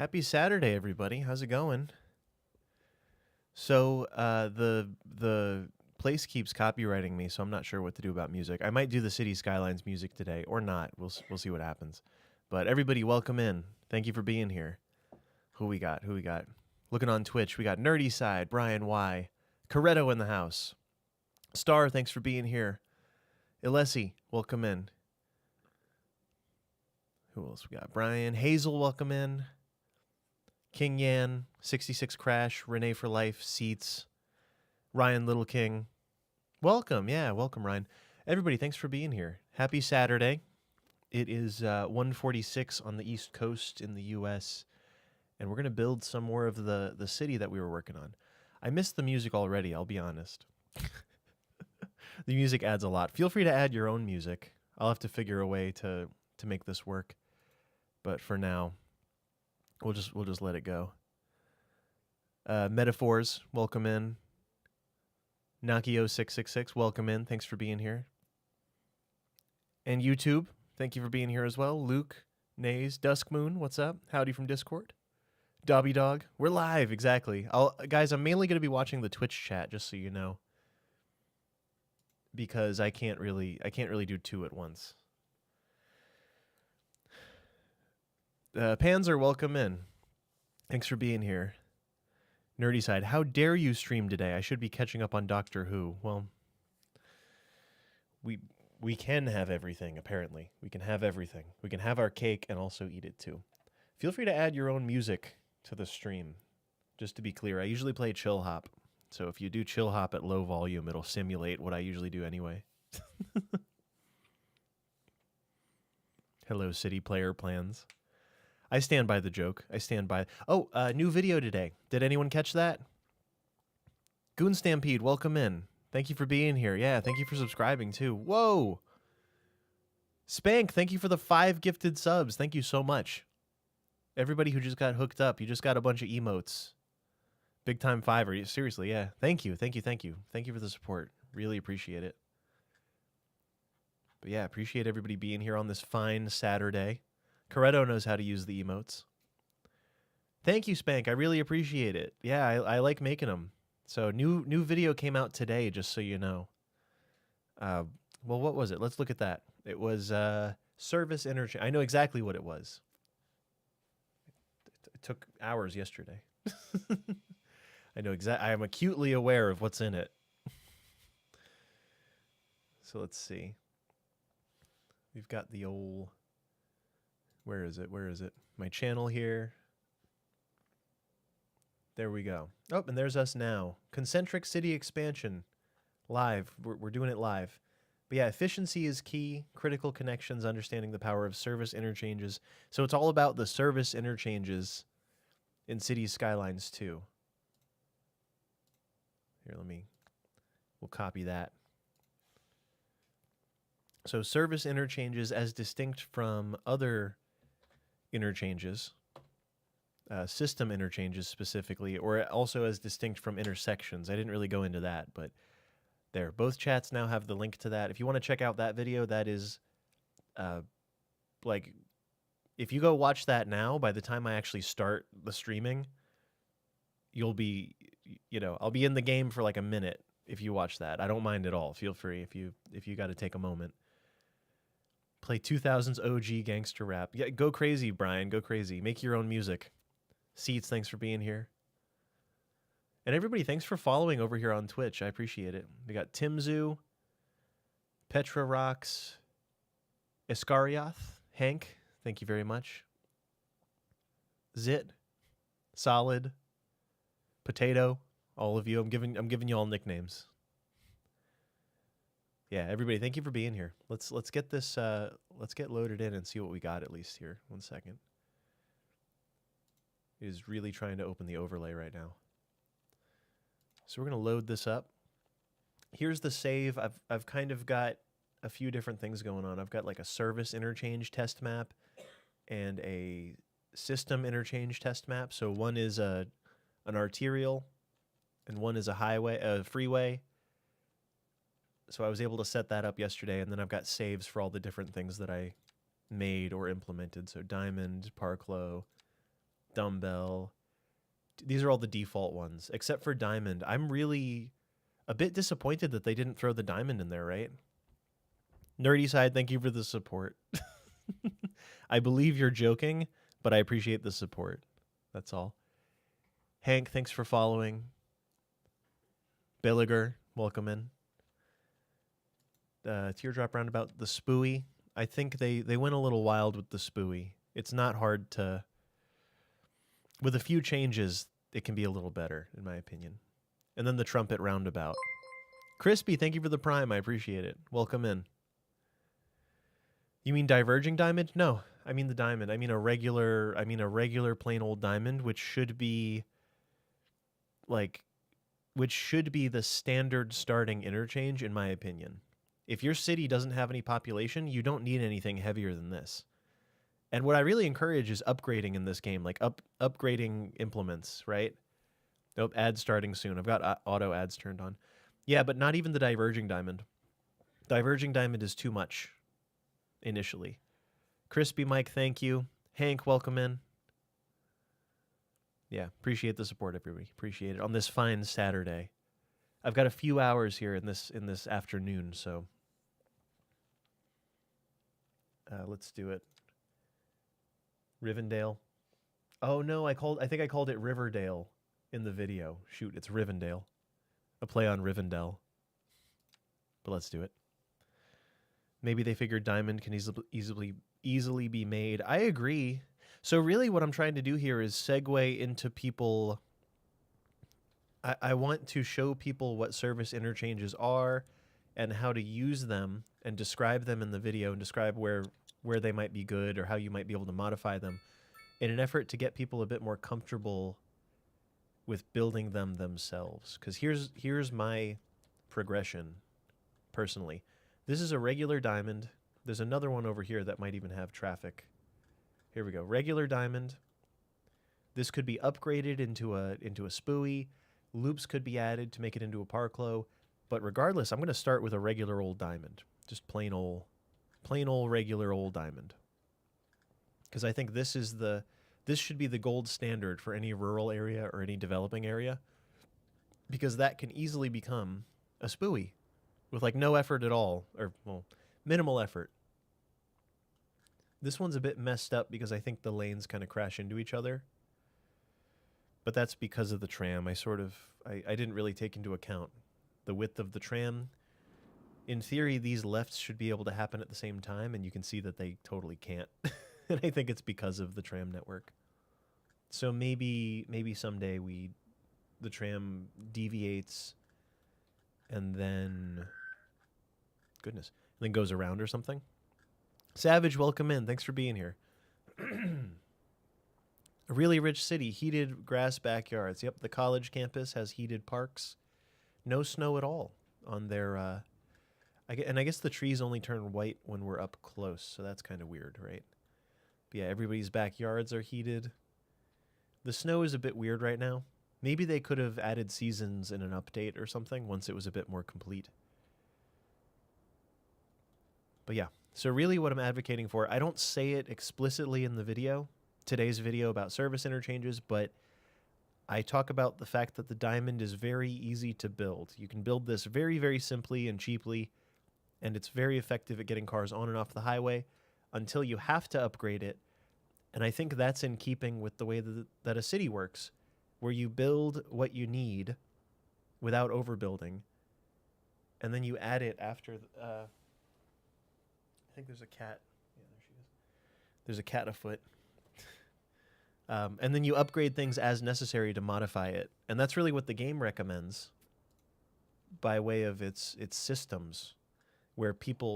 Happy Saturday, everybody. How's it going? So, the place keeps copywriting me, so I'm not sure what to do about music. I might do the City Skylines music today or not. We'll see what happens. But everybody, welcome in. Thank you for being here. Who we got? Who we got? Looking on Twitch, we got Nerdy Side, Brian Y, Coretto in the house. Star, thanks for being here. Ilesi, welcome in. Who else we got? Brian Hazel, welcome in. King Yan, 66 Crash, Renee for Life, Seats, Ryan Little King. Welcome, welcome, Ryan. Everybody, thanks for being here. Happy Saturday. It is 1:46 on the East Coast in the U.S., and we're going to build some more of the city that we were working on. I missed the music already, I'll be honest. The music adds a lot. Feel free to add your own music. I'll have to figure a way to make this work. But for now, we'll just let it go. Metaphors, welcome in. Nakio666, welcome in. Thanks for being here. And YouTube, thank you for being here as well. Luke, Nays, Duskmoon, what's up? Howdy from Discord. Dobby Dog, we're live, exactly. Guys, I'm mainly going to be watching the Twitch chat, just so you know, because I can't really do two at once. Panzer, welcome in. Thanks for being here. Nerdy Side, how dare you stream today? I should be catching up on Doctor Who. Well, we can have everything, apparently. We can have everything. We can have our cake and also eat it too. Feel free to add your own music to the stream. Just to be clear, I usually play chill hop. So if you do chill hop at low volume, it'll simulate what I usually do anyway. Hello, City Player Plans. I stand by the joke. I stand by... Oh, new video today. Did anyone catch that? Goon Stampede, welcome in. Thank you for being here. Yeah, thank you for subscribing, too. Whoa! Spank, thank you for the 5 gifted subs. Thank you so much. Everybody who just got hooked up, you just got a bunch of emotes. Big time fiver. Seriously, yeah. Thank you, thank you, thank you. Thank you for the support. Really appreciate it. But yeah, appreciate everybody being here on this fine Saturday. Coretto knows how to use the emotes. Thank you, Spank. I really appreciate it. Yeah, I like making them. So new video came out today, just so you know. Well, what was it? Let's look at that. It was service interchange. I know exactly what it was. It took hours yesterday. I know exactly. I am acutely aware of what's in it. So let's see. We've got the old... Where is it? Where is it? My channel here. There we go. Oh, and there's us now. Concentric city expansion. Live. We're doing it live. But yeah, efficiency is key. Critical connections, understanding the power of service interchanges. So it's all about the service interchanges in City Skylines 2. Here, we'll copy that. So service interchanges as distinct from other interchanges, system interchanges specifically, or also as distinct from intersections. I didn't really go into that, but there. Both chats now have the link to that. If you want to check out that video, that is, like, if you go watch that now, by the time I actually start the streaming, you'll be, I'll be in the game for like a minute if you watch that. I don't mind at all. Feel free if you got to take a moment. Play 2000s OG gangster rap. Yeah, go crazy, Brian. Go crazy. Make your own music. Seats, thanks for being here. And everybody, thanks for following over here on Twitch. I appreciate it. We got Timzu, Petra Rocks, Iskarioth, Hank, thank you very much. Zit, Solid, Potato, all of you. I'm giving you all nicknames. Yeah, everybody, thank you for being here. Let's get this let's get loaded in and see what we got at least here. 1 second. It is really trying to open the overlay right now. So we're going to load this up. Here's the save. I've kind of got a few different things going on. I've got like a service interchange test map and a system interchange test map. So one is an arterial and one is a freeway. So I was able to set that up yesterday, and then I've got saves for all the different things that I made or implemented. So Diamond, Parklow, dumbbell. These are all the default ones, except for diamond. I'm really a bit disappointed that they didn't throw the diamond in there, right? Nerdy side, thank you for the support. I believe you're joking, but I appreciate the support. That's all. Hank, thanks for following. Billiger, welcome in. Teardrop roundabout, the spooey. I think they went a little wild with the spooey. It's not hard to... With a few changes, it can be a little better, in my opinion. And then the trumpet roundabout. Crispy, thank you for the prime. I appreciate it. Welcome in. You mean diverging diamond? No, I mean the diamond. I mean a regular plain old diamond, which should be the standard starting interchange, in my opinion. If your city doesn't have any population, you don't need anything heavier than this. And what I really encourage is upgrading in this game, like upgrading implements, right? Nope, ads starting soon. I've got auto ads turned on. Yeah, but not even the diverging diamond. Diverging diamond is too much initially. Crispy Mike, thank you. Hank, welcome in. Yeah, appreciate the support, everybody. Appreciate it on this fine Saturday. I've got a few hours here in this afternoon, so let's do it. Rivendell. Oh no, I think I called it Riverdale in the video. Shoot, it's Rivendell. A play on Rivendell. But let's do it. Maybe they figured diamond can easily be made. I agree. So really what I'm trying to do here is segue into people. I want to show people what service interchanges are and how to use them and describe them in the video and describe where they might be good or how you might be able to modify them in an effort to get people a bit more comfortable with building them themselves. Because here's my progression personally. This is a regular diamond. There's another one over here that might even have traffic. Here we go. Regular diamond. This could be upgraded into a spooey. Loops could be added to make it into a parklow. But regardless, I'm going to start with a regular old diamond. Just plain old regular old diamond. Because I think this should be the gold standard for any rural area or any developing area. Because that can easily become a spooey with like no effort at all, or well, minimal effort. This one's a bit messed up because I think the lanes kind of crash into each other. But that's because of the tram. I didn't really take into account the width of the tram. In theory, these lefts should be able to happen at the same time, and you can see that they totally can't. And I think it's because of the tram network. So maybe someday the tram deviates and then goes around or something. Savage, welcome in. Thanks for being here. A really rich city, heated grass backyards. Yep, the college campus has heated parks. No snow at all on their... and I guess the trees only turn white when we're up close, so that's kind of weird, right? But yeah, everybody's backyards are heated. The snow is a bit weird right now. Maybe they could have added seasons in an update or something once it was a bit more complete. But yeah, so really what I'm advocating for, I don't say it explicitly in the video, today's video about service interchanges, but I talk about the fact that the diamond is very easy to build. You can build this very, very simply and cheaply, and it's very effective at getting cars on and off the highway until you have to upgrade it. And I think that's in keeping with the way that a city works, where you build what you need without overbuilding, and then you add it after... I think there's a cat. Yeah, there she is. There's a cat afoot. And then you upgrade things as necessary to modify it. And that's really what the game recommends by way of its systems, where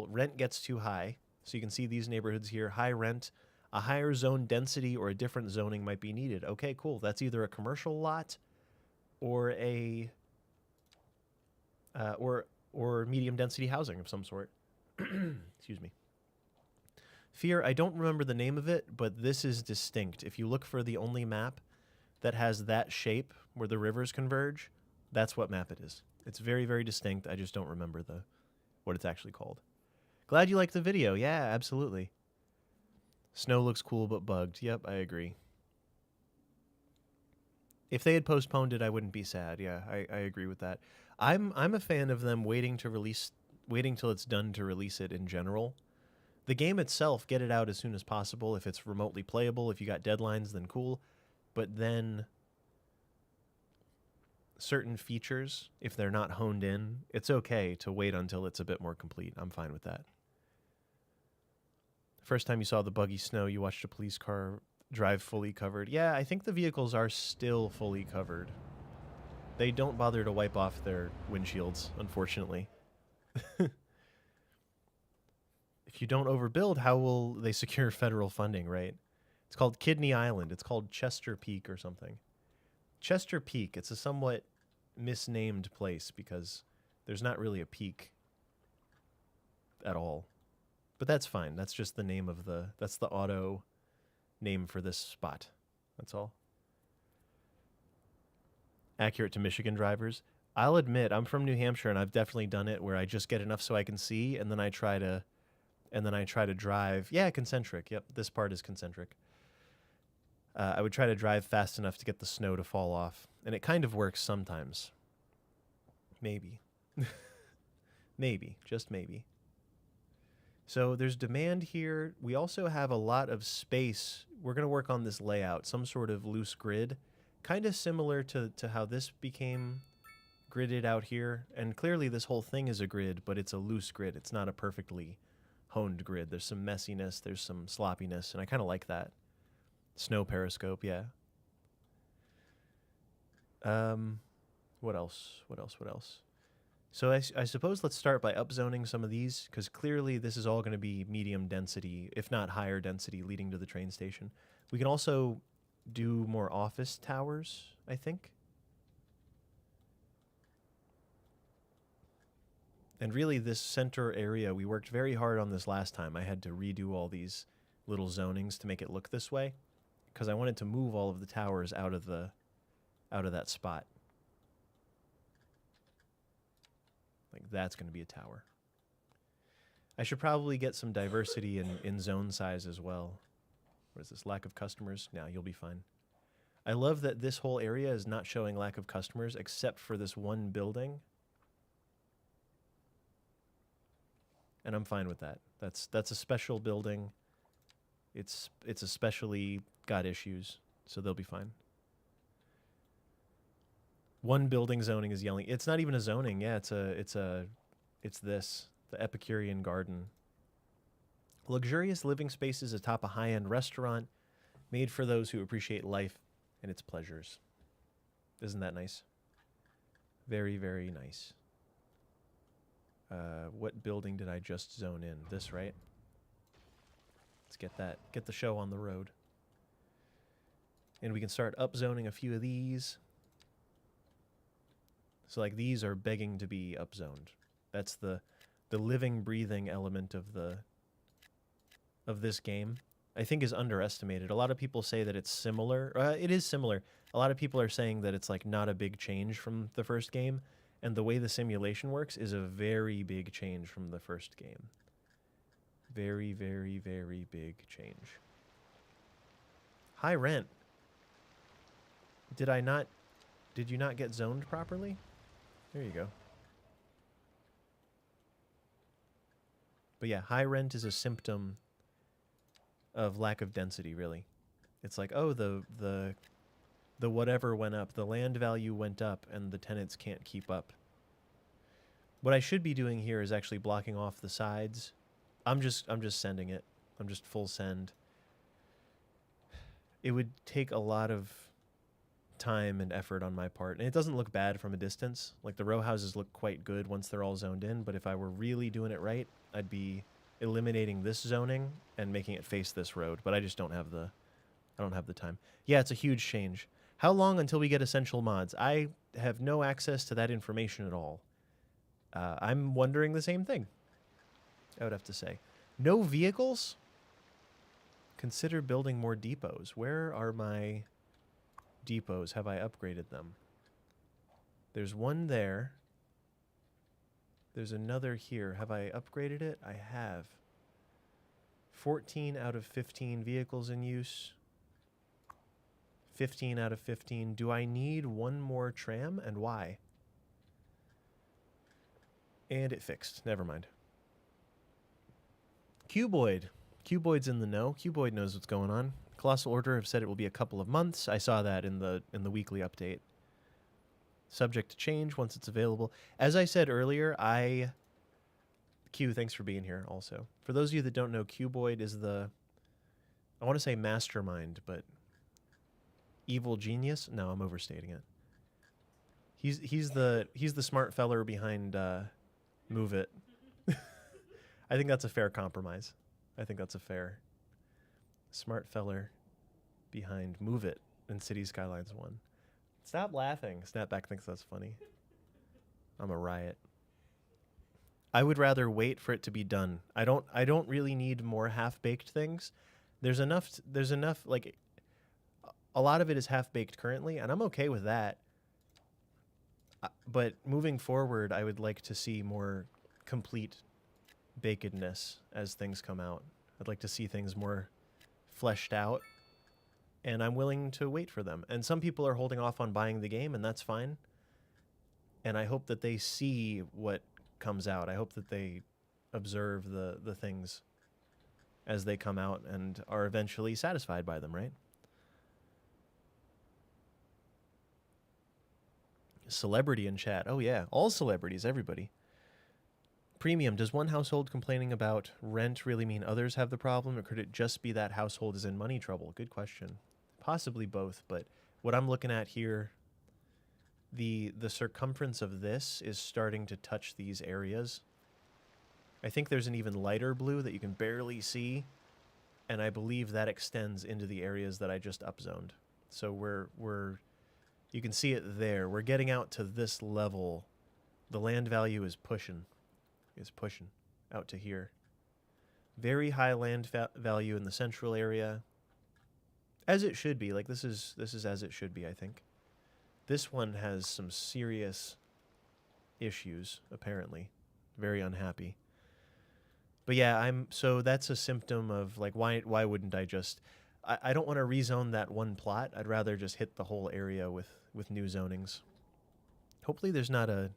rent gets too high. So you can see these neighborhoods here, high rent, a higher zone density or a different zoning might be needed. Okay, cool. That's either a commercial lot or a or medium density housing of some sort. Excuse me. Fear, I don't remember the name of it, but this is distinct. If you look for the only map that has that shape where the rivers converge, that's what map it is. It's very, very distinct. I just don't remember what it's actually called. Glad you liked the video. Yeah, absolutely. Snow looks cool but bugged. Yep, I agree. If they had postponed it, I wouldn't be sad. Yeah, I agree with that. I'm a fan of them waiting till it's done to release it in general. The game itself, get it out as soon as possible. If it's remotely playable, if you got deadlines, then cool. But then certain features, if they're not honed in, it's okay to wait until it's a bit more complete. I'm fine with that. First time you saw the buggy snow, you watched a police car drive fully covered. Yeah, I think the vehicles are still fully covered. They don't bother to wipe off their windshields, unfortunately. If you don't overbuild, how will they secure federal funding, right? It's called Kidney Island. It's called Chester Peak or something. Chester Peak, it's a somewhat misnamed place because there's not really a peak at all. But that's fine. That's just the name of that's the auto name for this spot. That's all. Accurate to Michigan drivers. I'll admit, I'm from New Hampshire and I've definitely done it where I just get enough so I can see and then I try to drive. Yeah, Concentric. Yep, this part is Concentric. I would try to drive fast enough to get the snow to fall off. And it kind of works sometimes. Maybe. Maybe. Just maybe. So there's demand here. We also have a lot of space. We're going to work on this layout, some sort of loose grid. Kind of similar to how this became gridded out here. And clearly this whole thing is a grid, but it's a loose grid. It's not a perfectly honed grid. There's some messiness. There's some sloppiness. And I kind of like that. Snow periscope, yeah. What else? So I suppose let's start by upzoning some of these, because clearly this is all going to be medium density, if not higher density, leading to the train station. We can also do more office towers, I think. And really this center area, we worked very hard on this last time. I had to redo all these little zonings to make it look this way, because I wanted to move all of the towers out of that spot. Like that's going to be a tower. I should probably get some diversity in zone size as well. What is this? Lack of customers? No, you'll be fine. I love that this whole area is not showing lack of customers except for this one building. And I'm fine with that. That's a special building. It's especially got issues, so they'll be fine. One building zoning is yelling. It's not even a zoning. Yeah, it's this, the Epicurean Garden. Luxurious living spaces atop a high-end restaurant made for those who appreciate life and its pleasures. Isn't that nice? Very, very nice. What building did I just zone in? This, right? Let's get that. Get the show on the road. And we can start upzoning a few of these. So like these are begging to be upzoned. That's the living, breathing element of this game. I think is underestimated. A lot of people say that it's similar. It is similar. A lot of people are saying that it's like not a big change from the first game. And the way the simulation works is a very big change from the first game. Very, very, very big change. High rent. Did you not get zoned properly? There you go. But yeah, high rent is a symptom of lack of density, really. It's like, oh, the whatever went up, the land value went up, and the tenants can't keep up. What I should be doing here is actually blocking off the sides. I'm just sending it. I'm just full send. It would take a lot of time and effort on my part, and it doesn't look bad from a distance. Like the row houses look quite good once they're all zoned in, but if I were really doing it right, I'd be eliminating this zoning and making it face this road, but I just don't have the time. Yeah, it's a huge change. How long until we get essential mods? I have no access to that information at all. I'm wondering the same thing, I would have to say. No vehicles? Consider building more depots. Where are my depots? Have I upgraded them? There's one there. There's another here. Have I upgraded it? I have. 14 out of 15 vehicles in use. 15 out of 15. Do I need one more tram, and why? And it fixed. Never mind. Cuboid. Cuboid's in the know. Cuboid knows what's going on. Colossal Order have said it will be a couple of months. I saw that in the weekly update. Subject to change once it's available. As I said earlier, Q, thanks for being here also. For those of you that don't know, Cuboid is the, I want to say mastermind, but evil genius? No, I'm overstating it. He's the smart feller behind Move It. I think that's a fair compromise. I think that's a fair smart feller behind Move It in City Skylines 1. Stop laughing. Snapback thinks that's funny. I'm a riot. I would rather wait for it to be done. I don't really need more half-baked things. There's enough like a lot of it is half-baked currently, and I'm okay with that. But moving forward, I would like to see more complete bakedness as things come out. I'd like to see things more fleshed out, and I'm willing to wait for them. And some people are holding off on buying the game, and that's fine. And I hope that they see what comes out. I hope that they observe the things as they come out and are eventually satisfied by them, right? Celebrity in chat. Oh yeah, all celebrities, everybody. Premium, does one household complaining about rent really mean others have the problem, or could it just be that household is in money trouble? Good question. Possibly both, but what I'm looking at here, the circumference of this is starting to touch these areas. I think there's an even lighter blue that you can barely see, and I believe that extends into the areas that I just upzoned. So you can see it there. We're getting out to this level. The land value is pushing out to here. Very high land value in the central area, as it should be. Like this is as it should be, I think. This one has some serious issues, apparently. Very unhappy. But yeah, so that's a symptom of like why wouldn't I just I don't want to rezone that one plot. I'd rather just hit the whole area with new zonings. Hopefully there's not a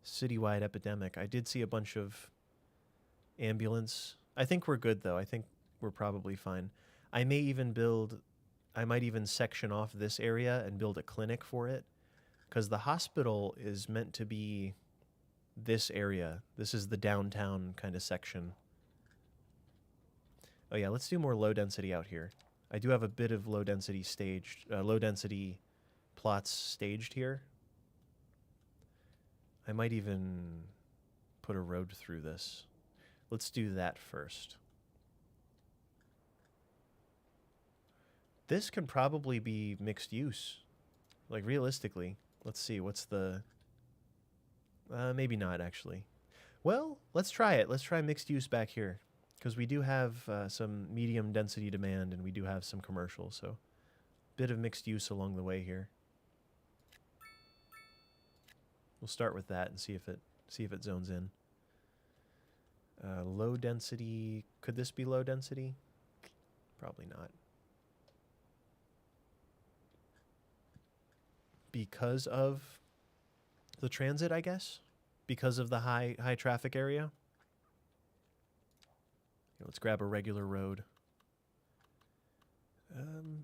citywide epidemic. I did see a bunch of ambulance. I think we're good though. I think we're probably fine. I might even section off this area and build a clinic for it, because the hospital is meant to be this area. This is the downtown kind of section. Oh yeah, let's do more low density out here. I do have a bit of low density plots staged here. I might even put a road through this. Let's do that first. This can probably be mixed use. Like realistically, let's see, what's the... maybe not actually. Well, let's try it. Let's try mixed use back here, because we do have some medium density demand and we do have some commercial, so bit of mixed use along the way here. We'll start with that and see if it zones in. Low density. Could this be low density? Probably not. Because of the transit, I guess. Because of the high traffic area. Let's grab a regular road.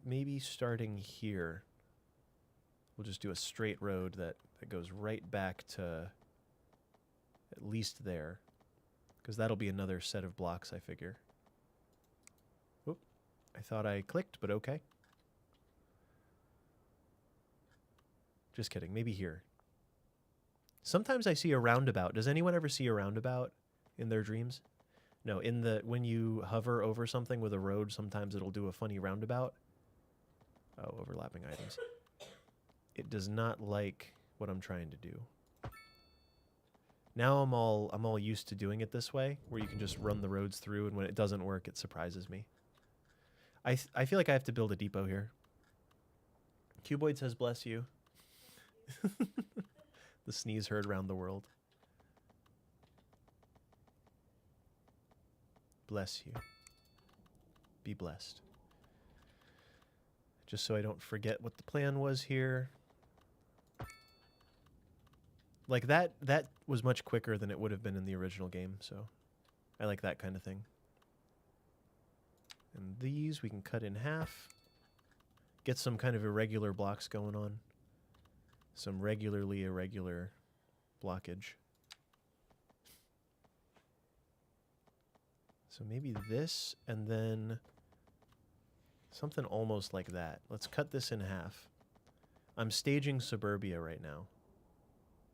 Maybe starting here. We'll just do a straight road that goes right back to at least there, because that'll be another set of blocks, I figure. Whoop. I thought I clicked, but okay. Just kidding. Maybe here. Sometimes I see a roundabout. Does anyone ever see a roundabout in their dreams? No, when you hover over something with a road, sometimes it'll do a funny roundabout. Oh, overlapping items. It does not like what I'm trying to do. Now I'm all used to doing it this way, where you can just run the roads through, and when it doesn't work, it surprises me. I feel like I have to build a depot here. Cuboid says, bless you. The sneeze heard round the world. Bless you. Be blessed. Just so I don't forget what the plan was here. Like that was much quicker than it would have been in the original game, so I like that kind of thing. And these we can cut in half. Get some kind of irregular blocks going on. Some regularly irregular blockage. So maybe this, and then something almost like that. Let's cut this in half. I'm staging suburbia right now.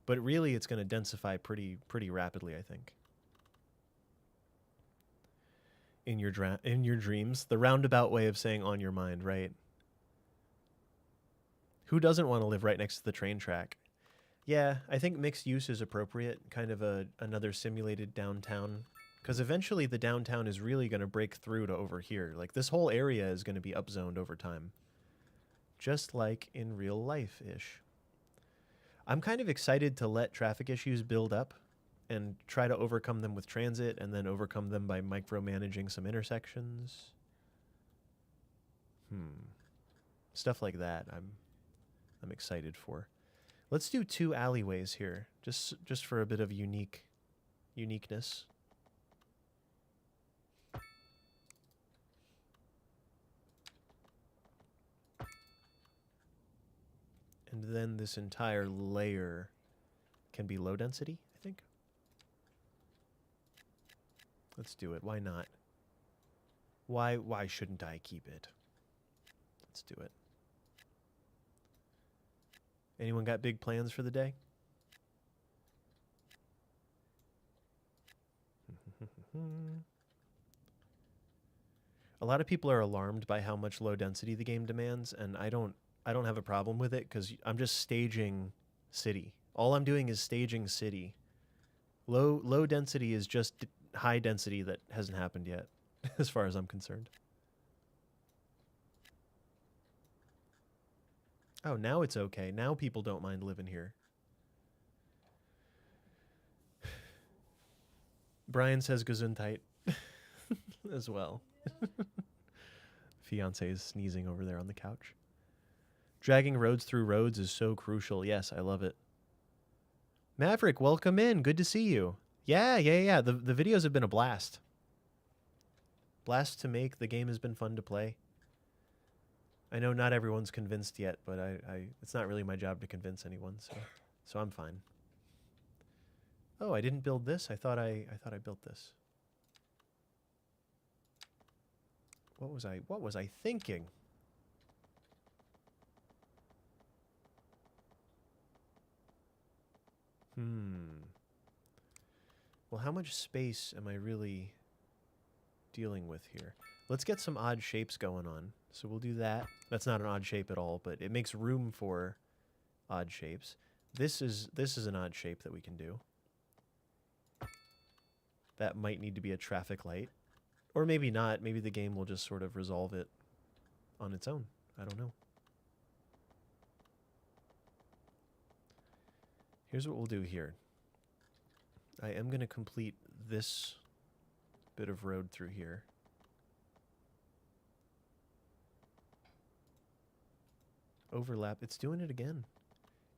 But really, it's going to densify pretty rapidly, I think. In your dreams. The roundabout way of saying on your mind, right? Who doesn't want to live right next to the train track? Yeah, I think mixed use is appropriate. Kind of another simulated downtown. Because eventually the downtown is really going to break through to over here. Like, this whole area is going to be upzoned over time. Just like in real life-ish. I'm kind of excited to let traffic issues build up and try to overcome them with transit and then overcome them by micromanaging some intersections. Stuff like that I'm excited for. Let's do 2 alleyways here, just for a bit of uniqueness. And then this entire layer can be low density, I think. Let's do it. Why not? Why shouldn't I keep it? Let's do it. Anyone got big plans for the day? A lot of people are alarmed by how much low density the game demands, and I don't have a problem with it because I'm just staging city. All I'm doing is staging city. Low density is just high density that hasn't happened yet, as far as I'm concerned. Oh, now it's okay. Now people don't mind living here. Brian says Gesundheit as well. Fiance is sneezing over there on the couch. Dragging roads through roads is so crucial. Yes, I love it. Maverick, welcome in. Good to see you. Yeah. The videos have been a blast. Blast to make. The game has been fun to play. I know not everyone's convinced yet, but it's not really my job to convince anyone, so I'm fine. Oh, I didn't build this. I thought I built this. What was I thinking? Well, how much space am I really dealing with here? Let's get some odd shapes going on. So we'll do that. That's not an odd shape at all, but it makes room for odd shapes. This is an odd shape that we can do. That might need to be a traffic light. Or maybe not. Maybe the game will just sort of resolve it on its own. I don't know. Here's what we'll do here. I am going to complete this bit of road through here. Overlap. It's doing it again.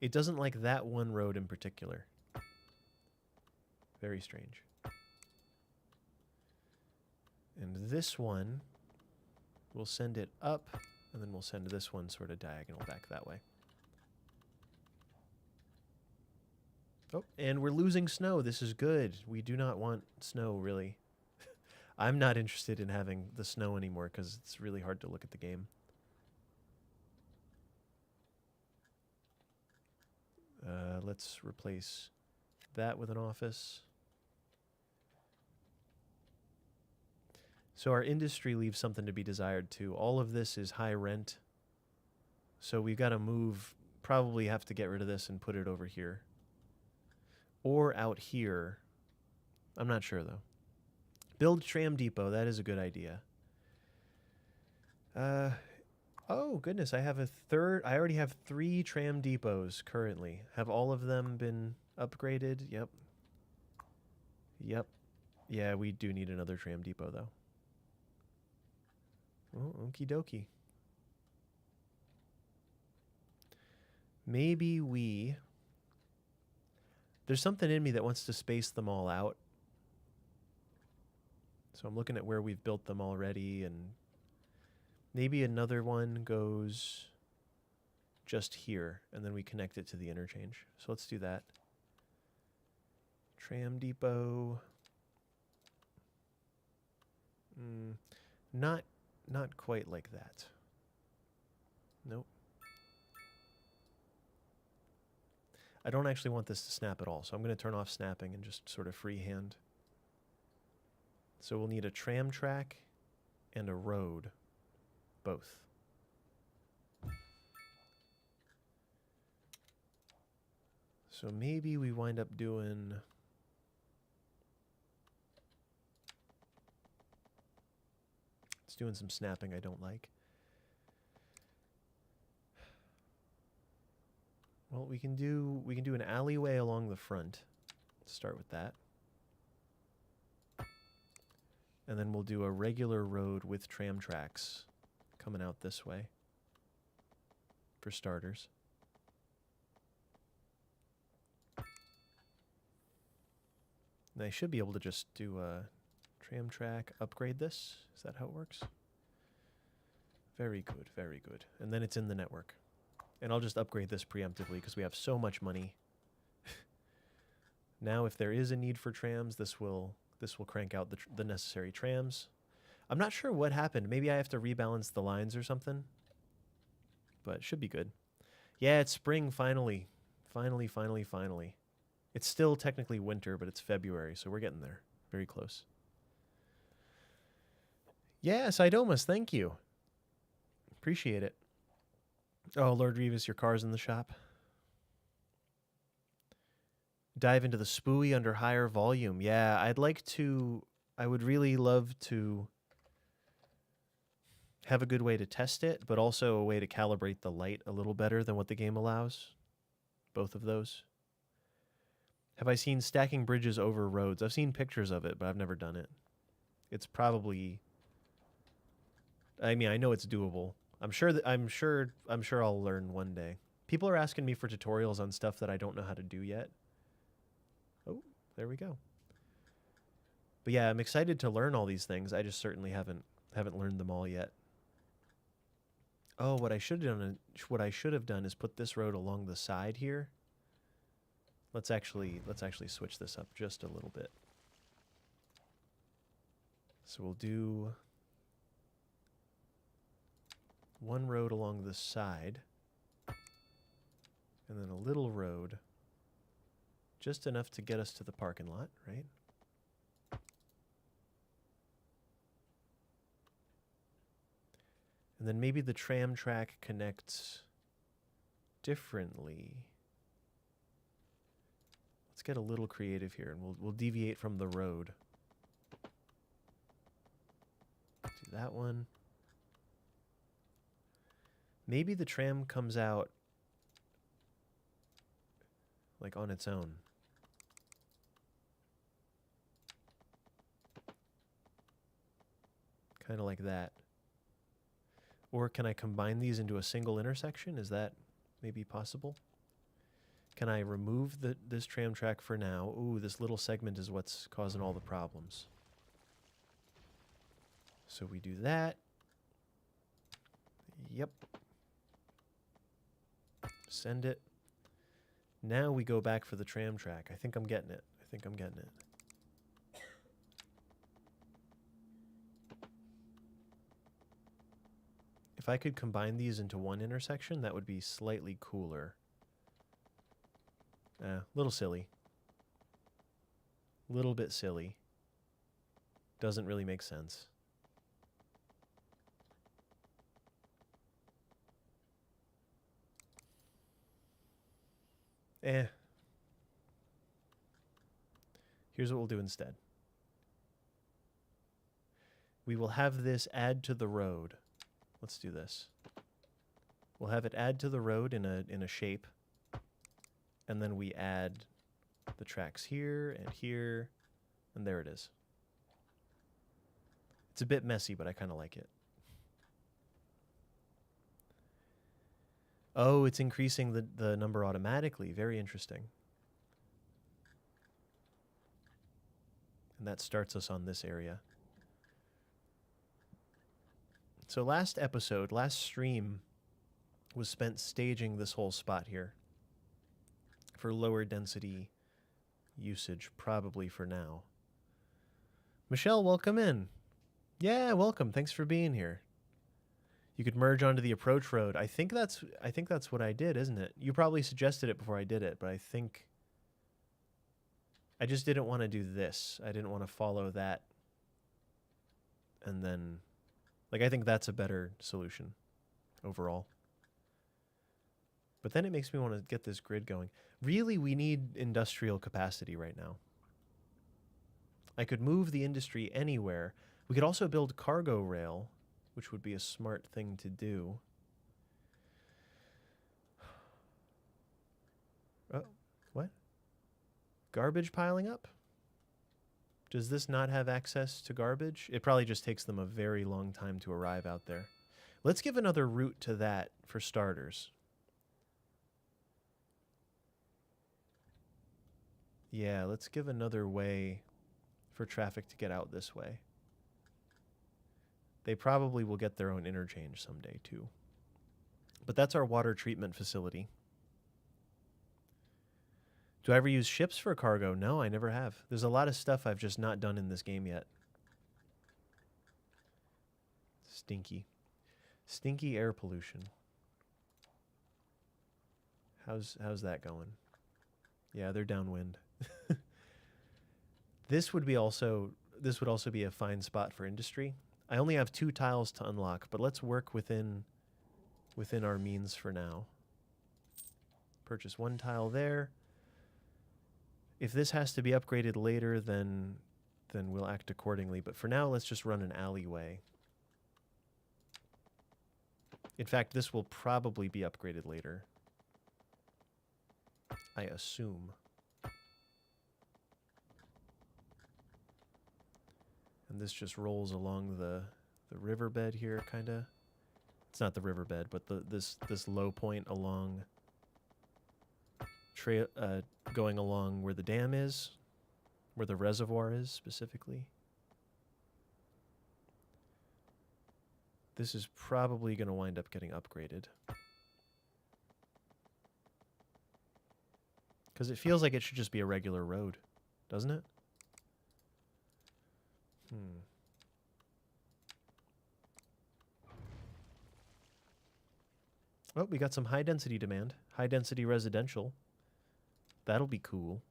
It doesn't like that one road in particular. Very strange. And this one, we'll send it up, and then we'll send this one sort of diagonal back that way. Oh, and we're losing snow. This is good. We do not want snow, really. I'm not interested in having the snow anymore because it's really hard to look at the game. Let's replace that with an office. So our industry leaves something to be desired too. All of this is high rent. So we've got to move, probably have to get rid of this and put it over here. Or out here. I'm not sure though. Build tram depot, that is a good idea. Oh goodness, I already have 3 tram depots currently. Have all of them been upgraded? Yep. Yeah, we do need another tram depot though. Oh, okie dokie. Maybe we... There's something in me that wants to space them all out. So I'm looking at where we've built them already, and maybe another one goes just here, and then we connect it to the interchange. So let's do that. Tram depot. Not quite like that. Nope. I don't actually want this to snap at all, so I'm going to turn off snapping and just sort of freehand. So we'll need a tram track and a road, both. So maybe we wind up doing... It's doing some snapping I don't like. Well, we can do an alleyway along the front. Let's start with that. And then we'll do a regular road with tram tracks coming out this way for starters. And I should be able to just do a tram track, upgrade this. Is that how it works? Very good, very good. And then it's in the network. And I'll just upgrade this preemptively because we have so much money. Now if there is a need for trams, this will crank out the necessary trams. I'm not sure what happened. Maybe I have to rebalance the lines or something. But it should be good. Yeah, it's spring finally. Finally. It's still technically winter, but it's February, so we're getting there. Very close. Yes, Idomus, thank you. Appreciate it. Oh, Lord Revis, your car's in the shop. Dive into the spooey under higher volume. Yeah, I would really love to have a good way to test it, but also a way to calibrate the light a little better than what the game allows. Both of those. Have I seen stacking bridges over roads? I've seen pictures of it, but I've never done it. It's probably... I mean, I know it's doable. I'm sure I'll learn one day. People are asking me for tutorials on stuff that I don't know how to do yet. Oh, there we go. But yeah, I'm excited to learn all these things. I just certainly haven't learned them all yet. Oh, what I should have done is put this road along the side here. Let's actually switch this up just a little bit. So we'll do one road along the side, and then a little road, just enough to get us to the parking lot, right? And then maybe the tram track connects differently. Let's get a little creative here, and we'll deviate from the road. Do that one. Maybe the tram comes out like on its own. Kind of like that. Or can I combine these into a single intersection? Is that maybe possible? Can I remove this tram track for now? Ooh, this little segment is what's causing all the problems. So we do that. Yep. Send it. Now we go back for the tram track. I think I'm getting it. If I could combine these into one intersection, that would be slightly cooler. Little silly. Little bit silly. Doesn't really make sense. Here's what we'll do instead. We will have this add to the road. Let's do this. We'll have it add to the road in a shape. And then we add the tracks here, and there it is. It's a bit messy, but I kind of like it. Oh, it's increasing the number automatically. Very interesting. And that starts us on this area. So last stream was spent staging this whole spot here for lower density usage, probably for now. Michelle, welcome in. Yeah, welcome. Thanks for being here. You could merge onto the approach road. I think that's what I did, isn't it? You probably suggested it before I did it, but I think I just didn't want to do this. I didn't want to follow that. And then, like, I think that's a better solution overall. But then it makes me want to get this grid going. Really, we need industrial capacity right now. I could move the industry anywhere. We could also build cargo rail, which would be a smart thing to do. Oh, what? Garbage piling up? Does this not have access to garbage? It probably just takes them a very long time to arrive out there. Let's give another route to that for starters. Yeah, let's give another way for traffic to get out this way. They probably will get their own interchange someday too. But that's our water treatment facility. Do I ever use ships for cargo? No, I never have. There's a lot of stuff I've just not done in this game yet. Stinky. Stinky air pollution. How's that going? Yeah, they're downwind. This would also be a fine spot for industry. I only have 2 tiles to unlock, but let's work within our means for now. Purchase 1 tile there. If this has to be upgraded later, then we'll act accordingly. But for now, let's just run an alleyway. In fact, this will probably be upgraded later, I assume. And this just rolls along the riverbed here, kind of. It's not the riverbed, but this low point along, going along where the dam is, where the reservoir is specifically. This is probably going to wind up getting upgraded. Because it feels like it should just be a regular road, doesn't it? Oh, we got some high density demand. High density residential. That'll be cool.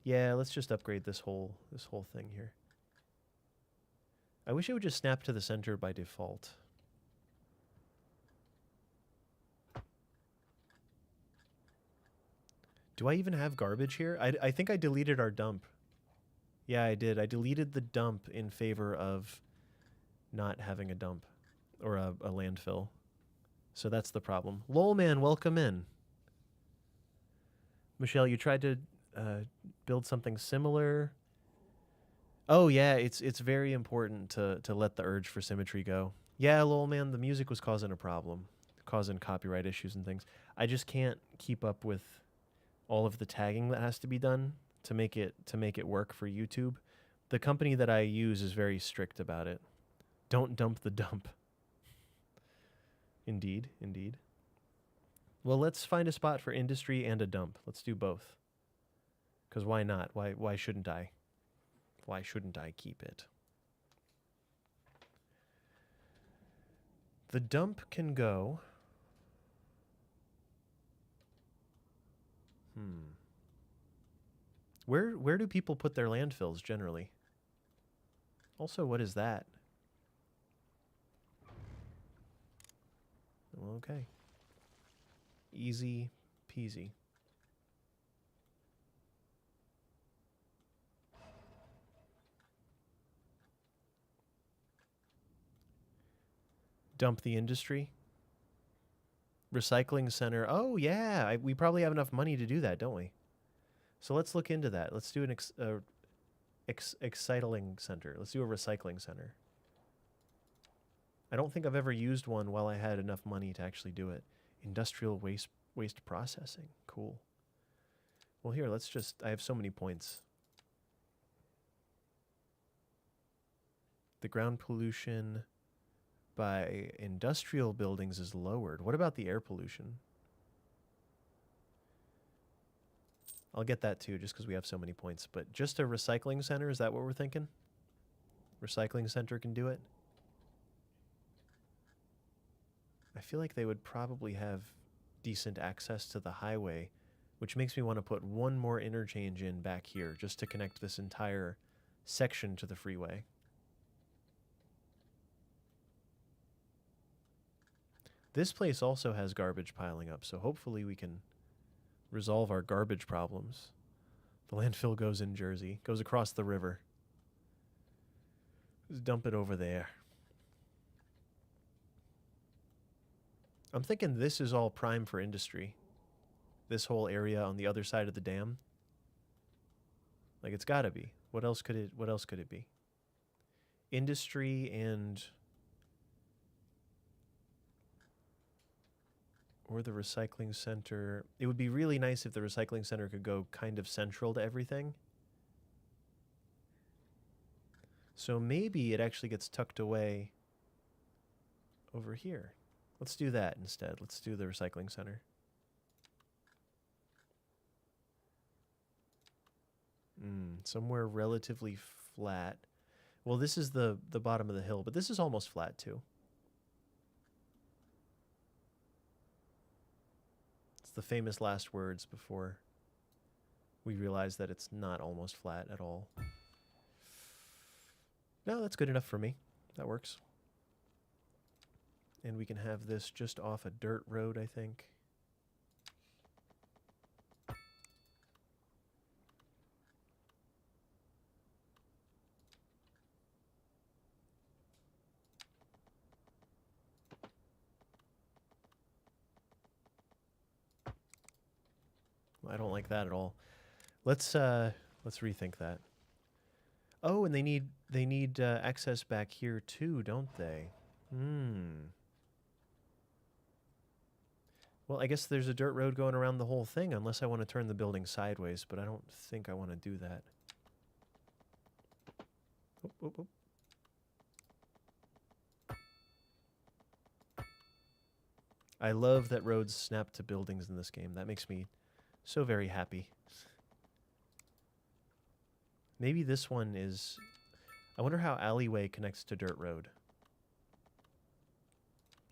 Yeah, let's just upgrade this whole thing here. I wish it would just snap to the center by default. Do I even have garbage here? I think I deleted our dump. Yeah, I did. I deleted the dump in favor of not having a dump or a landfill. So that's the problem. Lol man, welcome in. Michelle, you tried to build something similar. Oh yeah, it's very important to let the urge for symmetry go. Yeah, lol man, the music was causing a problem, causing copyright issues and things. I just can't keep up with all of the tagging that has to be done to make it work for YouTube. The company that I use is very strict about it. Don't dump the dump. Indeed, indeed. Well, let's find a spot for industry and a dump. Let's do both. Because why not? Why shouldn't I? Why shouldn't I keep it? The dump can go. Where do people put their landfills generally? Also, what is that? Okay. Easy peasy. Dump the industry. Recycling center. Oh, yeah. We probably have enough money to do that, don't we? So let's look into that. Let's do an exciting center. Let's do a recycling center. I don't think I've ever used one while I had enough money to actually do it. Industrial waste processing. Cool. Well, here, let's just... I have so many points. The ground pollution by industrial buildings is lowered. What about the air pollution? I'll get that too, just because we have so many points. But just a recycling center, is that what we're thinking? Recycling center can do it? I feel like they would probably have decent access to the highway, which makes me want to put one more interchange in back here just to connect this entire section to the freeway. This place also has garbage piling up, so hopefully we can resolve our garbage problems. The landfill goes in Jersey, goes across the river. Just dump it over there. I'm thinking this is all prime for industry. This whole area on the other side of the dam. Like, it's gotta be. What else could it be? Industry and... or the recycling center. It would be really nice if the recycling center could go kind of central to everything. So maybe it actually gets tucked away over here. Let's do that instead. Let's do the recycling center. Somewhere relatively flat. Well, this is the bottom of the hill, but this is almost flat too. It's the famous last words before we realize that it's not almost flat at all. No, that's good enough for me. That works. And we can have this just off a dirt road, I think. I don't like that at all. Let's rethink that. Oh, and they need access back here too, don't they? Well, I guess there's a dirt road going around the whole thing, unless I want to turn the building sideways, but I don't think I want to do that. Oop, oop, oop. I love that roads snap to buildings in this game. That makes me so very happy. Maybe this one is... I wonder how alleyway connects to dirt road.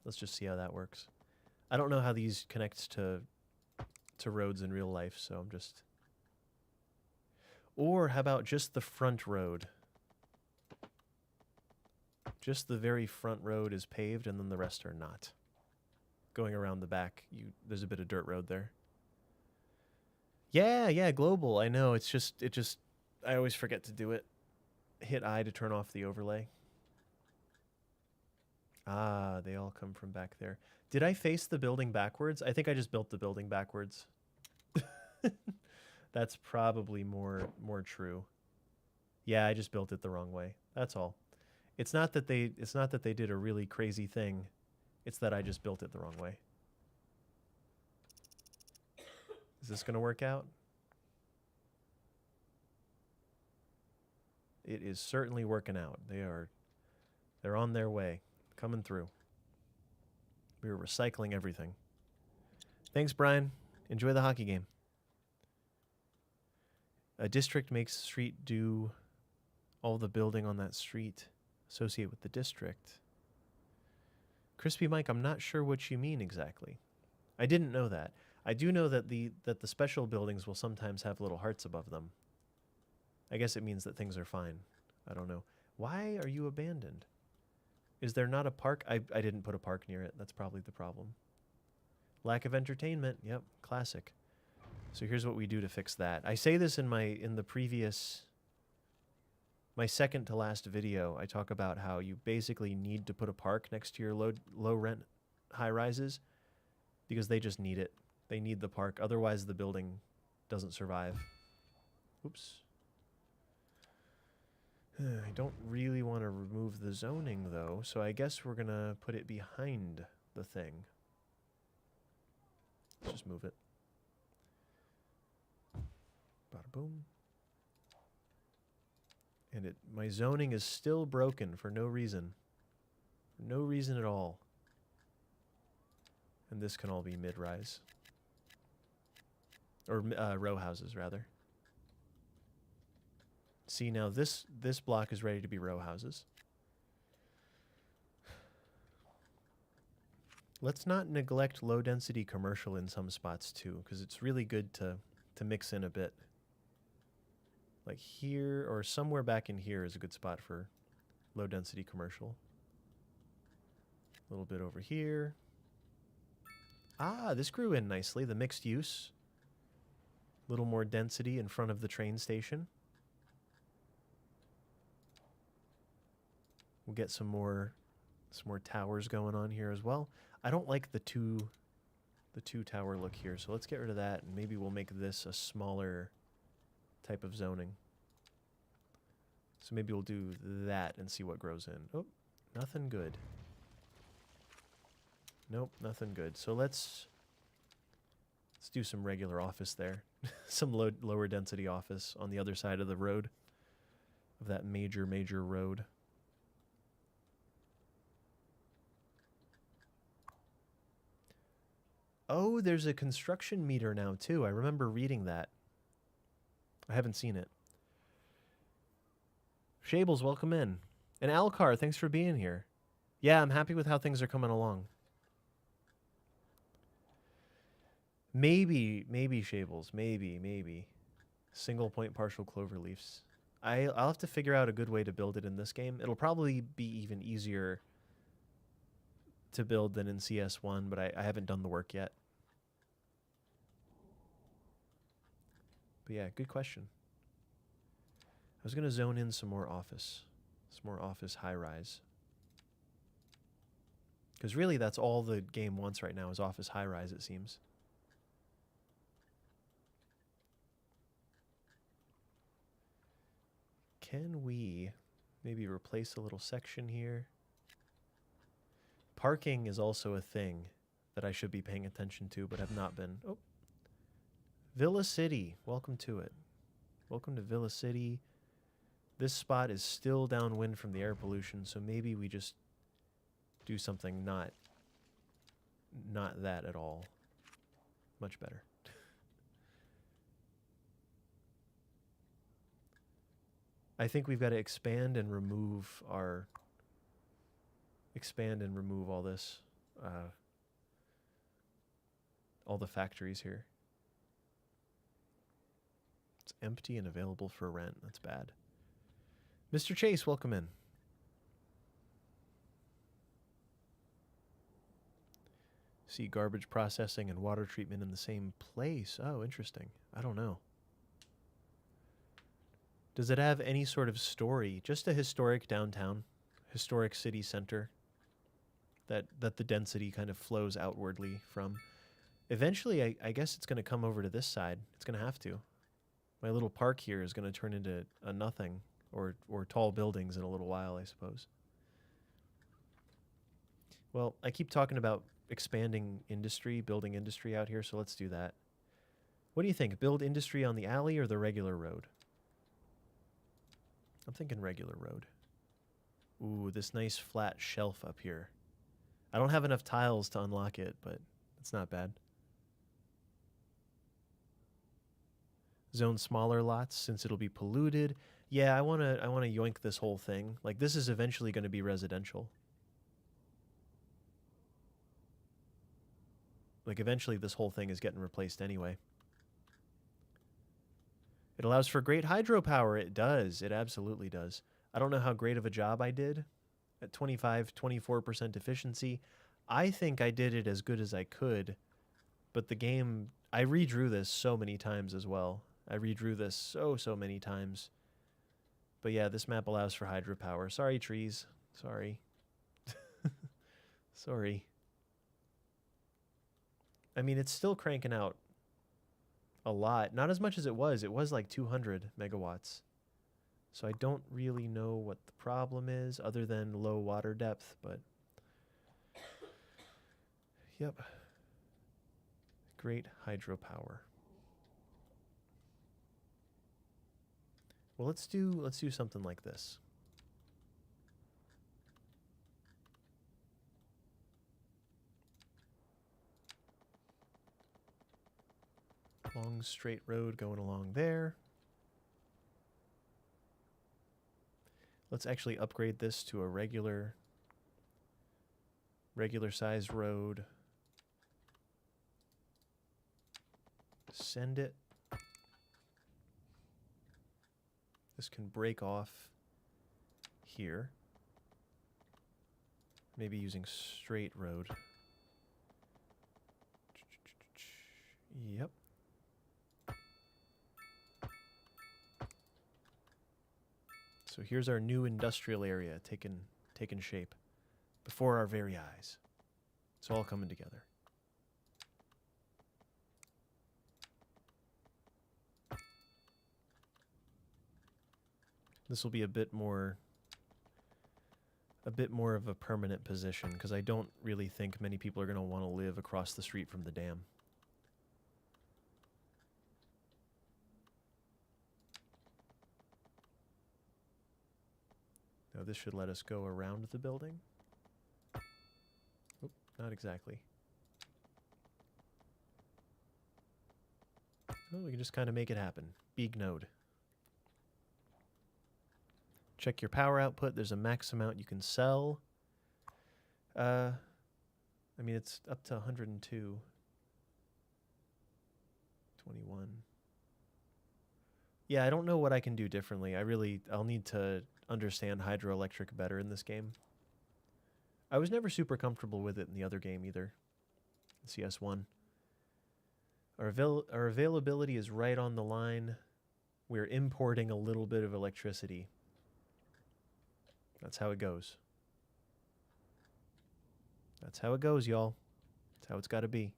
Let's just see how that works. I don't know how these connect to roads in real life, so I'm just... Or how about just the front road? Just the very front road is paved and then the rest are not. Going around the back, there's a bit of dirt road there. Yeah, global. I know. It just I always forget to do it. Hit I to turn off the overlay. Ah, they all come from back there. Did I face the building backwards? I think I just built the building backwards. That's probably more true. Yeah, I just built it the wrong way. That's all. It's not that they did a really crazy thing. It's that I just built it the wrong way. Is this going to work out? It is certainly working out. They're on their way, coming through. We're recycling everything. Thanks, Brian. Enjoy the hockey game. A district makes a street do all the building on that street associate with the district. Crispy Mike, I'm not sure what you mean exactly. I didn't know that. I do know that the special buildings will sometimes have little hearts above them. I guess it means that things are fine. I don't know. Why are you abandoned? Is there not a park? I didn't put a park near it. That's probably the problem. Lack of entertainment. Yep, classic. So here's what we do to fix that. I say this in the previous, my second to last video. I talk about how you basically need to put a park next to your low rent high rises because they just need it. They need the park. Otherwise, the building doesn't survive. Oops. I don't really want to remove the zoning, though, so I guess we're going to put it behind the thing. Let's just move it. Bada boom. And my zoning is still broken for no reason. For no reason at all. And this can all be mid-rise. Or row houses, rather. See, now this block is ready to be row houses. Let's not neglect low-density commercial in some spots, too, because it's really good to mix in a bit. Like here, or somewhere back in here is a good spot for low-density commercial. A little bit over here. Ah, this grew in nicely, the mixed use. A little more density in front of the train station. We'll get some more towers going on here as well. I don't like the two tower look here, so let's get rid of that, and maybe we'll make this a smaller type of zoning. So maybe we'll do that and see what grows in. Oh, nothing good. Nope, nothing good. So let's do some regular office there. Some lower density office on the other side of the road, of that major road. Oh, there's a construction meter now, too. I remember reading that. I haven't seen it. Shables, welcome in. And Alcar, thanks for being here. Yeah, I'm happy with how things are coming along. Maybe Shables. Maybe. Single point partial clover leaves. I'll have to figure out a good way to build it in this game. It'll probably be even easier to build than in CS1, but I haven't done the work yet. But yeah, good question. I was going to zone in some more office high-rise. Because really that's all the game wants right now is office high-rise, it seems. Can we maybe replace a little section here? Parking is also a thing that I should be paying attention to, but have not been. Oh. Villa City. Welcome to it. Welcome to Villa City. This spot is still downwind from the air pollution, so maybe we just do something not that at all. Much better. I think we've got to expand and remove all this, all the factories here. It's empty and available for rent. That's bad. Mr. Chase, welcome in. See garbage processing and water treatment in the same place. Oh, interesting. I don't know. Does it have any sort of story? Just a historic downtown, historic city center that the density kind of flows outwardly from. Eventually, I guess it's going to come over to this side. It's going to have to. My little park here is going to turn into a nothing or tall buildings in a little while, I suppose. Well, I keep talking about expanding industry, building industry out here, so let's do that. What do you think? Build industry on the alley or the regular road? I'm thinking regular road. Ooh, this nice flat shelf up here. I don't have enough tiles to unlock it, but it's not bad. Zone smaller lots since it'll be polluted. Yeah, I want to yoink this whole thing. Like, this is eventually going to be residential. Like, eventually this whole thing is getting replaced anyway. It allows for great hydropower. It does. It absolutely does. I don't know how great of a job I did at 24% efficiency. I think I did it as good as I could, but the game, I redrew this so many times as well. I redrew this so many times. But yeah, this map allows for hydropower. Sorry, trees. Sorry. Sorry. I mean, it's still cranking out a lot. Not as much as it was. It was like 200 megawatts. So I don't really know what the problem is other than low water depth, but yep. Great hydropower. Well, let's do something like this. Long straight road going along there. Let's actually upgrade this to a regular size road. Send it. This can break off here. Maybe using straight road. Yep. So here's our new industrial area taking shape before our very eyes. It's all coming together. This will be a bit more of a permanent position because I don't really think many people are going to want to live across the street from the dam. Now this should let us go around the building. Oop, not exactly. Well, we can just kind of make it happen. Big node. Check your power output. There's a max amount you can sell. I mean, it's up to 102. 21. Yeah, I don't know what I can do differently. I'll need to understand hydroelectric better in this game. I was never super comfortable with it in the other game either. CS1. Our availability is right on the line. We're importing a little bit of electricity. That's how it goes. That's how it goes, y'all. That's how it's got to be.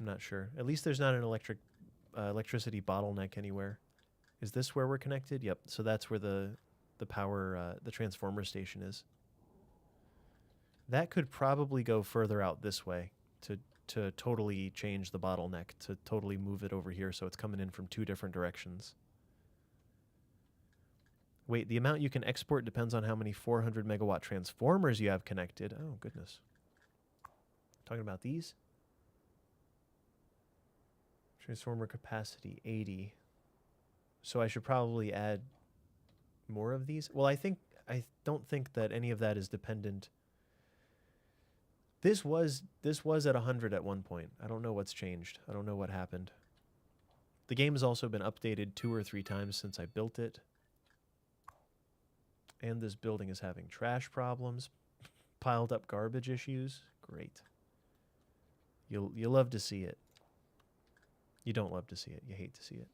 I'm not sure. At least there's not an electricity bottleneck anywhere. Is this where we're connected? Yep. So that's where the power, the transformer station is. That could probably go further out this way to totally change the bottleneck, to totally move it over here so it's coming in from two different directions. Wait, the amount you can export depends on how many 400 megawatt transformers you have connected. Oh, goodness. Talking about these? Transformer capacity, 80. So I should probably add more of these. Well, I don't think that any of that is dependent. This was at 100 at one point. I don't know what's changed. I don't know what happened. The game has also been updated 2 or 3 times since I built it. And this building is having trash problems, piled up garbage issues. Great. You'll love to see it. You don't love to see it. You hate to see it.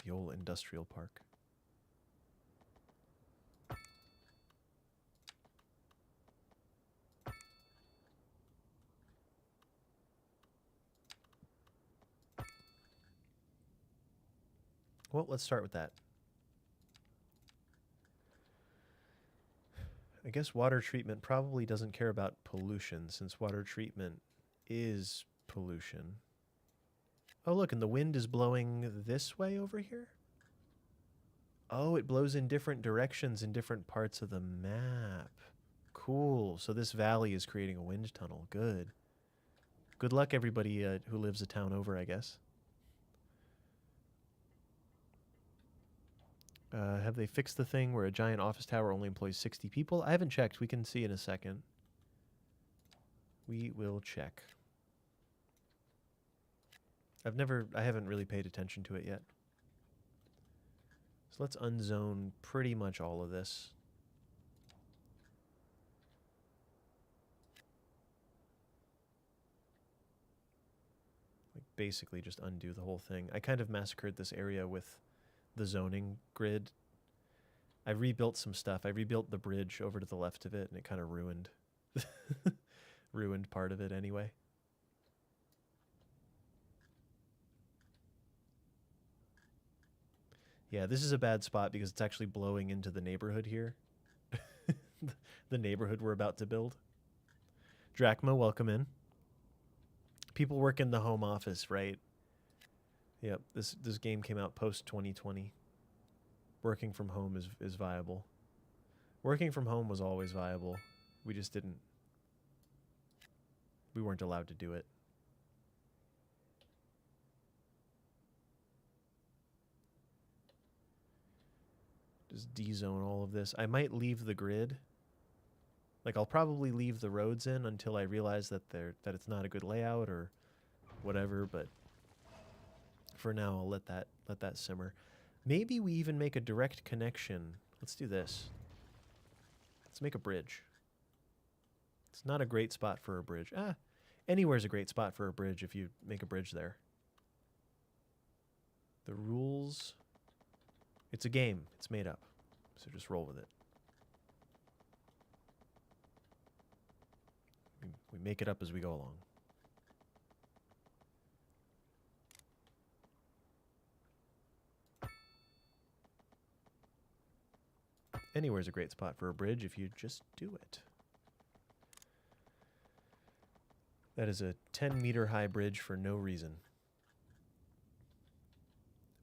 The old industrial park. Well, let's start with that. I guess water treatment probably doesn't care about pollution, since water treatment is pollution. Oh, look, and the wind is blowing this way over here? Oh, it blows in different directions in different parts of the map. Cool. So this valley is creating a wind tunnel. Good. Good luck, everybody who lives a town over, I guess. Have they fixed the thing where a giant office tower only employs 60 people? I haven't checked. We can see in a second. We will check. I haven't really paid attention to it yet. So let's unzone pretty much all of this. basically just undo the whole thing. I kind of massacred this area with the zoning grid. I rebuilt some stuff. I rebuilt the bridge over to the left of it, and it kind of ruined ruined part of it anyway. Yeah, this is a bad spot because it's actually blowing into the neighborhood here. The neighborhood we're about to build. Drachma, welcome in. People work in the home office, right? Yep, this game came out post 2020. Working from home is viable. Working from home was always viable. We just didn't. We weren't allowed to do it. Just de-zone all of this. I might leave the grid. Like, I'll probably leave the roads in until I realize that it's not a good layout or whatever, but for now I'll let that simmer. Maybe we even make a direct connection. Let's do this. Let's make a bridge. It's not a great spot for a bridge. Anywhere's a great spot for a bridge if you make a bridge there. The rules. It's a game. It's made up. So just roll with it. We make it up as we go along. Anywhere's a great spot for a bridge if you just do it. That is a 10-meter high bridge for no reason.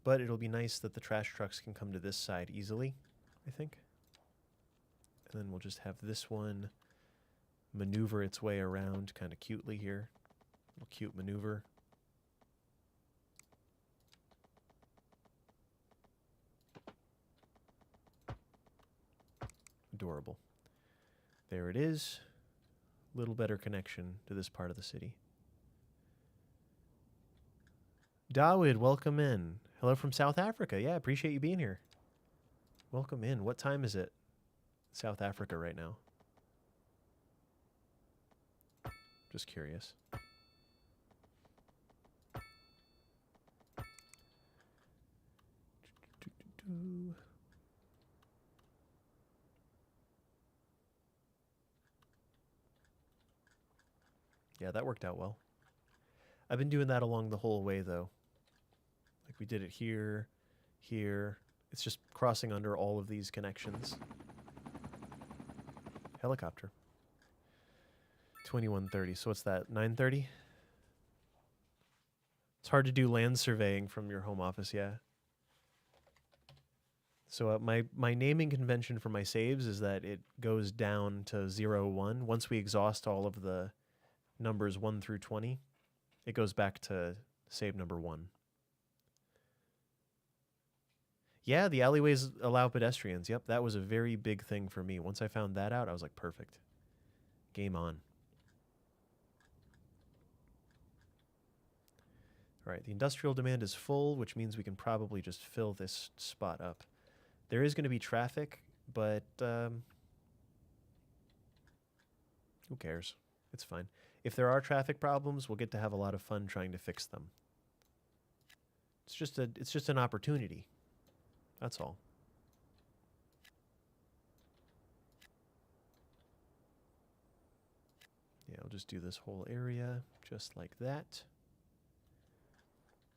But it'll be nice that the trash trucks can come to this side easily, I think. And then we'll just have this one maneuver its way around kind of cutely here. A little cute maneuver. Adorable. There it is. Little better connection to this part of the city. Dawood, welcome in. Hello from South Africa. Yeah, appreciate you being here. Welcome in. What time is it? South Africa right now. Just curious. Yeah, that worked out well. I've been doing that along the whole way, though. Like, we did it here, here. It's just crossing under all of these connections. Helicopter. 2130. So what's that? 9:30? It's hard to do land surveying from your home office, yeah. So my naming convention for my saves is that it goes down to 0, 1. Once we exhaust all of the numbers 1 through 20, it goes back to save number 1. Yeah, the alleyways allow pedestrians. Yep, that was a very big thing for me. Once I found that out, I was like, perfect. Game on. All right, the industrial demand is full, which means we can probably just fill this spot up. There is going to be traffic, but who cares? It's fine. If there are traffic problems, we'll get to have a lot of fun trying to fix them. It's just an opportunity. That's all. Yeah, I'll just do this whole area just like that.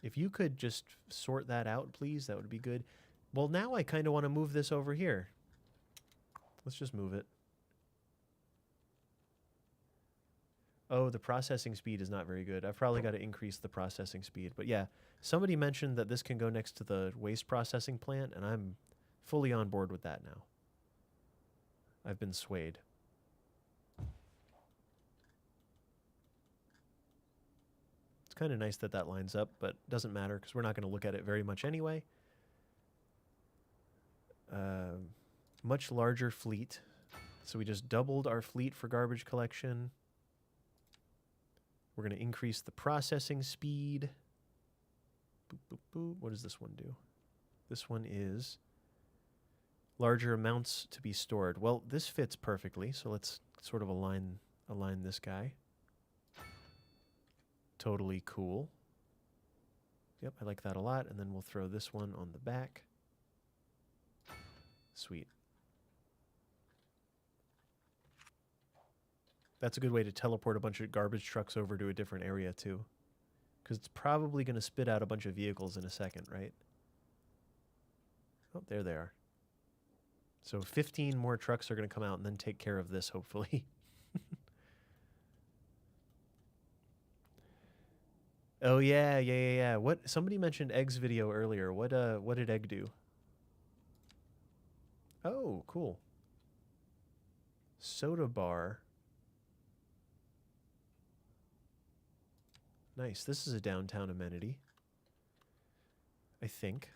If you could just sort that out, please, that would be good. Well, now I kind of want to move this over here. Let's just move it. Oh, the processing speed is not very good. I've probably got to increase the processing speed. But yeah, somebody mentioned that this can go next to the waste processing plant, and I'm fully on board with that now. I've been swayed. It's kind of nice that that lines up, but doesn't matter because we're not going to look at it very much anyway. Much larger fleet. So we just doubled our fleet for garbage collection. We're going to increase the processing speed. Boop, boop, boop. What does this one do? This one is larger amounts to be stored. Well, this fits perfectly, so let's sort of align this guy. Totally cool. Yep, I like that a lot. And then we'll throw this one on the back. Sweet. That's a good way to teleport a bunch of garbage trucks over to a different area, too. Because it's probably going to spit out a bunch of vehicles in a second, right? Oh, there they are. So 15 more trucks are going to come out and then take care of this, hopefully. Oh, yeah. What? Somebody mentioned Egg's video earlier. What did Egg do? Oh, cool. Soda bar. Nice. This is a downtown amenity. I think.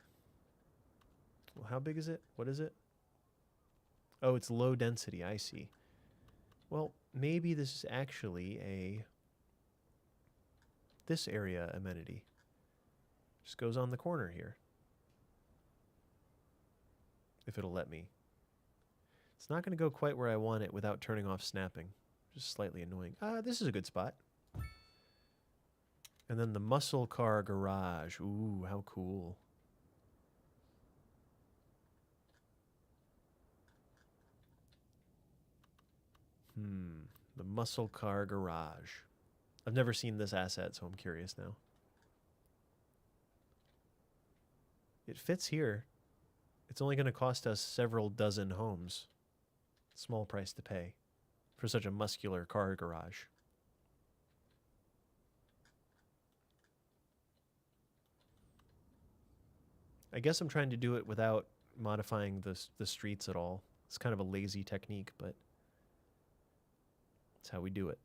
Well, how big is it? What is it? Oh, it's low density. I see. Well, maybe this is actually this area amenity. Just goes on the corner here. If it'll let me. It's not going to go quite where I want it without turning off snapping. Just slightly annoying. This is a good spot. And then the muscle car garage. Ooh, how cool. The muscle car garage. I've never seen this asset, so I'm curious now. It fits here. It's only going to cost us several dozen homes. Small price to pay for such a muscular car garage. I guess I'm trying to do it without modifying the streets at all. It's kind of a lazy technique, but that's how we do it.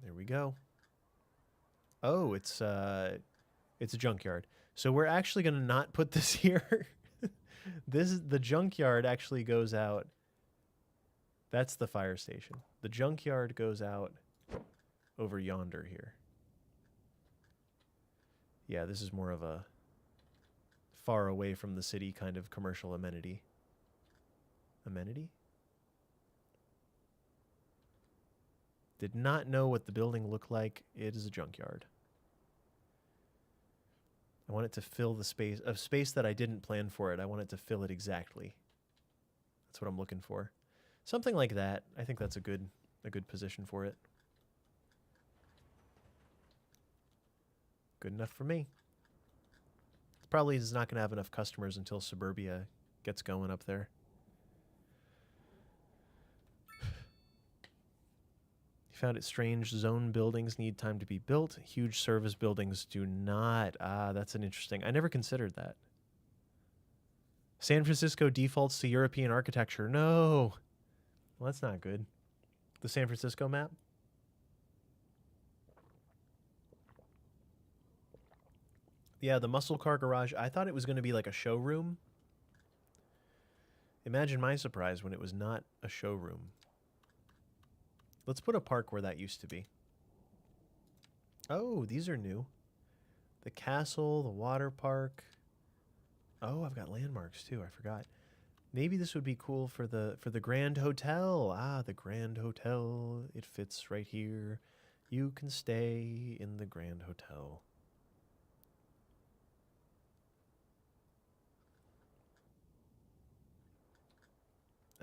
There we go. Oh, it's a junkyard. So we're actually going to not put this here. The junkyard actually goes out. That's the fire station. The junkyard goes out over yonder here. Yeah, this is more of a far away from the city kind of commercial amenity. Amenity? Did not know what the building looked like. It is a junkyard. I want it to fill the space that I didn't plan for it. I want it to fill it exactly. That's what I'm looking for. Something like that. I think that's a good position for it. Good enough for me. It probably is not going to have enough customers until suburbia gets going up there. You found it strange. Zone buildings need time to be built. Huge service buildings do not. That's an interesting. I never considered that. San Francisco defaults to European architecture. No. Well, that's not good. The San Francisco map? Yeah, the muscle car garage. I thought it was going to be like a showroom. Imagine my surprise when it was not a showroom. Let's put a park where that used to be. Oh, these are new. The castle, the water park. Oh, I've got landmarks too. I forgot. Maybe this would be cool for the Grand Hotel. The Grand Hotel. It fits right here. You can stay in the Grand Hotel.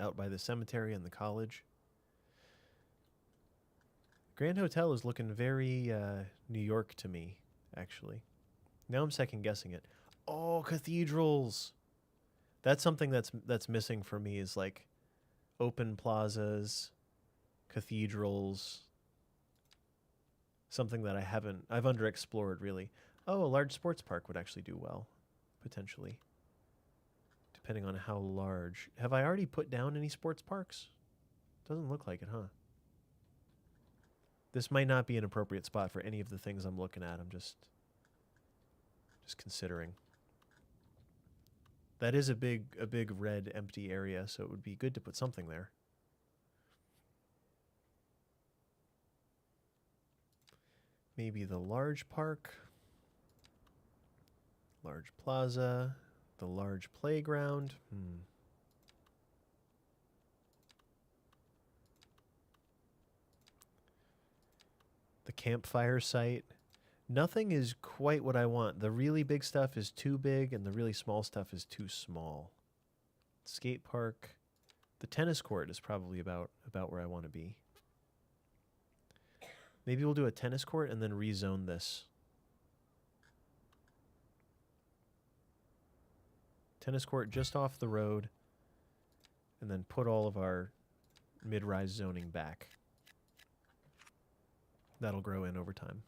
Out by the cemetery and the college. Grand Hotel is looking very New York to me, actually. Now I'm second guessing it. Oh, cathedrals. That's something that's missing for me is like open plazas, cathedrals. Something that I've underexplored really. Oh, a large sports park would actually do well, potentially. Depending on how large. Have I already put down any sports parks? Doesn't look like it, huh? This might not be an appropriate spot for any of the things I'm looking at. I'm just considering. That is a big red empty area, so it would be good to put something there. Maybe the large park, large plaza, the large playground. The campfire site. Nothing is quite what I want. The really big stuff is too big, and the really small stuff is too small. Skate park. The tennis court is probably about where I want to be. Maybe we'll do a tennis court and then rezone this. Tennis court just off the road, and then put all of our mid-rise zoning back. That'll grow in over time.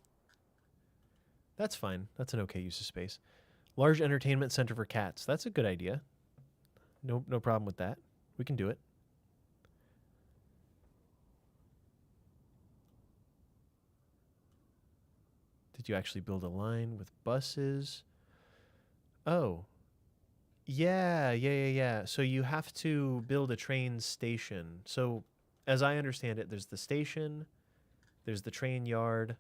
That's fine. That's an okay use of space. Large entertainment center for cats. That's a good idea. No problem with that. We can do it. Did you actually build a line with buses? Oh. Yeah. So you have to build a train station. So as I understand it, there's the station, there's the train yard,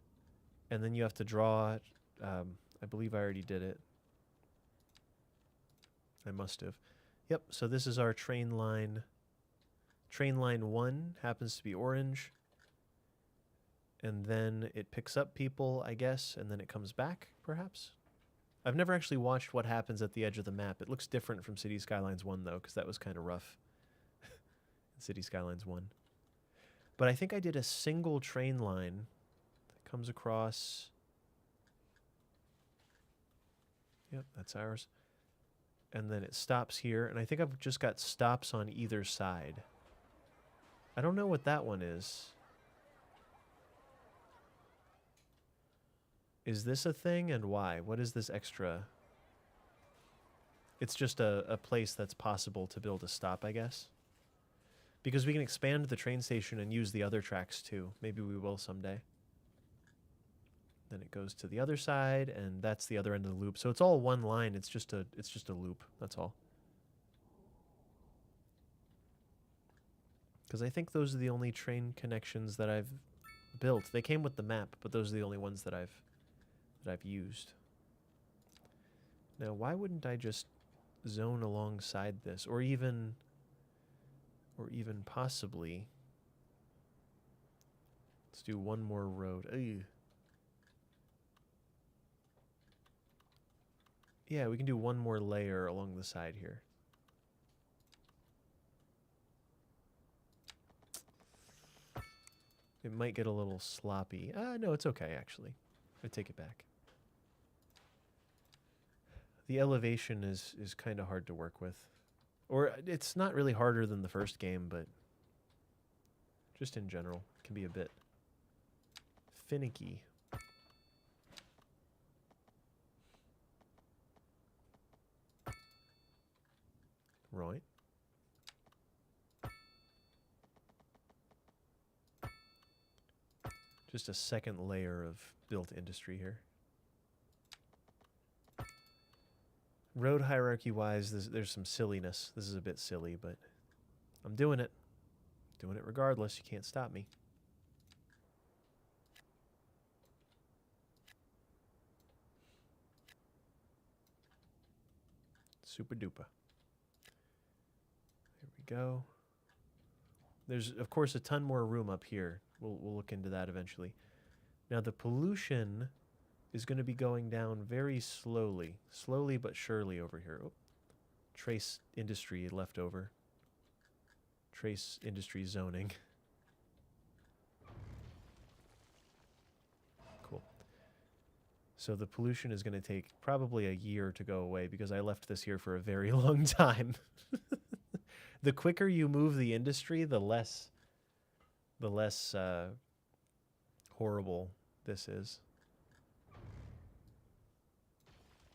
and then you have to draw, I believe I already did it. I must have. Yep, so this is our train line. Train line 1 happens to be orange. And then it picks up people, I guess, and then it comes back, perhaps? I've never actually watched what happens at the edge of the map. It looks different from City Skylines 1, though, because that was kind of rough in City Skylines 1. But I think I did a single train line that comes across. Yep, that's ours. And then it stops here, and I think I've just got stops on either side. I don't know what that one is. Is this a thing, and why? What is this extra? It's just a place that's possible to build a stop, I guess. Because we can expand the train station and use the other tracks too. Maybe we will someday. Then it goes to the other side, and that's the other end of the loop. So it's all one line. It's just a loop. That's all. Because I think those are the only train connections that I've built. They came with the map, but those are the only ones that I've used. Now, why wouldn't I just zone alongside this, or even possibly, let's do one more road. Ugh. Yeah, we can do one more layer along the side here. It might get a little sloppy. No, it's okay, actually. I take it back. The elevation is kind of hard to work with. Or it's not really harder than the first game, but just in general, it can be a bit finicky. Right. Just a second layer of built industry here. Road hierarchy-wise, there's some silliness. This is a bit silly, but I'm doing it. Doing it regardless. You can't stop me. Super duper. There we go. There's, of course, a ton more room up here. We'll look into that eventually. Now, the pollution is going to be going down very slowly. Slowly but surely over here. Oh, trace industry left over. Trace industry zoning. Cool. So the pollution is going to take probably a year to go away because I left this here for a very long time. The quicker you move the industry, the less horrible this is.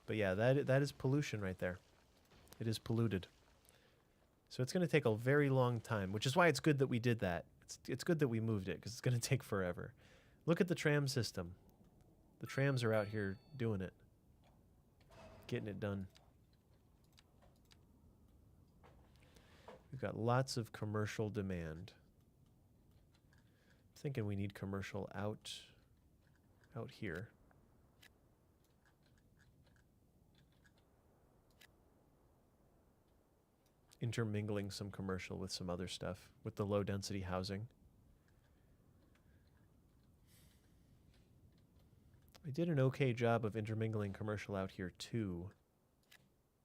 But yeah, that is pollution right there. It is polluted. So it's going to take a very long time, which is why it's good that we did that. It's good that we moved it, because it's going to take forever. Look at the tram system. The trams are out here doing it. Getting it done. We've got lots of commercial demand. I'm thinking we need commercial out here. Intermingling some commercial with some other stuff, with the low density housing. I did an okay job of intermingling commercial out here too.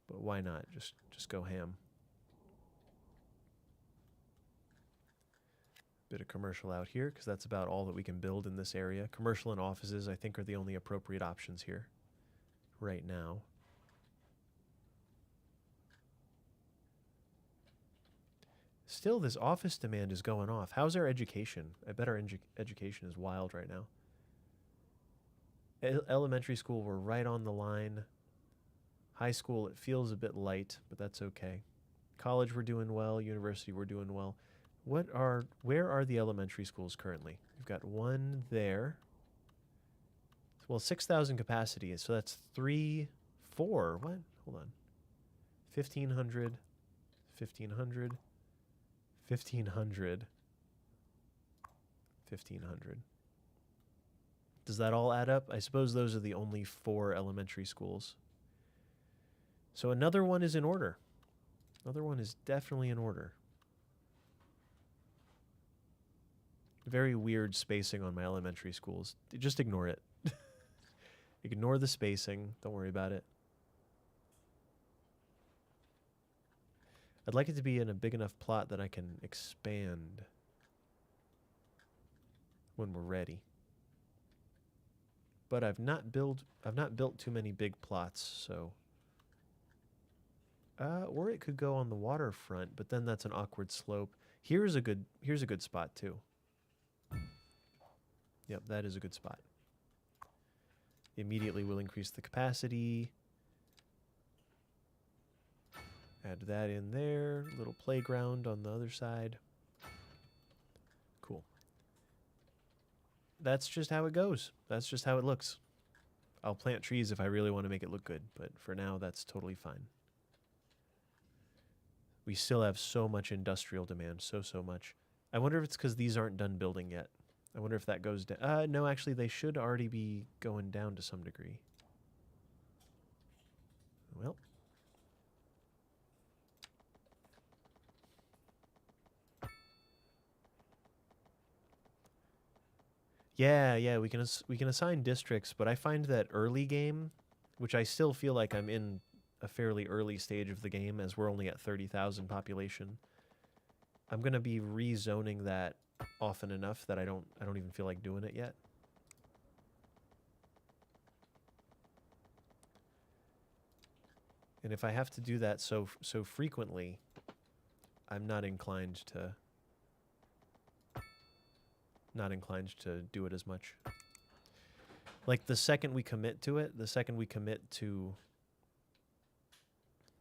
But why not? Just go ham. Bit of commercial out here, because that's about all that we can build in this area. Commercial and offices, I think, are the only appropriate options here right now. Still, this office demand is going off. How's our education? I bet our education is wild right now. Elementary school, we're right on the line. High school, it feels a bit light, but that's okay. College, we're doing well. University, we're doing well. Where are the elementary schools currently? We've got one there. Well, 6,000 capacity, so that's 4. What? Hold on. 1,500, 1,500, 1,500, 1,500. Does that all add up? I suppose those are the only 4 elementary schools. So another one is in order. Another one is definitely in order. Very weird spacing on my elementary schools. Just ignore it. Ignore the spacing. Don't worry about it. I'd like it to be in a big enough plot that I can expand when we're ready. But I've not built too many big plots, so or it could go on the waterfront, but then that's an awkward slope. Here's a good spot too. Yep, that is a good spot. Immediately will increase the capacity. Add that in there. Little playground on the other side. Cool. That's just how it goes. That's just how it looks. I'll plant trees if I really want to make it look good, but for now, that's totally fine. We still have so much industrial demand, so much. I wonder if it's because these aren't done building yet. I wonder if that goes down. No, actually, they should already be going down to some degree. Well. Yeah, we can assign districts, but I find that early game, which I still feel like I'm in a fairly early stage of the game as we're only at 30,000 population. I'm going to be rezoning that often enough that I don't even feel like doing it yet. And if I have to do that so frequently, I'm not inclined to do it as much. Like the second we commit to it,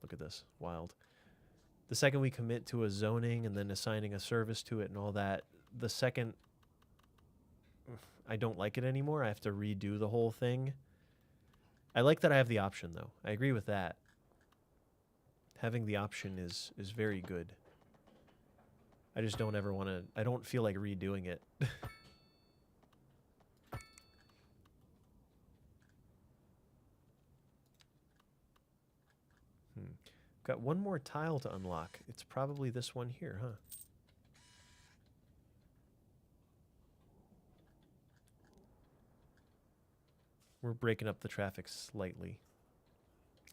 look at this, wild. The second we commit to a zoning and then assigning a service to it and all that, the second I don't like it anymore, I have to redo the whole thing. I like that I have the option, though. I agree with that. Having the option is very good. I just don't ever want to... I don't feel like redoing it. Got one more tile to unlock. It's probably this one here, huh? We're breaking up the traffic slightly.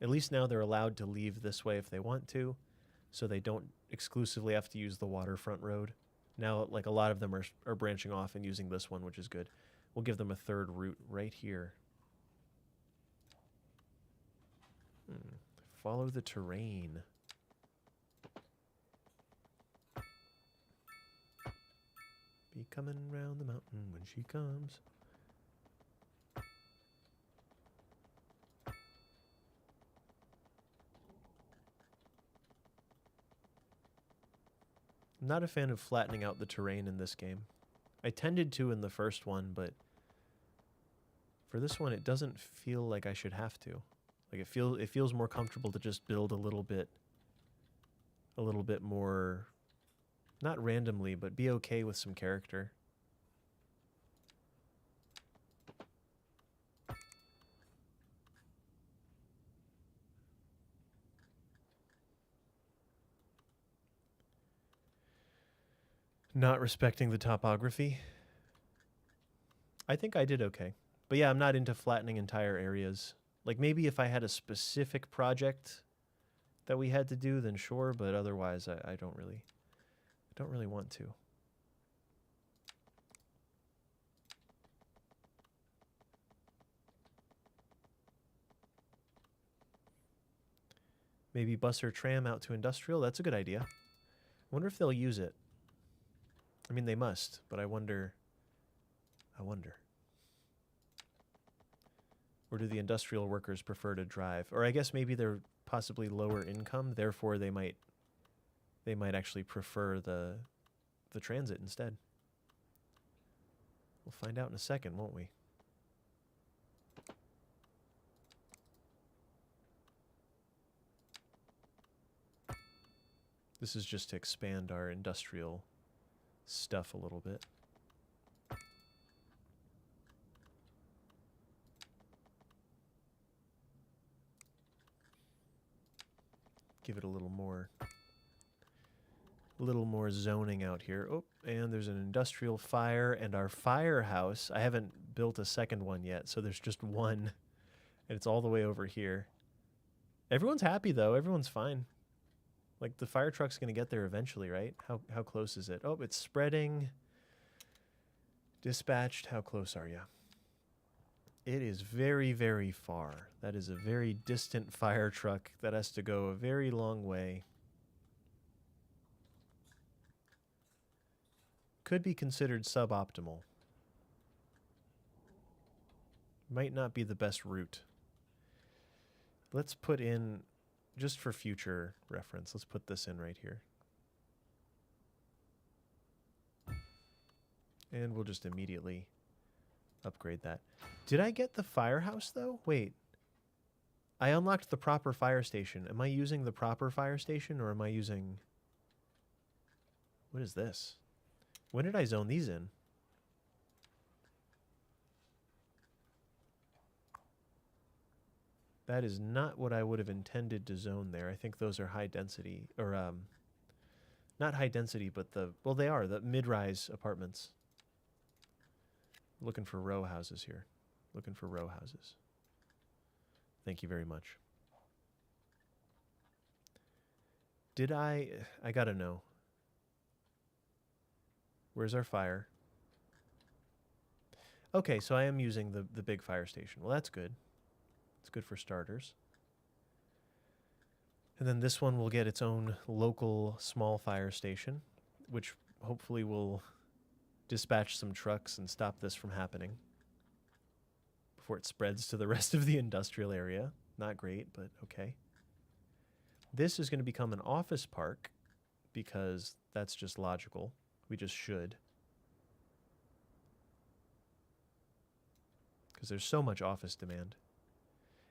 At least now they're allowed to leave this way if they want to, so they don't exclusively have to use the waterfront road. Now, like, a lot of them are branching off and using this one, which is good. We'll give them a third route right here. Follow the terrain. Be coming round the mountain when she comes. I'm not a fan of flattening out the terrain in this game. I tended to in the first one, but for this one, it doesn't feel like I should have to. Like it feels more comfortable to just build a little bit more, not randomly, but be okay with some character. Not respecting the topography. I think I did okay. But yeah, I'm not into flattening entire areas. Like maybe if I had a specific project that we had to do, then sure, but otherwise I don't really want to. Maybe bus or tram out to industrial. That's a good idea. I wonder if they'll use it. I mean, they must, but I wonder. Or do the industrial workers prefer to drive? Or I guess maybe they're possibly lower income, therefore they might actually prefer the transit instead. We'll find out in a second, won't we? This is just to expand our industrial stuff a little bit. Give it a little more zoning out here. Oh, and there's an industrial fire, and our firehouse, I haven't built a second one yet, so there's just one, and it's all the way over here. Everyone's happy, though. Everyone's fine. Like, the fire truck's going to get there eventually, right? How close is it? Oh, it's spreading. Dispatched. How close are you? It is very, very far. That is a very distant fire truck that has to go a very long way. Could be considered suboptimal. Might not be the best route. Let's put in, just for future reference, let's put this in right here. And we'll just immediately upgrade that. Did I get the firehouse, though? Wait. I unlocked the proper fire station. Am I using the proper fire station, or am I using... What is this? When did I zone these in? That is not what I would have intended to zone there. I think those are high density, or not high density, but well, they are the mid-rise apartments. Looking for row houses here. Looking for row houses. Thank you very much. Did I gotta know. Where's our fire? Okay, so I am using the big fire station. Well, that's good. It's good for starters. And then this one will get its own local small fire station, which hopefully will dispatch some trucks and stop this from happening before it spreads to the rest of the industrial area. Not great, but okay. This is going to become an office park because that's just logical. We just should. Because there's so much office demand.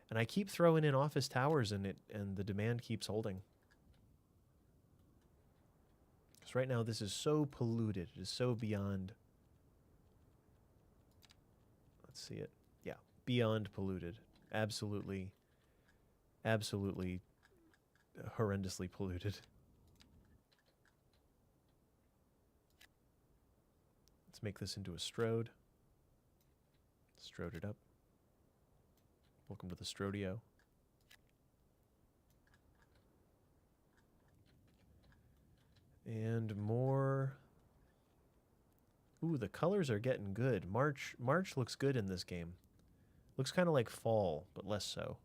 And I keep throwing in office towers in it, and the demand keeps holding. Because right now this is so polluted. It is so beyond... Let's see it. Yeah, beyond polluted. Absolutely, absolutely horrendously polluted. Let's make this into a strode. Strode it up. Welcome to the Strodio. And more. Ooh, the colors are getting good. March looks good in this game. Looks kind of like fall, but less so.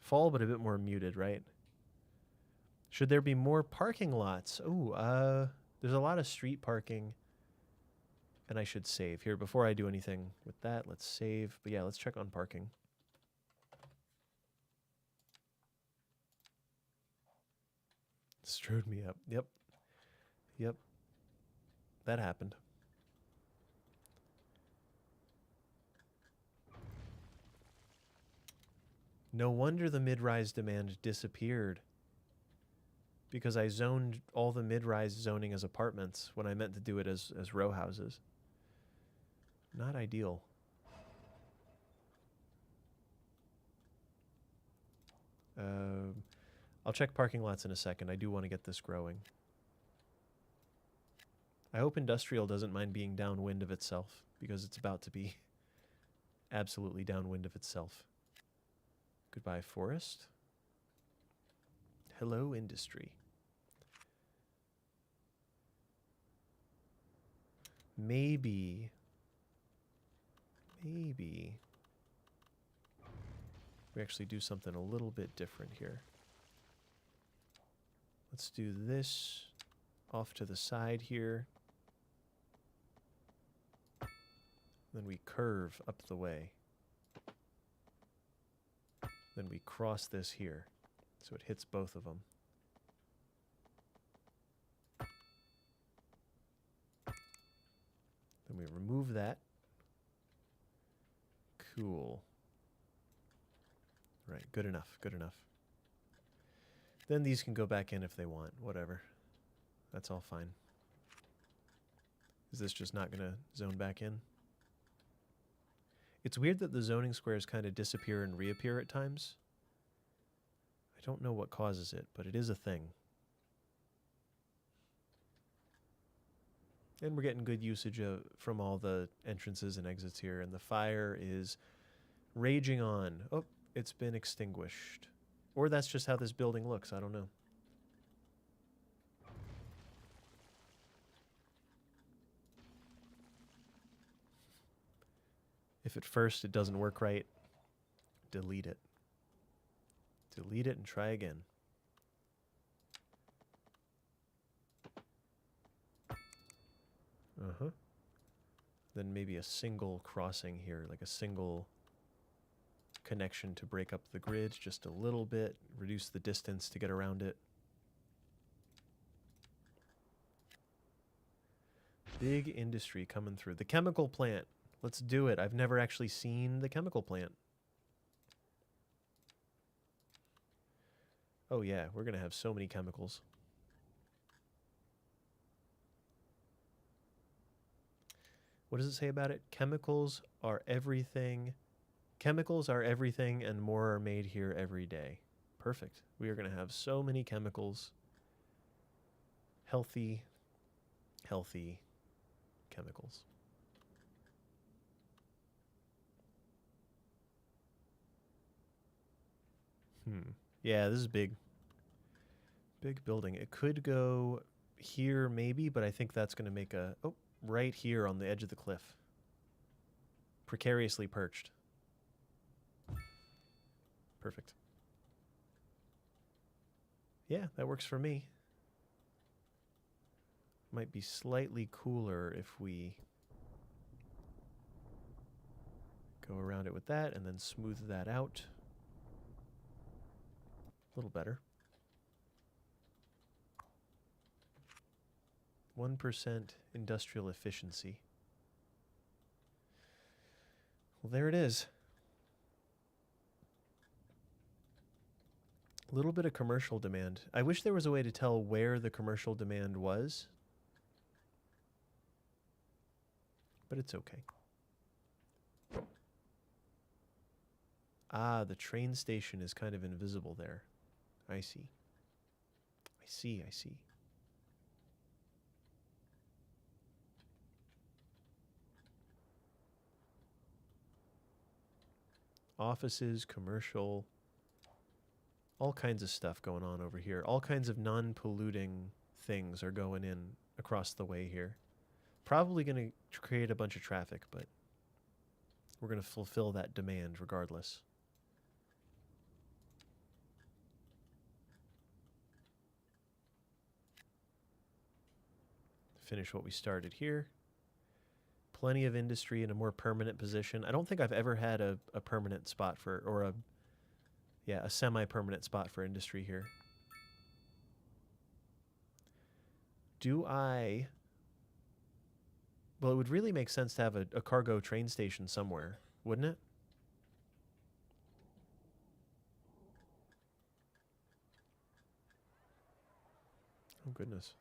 Fall, but a bit more muted, right? Should there be more parking lots? Ooh, there's a lot of street parking. And I should save. Here, before I do anything with that, let's save. But yeah, let's check on parking. Strode me up. Yep. Yep. That happened. No wonder the mid-rise demand disappeared. Because I zoned all the mid-rise zoning as apartments when I meant to do it as row houses. Not ideal. I'll check parking lots in a second. I do want to get this growing. I hope industrial doesn't mind being downwind of itself, because it's about to be absolutely downwind of itself. Goodbye, forest. Hello, industry. Maybe we actually do something a little bit different here. Let's do this off to the side here. Then we curve up the way. Then we cross this here, so it hits both of them. Then we remove that. Cool. Right, good enough, good enough. Then these can go back in if they want, whatever. That's all fine. Is this just not going to zone back in? It's weird that the zoning squares kind of disappear and reappear at times. I don't know what causes it, but it is a thing. And we're getting good usage from all the entrances and exits here, and the fire is raging on. Oh, it's been extinguished. Or that's just how this building looks, I don't know. If at first it doesn't work right, delete it. Delete it and try again. Uh-huh. Then maybe a single crossing here, like a single connection to break up the grid just a little bit, reduce the distance to get around it. Big industry coming through. The chemical plant. Let's do it. I've never actually seen the chemical plant. Oh yeah, we're going to have so many chemicals. What does it say about it? Chemicals are everything. Chemicals are everything and more are made here every day. Perfect. We are going to have so many chemicals. Healthy chemicals. Yeah, this is big. Big building. It could go here maybe, but I think that's going to make a... Oh, right here on the edge of the cliff. Precariously perched. Perfect. Yeah, that works for me. Might be slightly cooler if we go around it with that and then smooth that out. A little better. 1% industrial efficiency. Well, there it is. A little bit of commercial demand. I wish there was a way to tell where the commercial demand was. But it's okay. Ah, the train station is kind of invisible there. I see. I see. Offices, commercial, all kinds of stuff going on over here. All kinds of non-polluting things are going in across the way here. Probably going to create a bunch of traffic, but we're going to fulfill that demand regardless. Finish what we started here. Plenty of industry in a more permanent position. I don't think I've ever had a permanent spot for, or a semi-permanent spot for industry here. Well, it would really make sense to have a cargo train station somewhere, wouldn't it? Oh, goodness.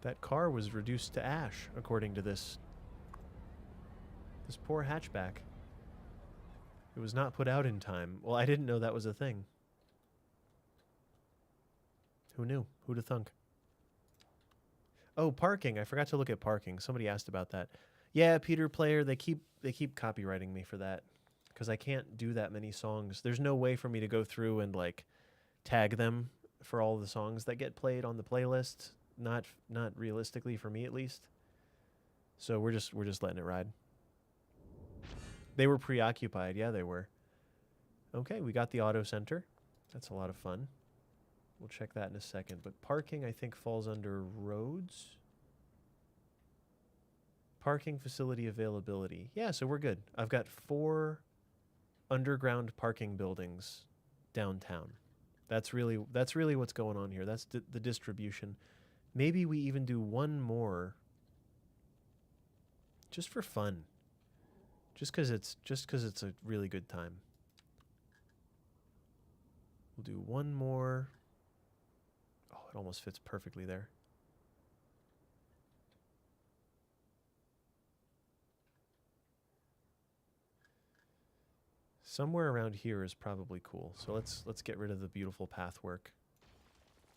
That car was reduced to ash, according to this poor hatchback. It was not put out in time. Well, I didn't know that was a thing. Who knew? Who'd have thunk? Oh, parking. I forgot to look at parking. Somebody asked about that. Yeah, Peter Player, they keep copywriting me for that because I can't do that many songs. There's no way for me to go through and like tag them for all the songs that get played on the playlist. Not realistically for me at least. So we're just letting it ride. They were preoccupied. Yeah, they were. Okay, we got the auto center. That's a lot of fun. We'll check that in a second. But parking, I think, falls under roads. Parking facility availability. Yeah, so we're good. I've got 4 underground parking buildings downtown. That's really what's going on here. That's the distribution. Maybe we even do one more just for fun. Just cuz it's a really good time. We'll do one more. Oh, it almost fits perfectly there. Somewhere around here is probably cool. So let's get rid of the beautiful pathwork.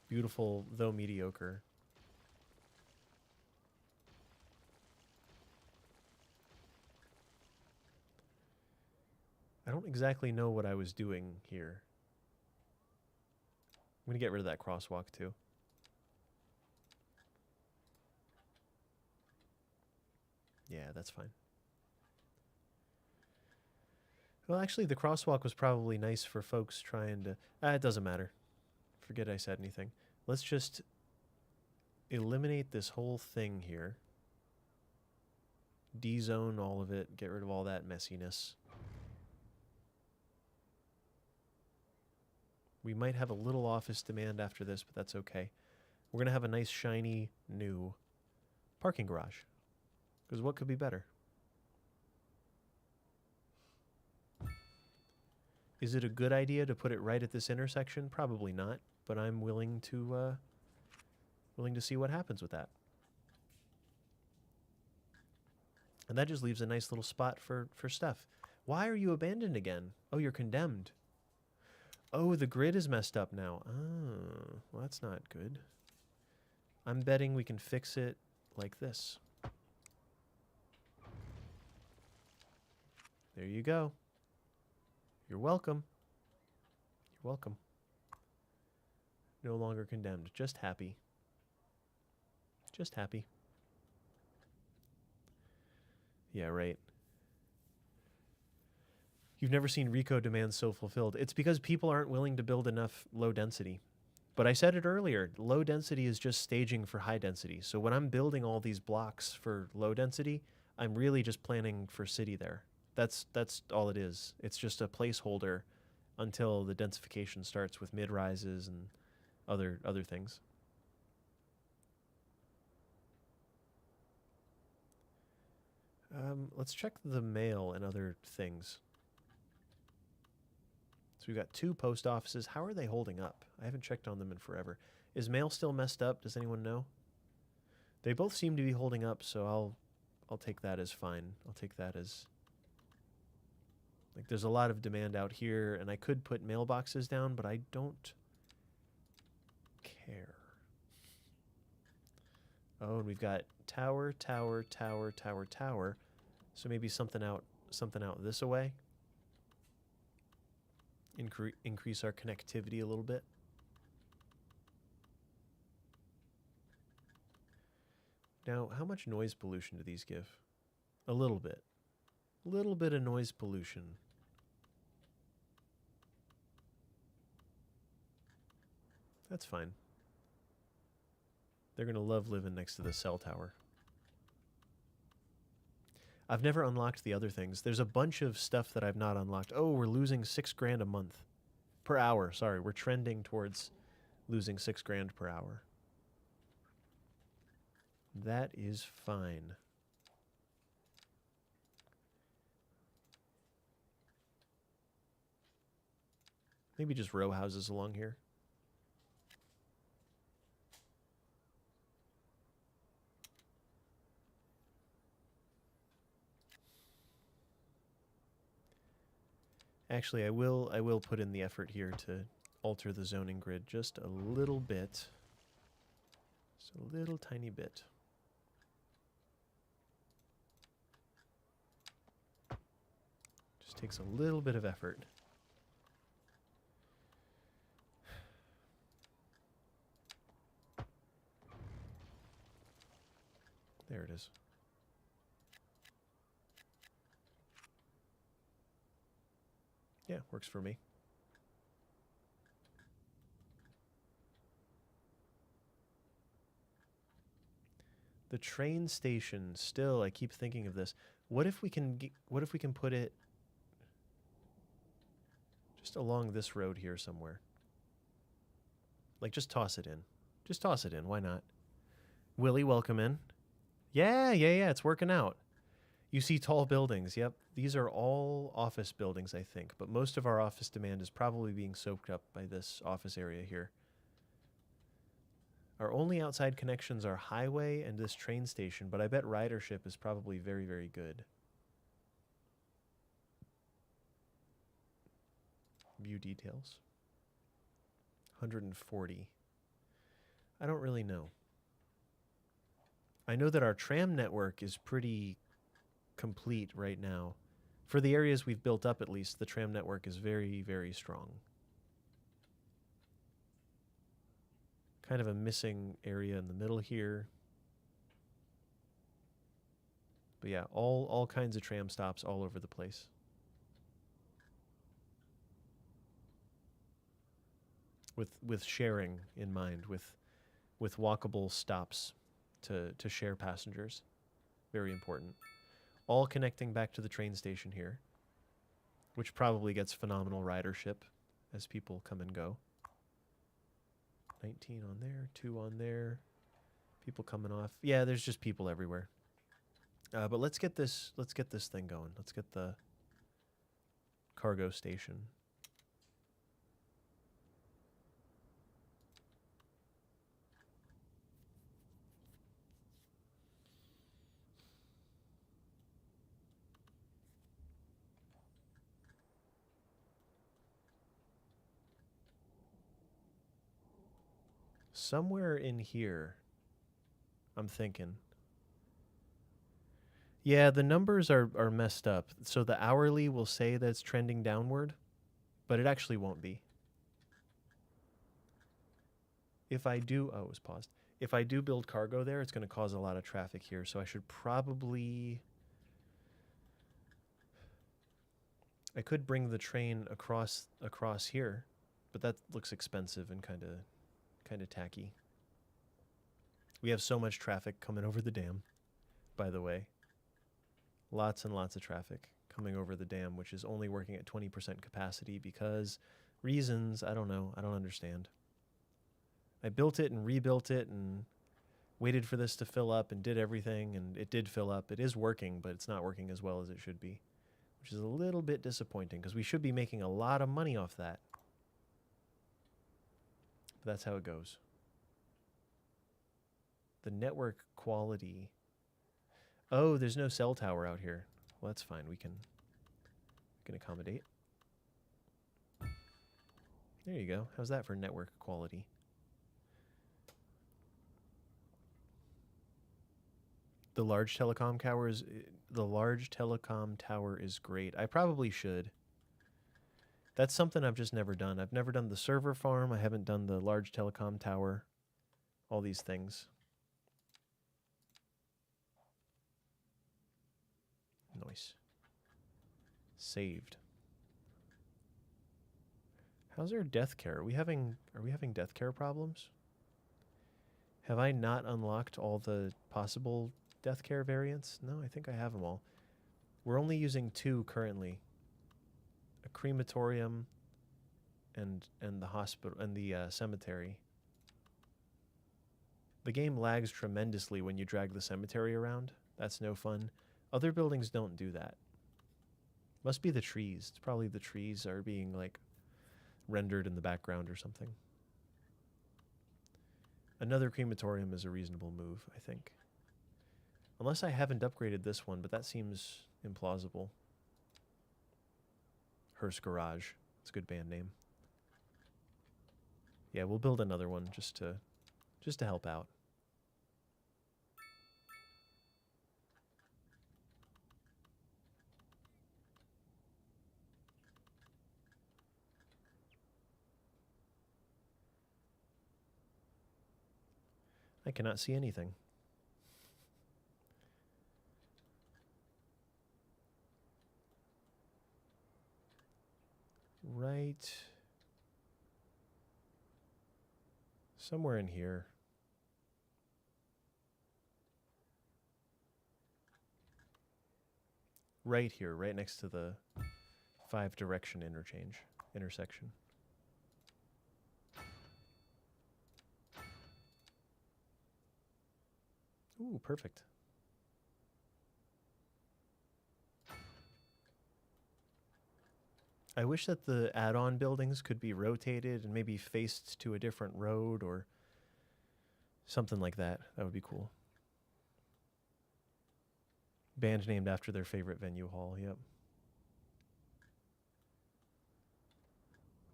Beautiful, though mediocre. I don't exactly know what I was doing here. I'm going to get rid of that crosswalk too. Yeah, that's fine. Well, actually, the crosswalk was probably nice for folks trying to... it doesn't matter. Forget I said anything. Let's just eliminate this whole thing here. D-zone all of it. Get rid of all that messiness. We might have a little office demand after this, but that's okay. We're going to have a nice, shiny, new parking garage. Because what could be better? Is it a good idea to put it right at this intersection? Probably not, but I'm willing to see what happens with that. And that just leaves a nice little spot for stuff. Why are you abandoned again? Oh, you're condemned. Oh, the grid is messed up now. Oh, well, that's not good. I'm betting we can fix it like this. There you go. You're welcome. You're welcome. No longer condemned. Just happy. Just happy. Yeah, right. You've never seen Rico demands so fulfilled. It's because people aren't willing to build enough low density. But I said it earlier, low density is just staging for high density. So when I'm building all these blocks for low density, I'm really just planning for city there. That's all it is. It's just a placeholder until the densification starts with mid-rises and other things. Let's check the mail and other things. So we've got 2 post offices. How are they holding up? I haven't checked on them in forever. Is mail still messed up? Does anyone know? They both seem to be holding up, so I'll take that as fine. I'll take that as... Like, there's a lot of demand out here, and I could put mailboxes down, but I don't care. Oh, and we've got tower, tower, tower, tower, tower. So maybe something out this way. Increase our connectivity a little bit. Now, how much noise pollution do these give? A little bit. A little bit of noise pollution. That's fine. They're going to love living next to the cell tower. I've never unlocked the other things. There's a bunch of stuff that I've not unlocked. Oh, we're losing $6,000 a month. Per hour, sorry. We're trending towards losing $6,000 per hour. That is fine. Maybe just row houses along here. Actually, I will put in the effort here to alter the zoning grid just a little bit. Just a little tiny bit. Takes a little bit of effort. There it is. Yeah, works for me. The train station, still, I keep thinking of this. What if we can put it just along this road here somewhere? Like, just toss it in. Just toss it in. Why not? Willie, welcome in. Yeah, it's working out. You see tall buildings. Yep. These are all office buildings, I think. But most of our office demand is probably being soaked up by this office area here. Our only outside connections are highway and this train station, but I bet ridership is probably very, very good. View details. 140. I don't really know. I know that our tram network is pretty complete right now. For the areas we've built up, at least, the tram network is very, very strong. Kind of a missing area in the middle here. But yeah, all kinds of tram stops all over the place. With sharing in mind, with walkable stops to share passengers. Very important. All connecting back to the train station here, which probably gets phenomenal ridership as people come and go. 19 on there, 2 on there. People coming off. Yeah, there's just people everywhere. But let's get this thing going. Let's get the cargo station. Somewhere in here, I'm thinking. Yeah, the numbers are messed up. So the hourly will say that it's trending downward, but it actually won't be. If I do, oh, it was paused. If I do build cargo there, it's going to cause a lot of traffic here. So I should probably, I could bring the train across here, but that looks expensive and kind of tacky. We have so much traffic coming over the dam, by the way. Lots and lots of traffic coming over the dam, which is only working at 20% capacity because reasons, I don't know, I don't understand. I built it and rebuilt it and waited for this to fill up and did everything, and it did fill up. It is working, but it's not working as well as it should be, which is a little bit disappointing because we should be making a lot of money off that. But that's how it goes. The network quality. Oh, there's no cell tower out here. Well, that's fine. We can accommodate. There you go. How's that for network quality? The large telecom tower is great. I probably should. That's something I've just never done. I've never done the server farm. I haven't done the large telecom tower. All these things. Nice. Saved. How's our death care? Are we having death care problems? Have I not unlocked all the possible death care variants? No, I think I have them all. We're only using 2 currently. A crematorium and the hospital and the cemetery. The game lags tremendously when you drag the cemetery around. That's no fun. Other buildings don't do that. Must be the trees. It's probably the trees are being like rendered in the background or something. Another crematorium is a reasonable move, I think. Unless I haven't upgraded this one, but that seems implausible. Hearst Garage. It's a good band name. Yeah, we'll build another one just to help out. I cannot see anything. Right. Somewhere in here. Right here, right next to the 5-direction intersection. Ooh, perfect. I wish that the add-on buildings could be rotated and maybe faced to a different road or something like that. That would be cool. Band named after their favorite venue hall, yep.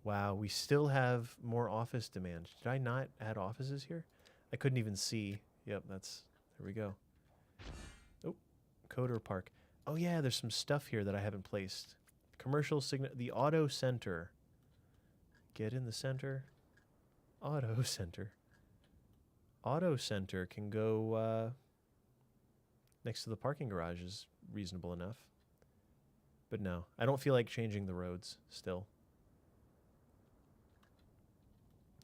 Wow, we still have more office demand. Did I not add offices here? I couldn't even see. Yep, there we go. Oh, Coder Park. Oh yeah, there's some stuff here that I haven't placed. Commercial signal, the auto center. Get in the center. Auto center. Auto center can go next to the parking garage is reasonable enough. But no, I don't feel like changing the roads still.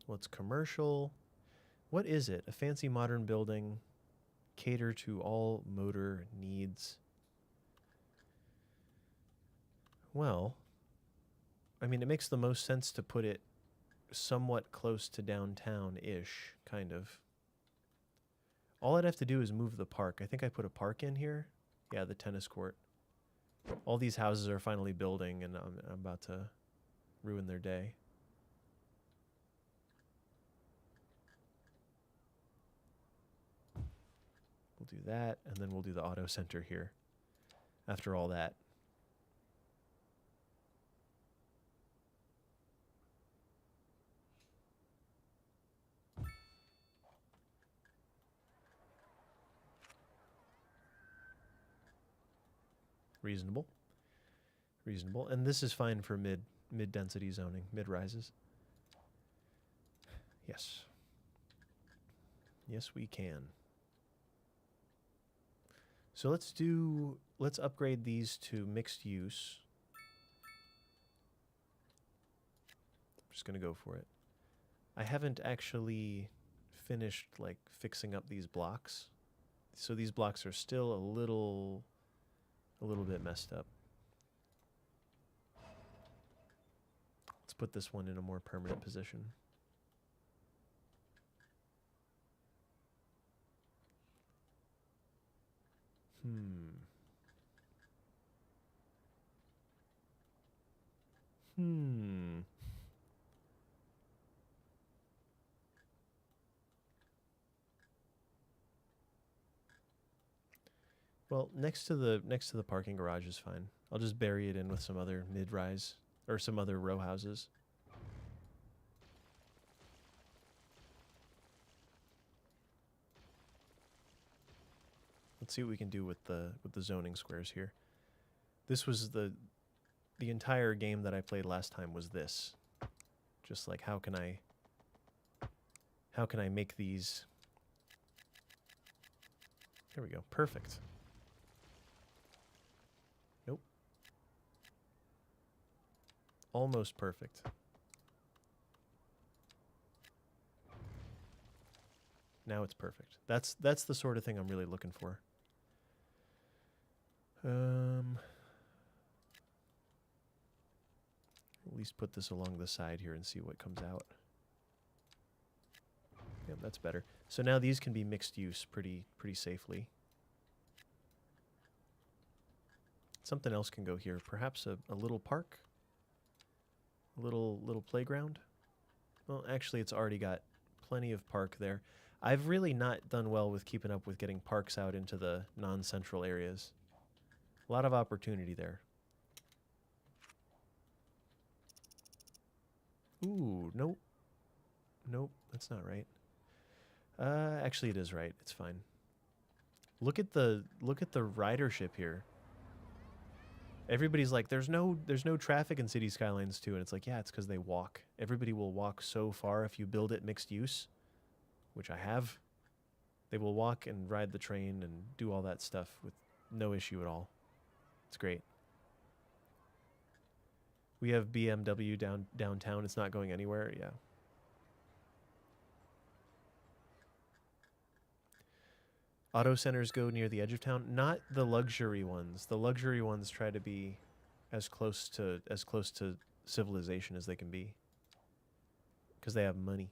What's commercial? What is it? A fancy modern building, cater to all motor needs. Well, I mean, it makes the most sense to put it somewhat close to downtown-ish, kind of. All I'd have to do is move the park. I think I put a park in here. Yeah, the tennis court. All these houses are finally building, and I'm about to ruin their day. We'll do that, and then we'll do the auto center here after all that. Reasonable. Reasonable. And this is fine for mid-density zoning, mid-rises. Yes. Yes, we can. So let's upgrade these to mixed use. I'm just going to go for it. I haven't actually finished like fixing up these blocks. So these blocks are still a little bit messed up. Let's put this one in a more permanent position. Well, next to the parking garage is fine. I'll just bury it in with some other mid-rise or some other row houses. Let's see what we can do with the zoning squares here. This was the entire game that I played last time was this. Just like how can I make these? There we go. Perfect. Nope. Almost perfect. Now it's perfect. That's the sort of thing I'm really looking for. At least put this along the side here and see what comes out. Yeah, that's better. So now these can be mixed use pretty safely. Something else can go here. Perhaps a little park? A little playground? Well, actually, it's already got plenty of park there. I've really not done well with keeping up with getting parks out into the non-central areas. A lot of opportunity there. Ooh, nope. Nope, that's not right. Actually it is right. It's fine. Look at the ridership here. Everybody's like, there's no traffic in City Skylines 2, and it's like, yeah, it's because they walk. Everybody will walk so far if you build it mixed use, which I have. They will walk and ride the train and do all that stuff with no issue at all. It's great. We have BMW downtown. It's not going anywhere. Yeah. Auto centers go near the edge of town. Not the luxury ones. The luxury ones try to be as close to civilization as they can be, because they have money.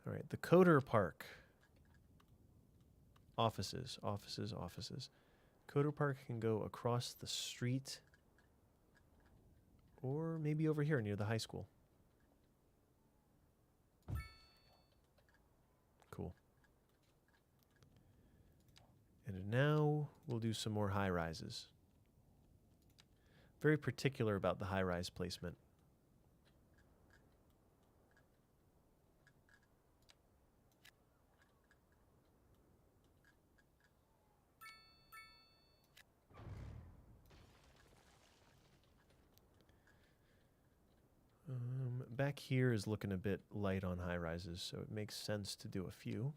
All right, the Coder Park. Offices. Coder Park can go across the street, or maybe over here near the high school. Cool. And now we'll do some more high rises. Very particular about the high rise placement. Back here is looking a bit light on high rises, so it makes sense to do a few.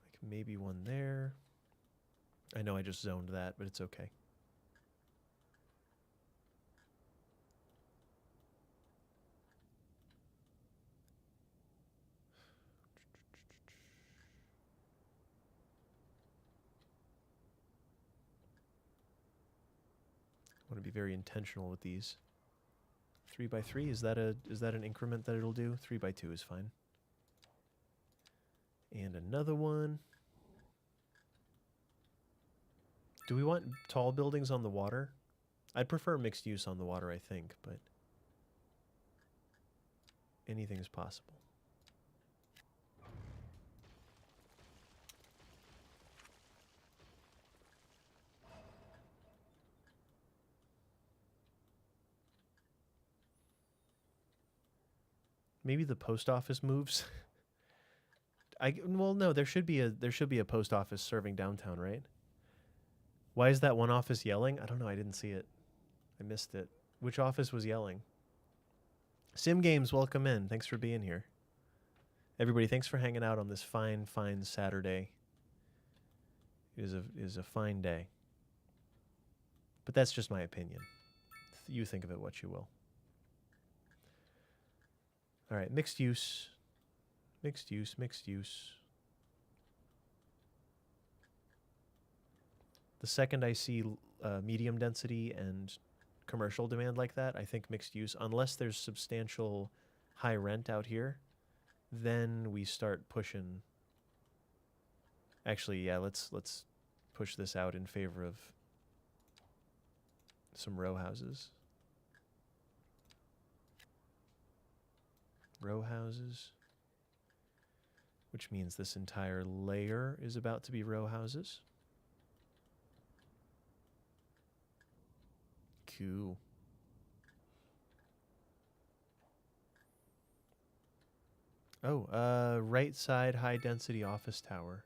Like maybe one there. I know I just zoned that, but it's okay. I want to be very intentional with these. 3x3, is that an increment that it'll do? 3x2 is fine. And another one. Do we want tall buildings on the water? I'd prefer mixed use on the water, I think, but anything is possible. Maybe the post office moves. Well, no, there should be a post office serving downtown, right? Why is that one office yelling? I don't know. I didn't see it. I missed it. Which office was yelling? Sim Games, welcome in. Thanks for being here. Everybody, thanks for hanging out on this fine Saturday. It is a fine day. But that's just my opinion. You think of it what you will. All right, mixed use. Mixed use. The second I see medium density and commercial demand like that, I think mixed use, unless there's substantial high rent out here, then we start pushing. Actually, yeah, let's push this out in favor of some row houses. Row houses, which means this entire layer is about to be row houses. Cool. Oh, right side high density office tower.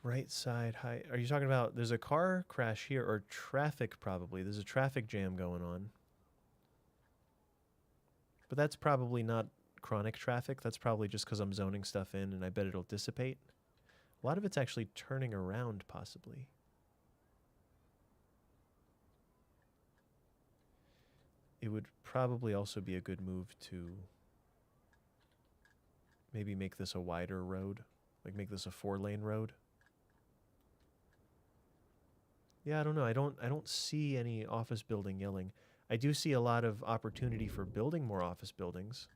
Right side high. Are you talking about there's a car crash here, or traffic probably? There's a traffic jam going on. But that's probably not chronic traffic. That's probably just because I'm zoning stuff in, and I bet it'll dissipate. A lot of it's actually turning around, possibly. It would probably also be a good move to maybe make this a wider road. Like make this a 4-lane road. Yeah, I don't know. I don't see any office building yelling. I do see a lot of opportunity for building more office buildings.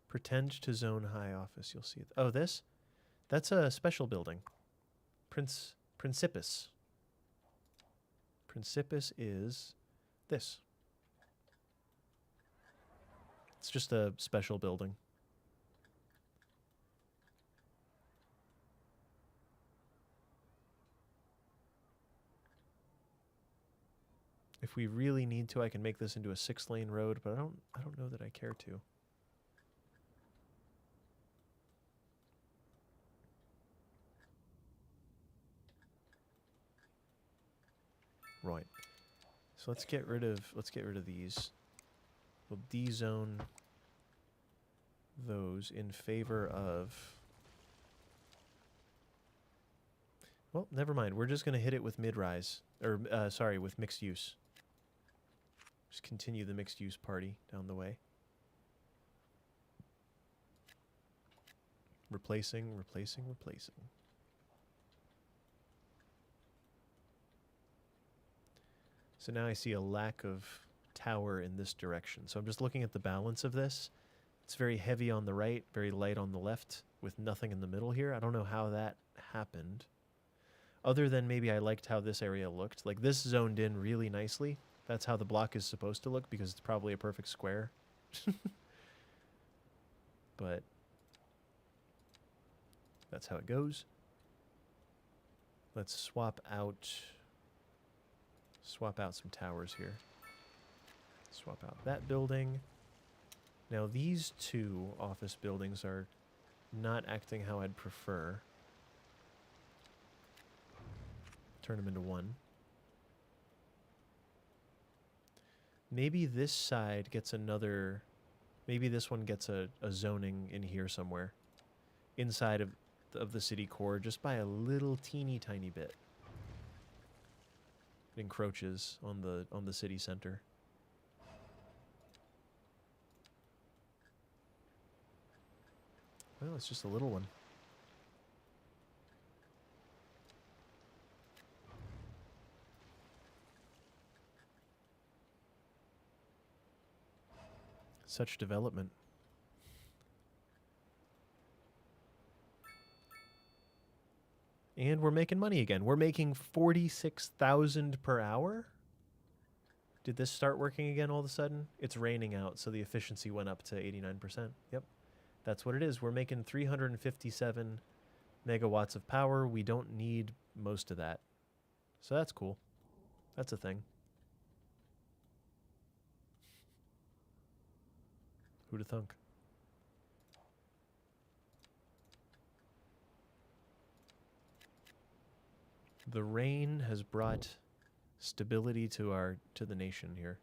Pretend to zone high office. You'll see it. Oh, this? That's a special building. Principus. Principus is this. It's just a special building. If we really need to, I can make this into a 6-lane road, but I don't know that I care to. Right. So let's get rid of these. We'll de-zone those in favor of... Well, never mind. We're just going to hit it with mid-rise. Or, sorry, with mixed use. Just continue the mixed use party down the way. Replacing, replacing, replacing. So now I see a lack of tower in this direction. So I'm just looking at the balance of this. It's very heavy on the right, very light on the left, with nothing in the middle here. I don't know how that happened. Other than maybe I liked how this area looked. Like, this zoned in really nicely. That's how the block is supposed to look, because it's probably a perfect square. But that's how it goes. Let's swap out some towers here. Swap out that building. Now these two office buildings are not acting how I'd prefer. Turn them into one. Maybe this side gets another... Maybe this one gets a zoning in here somewhere. Inside of the city core, just by a little teeny tiny bit. It encroaches on the city center. Well, it's just a little one. Such development. And we're making money again. We're making 46,000 per hour? Did this start working again all of a sudden? It's raining out, so the efficiency went up to 89%. Yep. That's what it is. We're making 357 megawatts of power. We don't need most of that. So that's cool. That's a thing. Who'da thunk? The rain has brought stability to the nation here.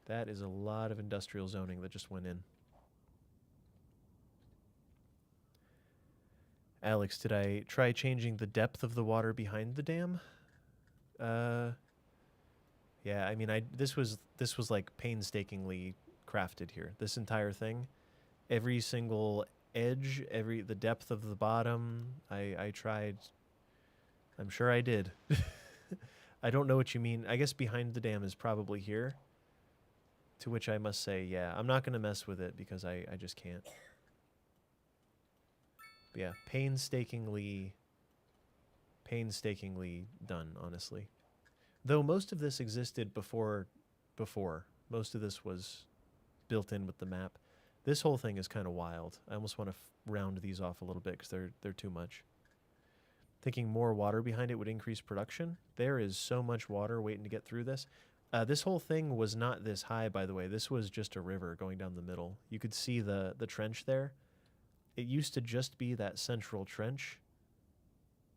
That is a lot of industrial zoning that just went in. Alex, did I try changing the depth of the water behind the dam? Yeah, I mean, this was like painstakingly crafted here. This entire thing, every single edge, the depth of the bottom, I tried. I'm sure I did. I don't know what you mean. I guess behind the dam is probably here. To which I must say, yeah, I'm not going to mess with it because I just can't. But yeah, painstakingly done, honestly. Though most of this existed before. Most of this was built in with the map. This whole thing is kind of wild. I almost want to round these off a little bit because they're too much. Thinking more water behind it would increase production. There is so much water waiting to get through this. This whole thing was not this high, by the way. This was just a river going down the middle. You could see the trench there. It used to just be that central trench,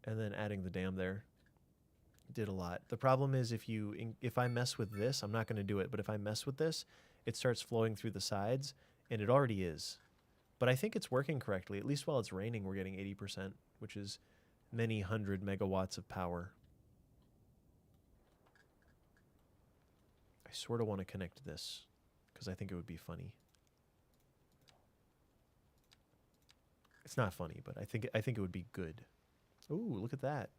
and then adding the dam there did a lot. The problem is if I mess with this, I'm not going to do it, but if I mess with this, it starts flowing through the sides, and it already is. But I think it's working correctly. At least while it's raining, we're getting 80%, which is many hundred megawatts of power. I sort of want to connect this because I think it would be funny. It's not funny, but I think it would be good. Ooh, look at that.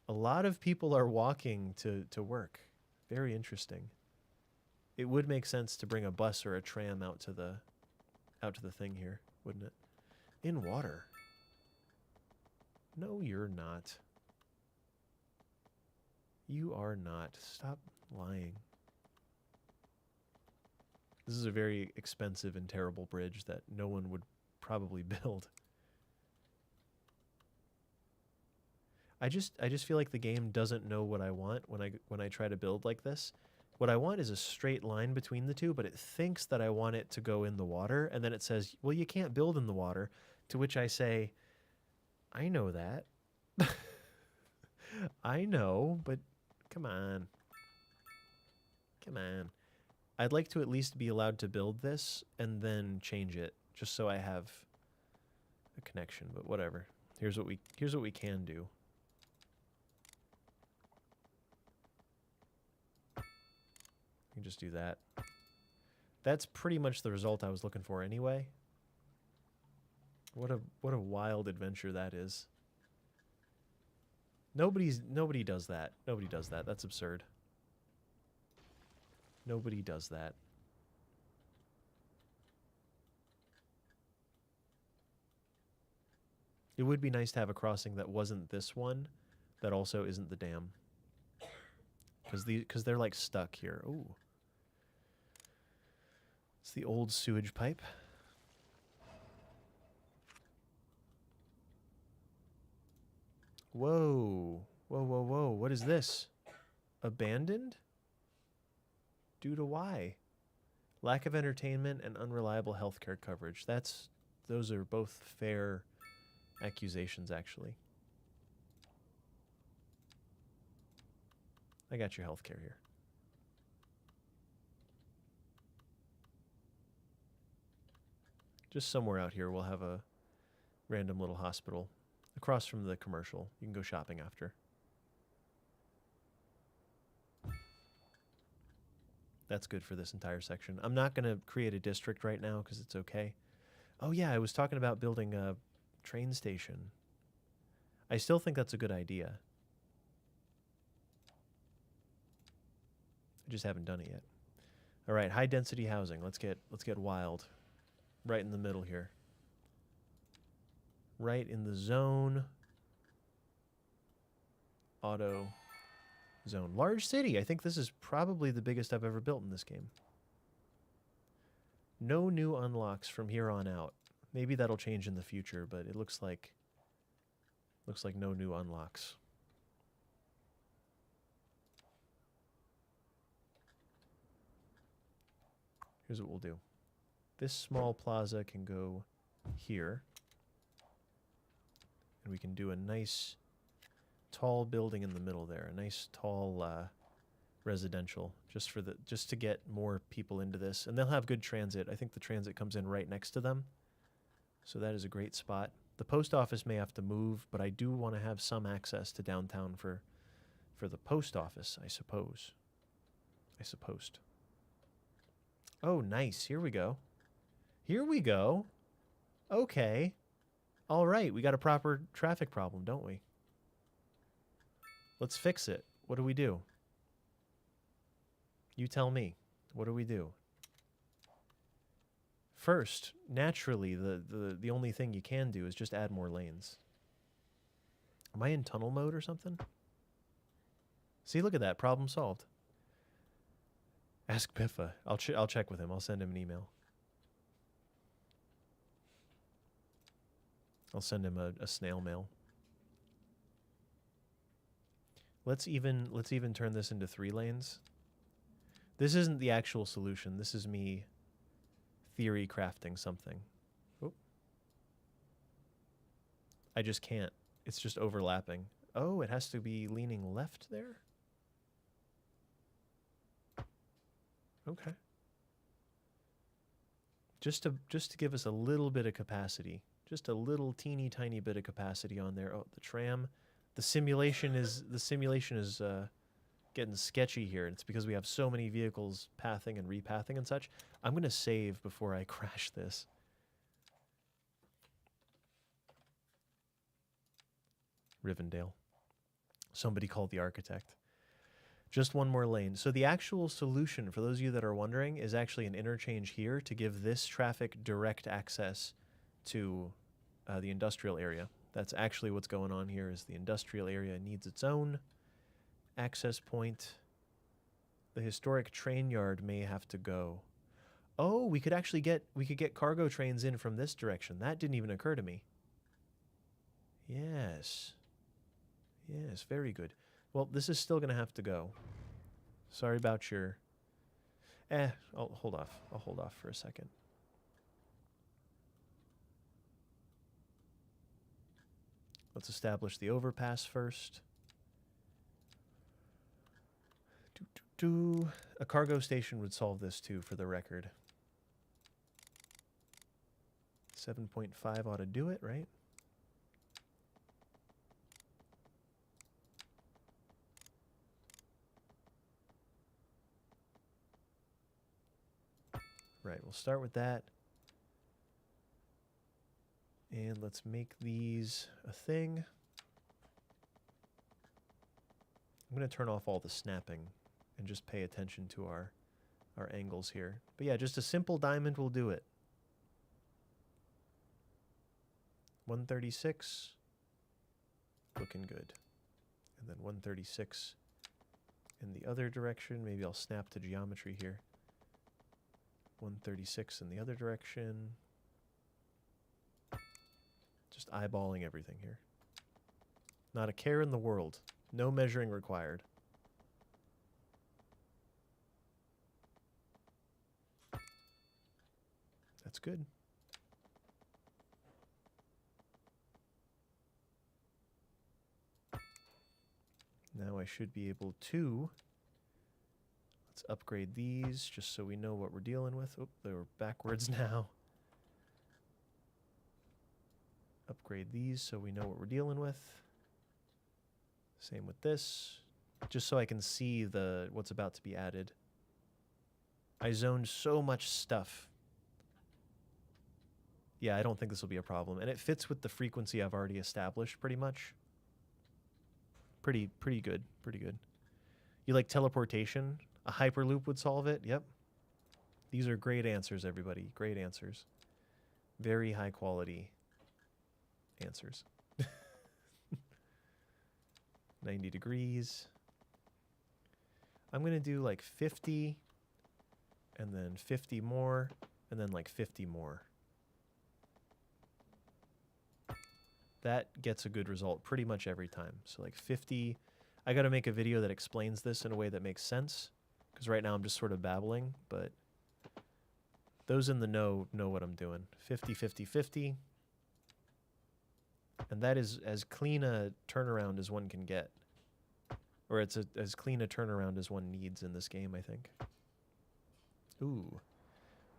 A lot of people are walking to work. Very interesting. It would make sense to bring a bus or a tram out to the thing here, wouldn't it? In water. No, you're not. You are not. Stop lying. This is a very expensive and terrible bridge that no one would probably build. I just feel like the game doesn't know what I want when I try to build like this. What I want is a straight line between the two, but it thinks that I want it to go in the water, and then it says, well, you can't build in the water, to which I say, I know that. I know, but Come on. Come on. I'd like to at least be allowed to build this and then change it, just so I have a connection, but whatever. Here's what we can do. You can just do that. That's pretty much the result I was looking for anyway. What a wild adventure that is. Nobody does that. Nobody does that. That's absurd. Nobody does that. It would be nice to have a crossing that wasn't this one, that also isn't the dam. Because they're like stuck here. Ooh. It's the old sewage pipe. Whoa. Whoa, whoa, whoa. What is this? Abandoned? Due to why? Lack of entertainment and unreliable healthcare coverage. Those are both fair accusations, actually. I got your healthcare here. Just somewhere out here we'll have a random little hospital across from the commercial. You can go shopping after. That's good for this entire section. I'm not going to create a district right now because it's okay. Oh yeah, I was talking about building a train station. I still think that's a good idea. I just haven't done it yet. All right, high density housing. Let's get wild. Right in the middle here. Right in the zone. Auto zone. Large city. I think this is probably the biggest I've ever built in this game. No new unlocks from here on out. Maybe that'll change in the future, but it looks like no new unlocks. Here's what we'll do. This small plaza can go here. And we can do a nice tall building in the middle there. A nice tall residential just to get more people into this. And they'll have good transit. I think the transit comes in right next to them. So that is a great spot. The post office may have to move, but I do want to have some access to downtown for the post office, I suppose. Oh, nice. Here we go. Here we go. Okay. All right. We got a proper traffic problem, don't we? Let's fix it. What do we do? You tell me. What do we do? First, naturally, the only thing you can do is just add more lanes. Am I in tunnel mode or something? See, look at that. Problem solved. Ask Biffa. I'll check with him. I'll send him an email. I'll send him a snail mail. Let's even turn this into 3 lanes. This isn't the actual solution. This is me theory crafting something. Oh. I just can't. It's just overlapping. Oh, it has to be leaning left there? Okay. Just to give us a little bit of capacity. Just a little teeny tiny bit of capacity on there. Oh, the tram. The simulation is getting sketchy here. It's because we have so many vehicles pathing and repathing and such. I'm going to save before I crash this. Rivendell. Somebody called the architect. Just one more lane. So the actual solution, for those of you that are wondering, is actually an interchange here to give this traffic direct access to the industrial area. That's actually what's going on here. Is the industrial area needs its own access point. The historic train yard may have to go. Oh, we could get cargo trains in from this direction. That didn't even occur to me. Yes. Yes, very good. Well, this is still going to have to go. Sorry about your... I'll hold off. I'll hold off for a second. Let's establish the overpass first. A cargo station would solve this too, for the record. 7.5 ought to do it, right? Right, we'll start with that. And let's make these a thing. I'm going to turn off all the snapping and just pay attention to our angles here. But yeah, just a simple diamond will do it. 136, looking good. And then 136 in the other direction. Maybe I'll snap to geometry here. 136 in the other direction. Just eyeballing everything here. Not a care in the world. No measuring required. That's good. Now I should be able to, let's upgrade these just so we know what we're dealing with. Oh, they were backwards now. Upgrade these so we know what we're dealing with. Same with this, just so I can see what's about to be added. I zoned so much stuff. Yeah, I don't think this will be a problem. And it fits with the frequency I've already established pretty much. Pretty good, pretty good. You like teleportation? A hyperloop would solve it? Yep. These are great answers, everybody. Great answers. Very high quality answers. 90 degrees. I'm going to do like 50, and then 50 more, and then like 50 more. That gets a good result pretty much every time. So like 50, I got to make a video that explains this in a way that makes sense, because right now I'm just sort of babbling, but those in the know what I'm doing. 50, 50, 50. And that is as clean a turnaround as one can get. Or it's as clean a turnaround as one needs in this game, I think. Ooh.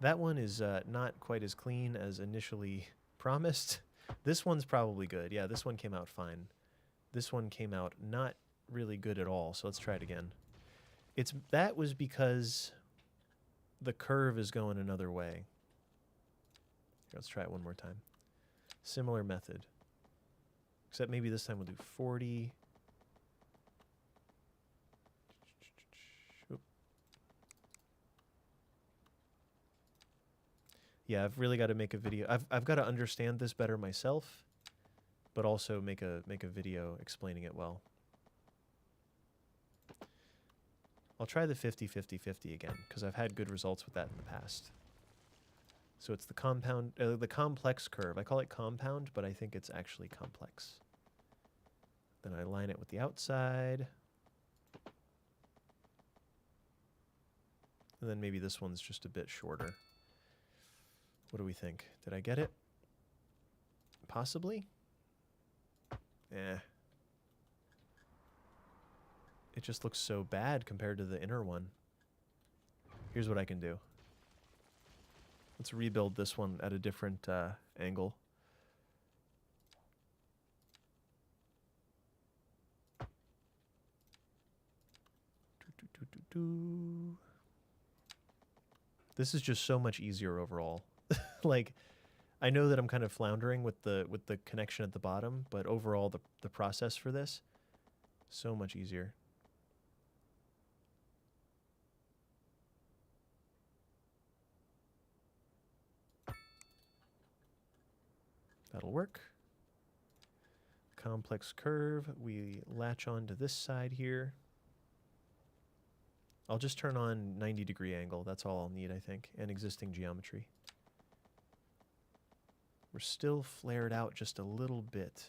That one is not quite as clean as initially promised. This one's probably good. Yeah, this one came out fine. This one came out not really good at all, so let's try it again. That was because the curve is going another way. Let's try it one more time. Similar method. Except maybe this time we'll do 40. Oop. Yeah, I've really got to make a video. I've got to understand this better myself, but also make a video explaining it well. I'll try the 50-50-50 again, because I've had good results with that in the past. So it's the complex curve. I call it compound, but I think it's actually complex. Then I line it with the outside. And then maybe this one's just a bit shorter. What do we think? Did I get it? Possibly? Eh. It just looks so bad compared to the inner one. Here's what I can do. Let's rebuild this one at a different angle. This is just so much easier overall. Like, I know that I'm kind of floundering with the connection at the bottom, but overall the process for this, so much easier. That'll work. Complex curve, we latch on to this side here. I'll just turn on 90-degree angle. That's all I'll need, I think, and existing geometry. We're still flared out just a little bit.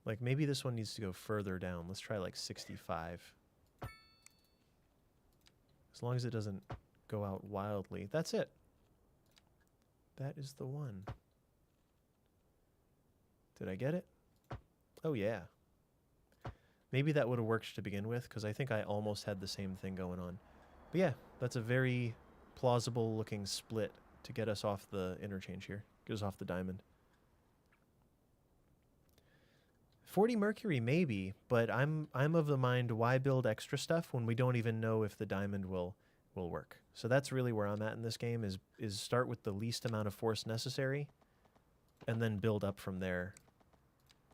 Like, maybe this one needs to go further down. Let's try like 65. As long as it doesn't go out wildly. That's it. That is the one. Did I get it? Oh, yeah. Maybe that would have worked to begin with, because I think I almost had the same thing going on. But yeah, that's a very plausible looking split to get us off the interchange here. Get us off the diamond. 40 mercury maybe, but I'm of the mind, why build extra stuff when we don't even know if the diamond will work. So that's really where I'm at in this game, is start with the least amount of force necessary and then build up from there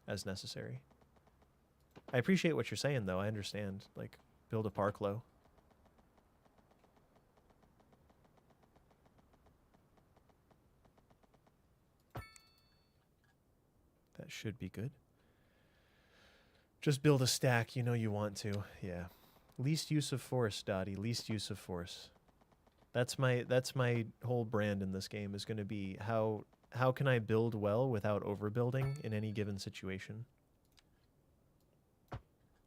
as necessary. I appreciate what you're saying though. I understand, like, build a park low. That should be good. Just build a stack, you know you want to. Yeah. Least use of force, Dottie. Least use of force. That's my whole brand in this game, is going to be how can I build well without overbuilding in any given situation.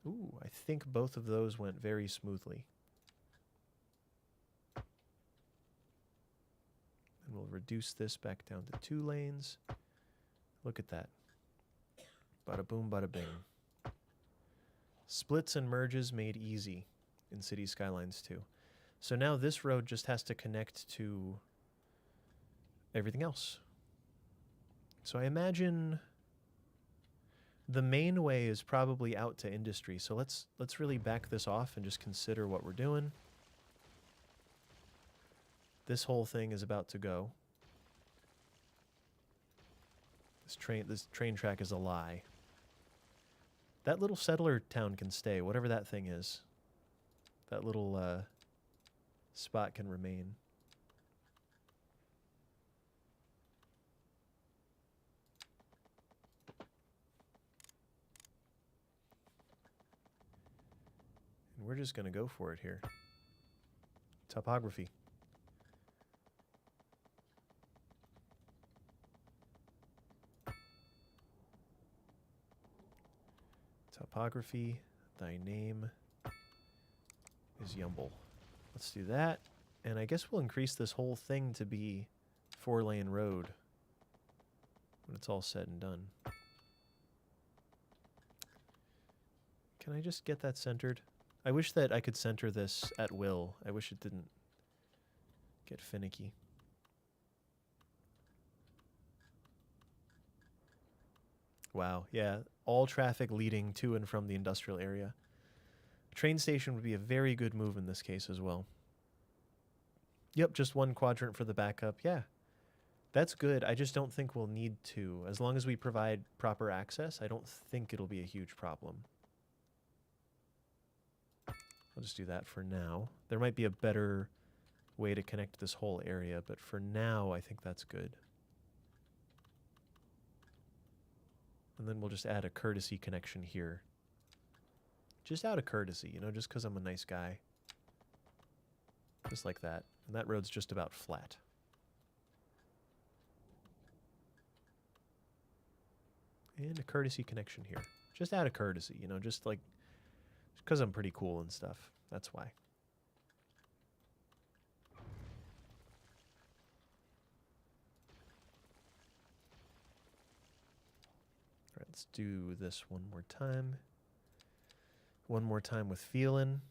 Ooh, I think both of those went very smoothly. And we'll reduce this back down to 2 lanes. Look at that. Bada boom, bada bing. Splits and merges made easy in City Skylines 2. So now this road just has to connect to everything else. So I imagine the main way is probably out to industry. So let's really back this off and just consider what we're doing. This whole thing is about to go. This train track is a lie. That little settler town can stay, whatever that thing is. That little spot can remain. And we're just going to go for it here. Topography. Topography, thy name is Yumble. Let's do that. And I guess we'll increase this whole thing to be 4-lane road when it's all said and done. Can I just get that centered? I wish that I could center this at will. I wish it didn't get finicky. Wow, yeah, all traffic leading to and from the industrial area. Train station would be a very good move in this case as well. Yep, just 1 quadrant for the backup. Yeah, that's good. I just don't think we'll need to. As long as we provide proper access, I don't think it'll be a huge problem. I'll just do that for now. There might be a better way to connect this whole area, but for now, I think that's good. And then we'll just add a courtesy connection here. Just out of courtesy, you know, just because I'm a nice guy. Just like that. And that road's just about flat. And a courtesy connection here. Just out of courtesy, you know, just like, because I'm pretty cool and stuff. That's why. All right, let's do this one more time. One more time with feeling.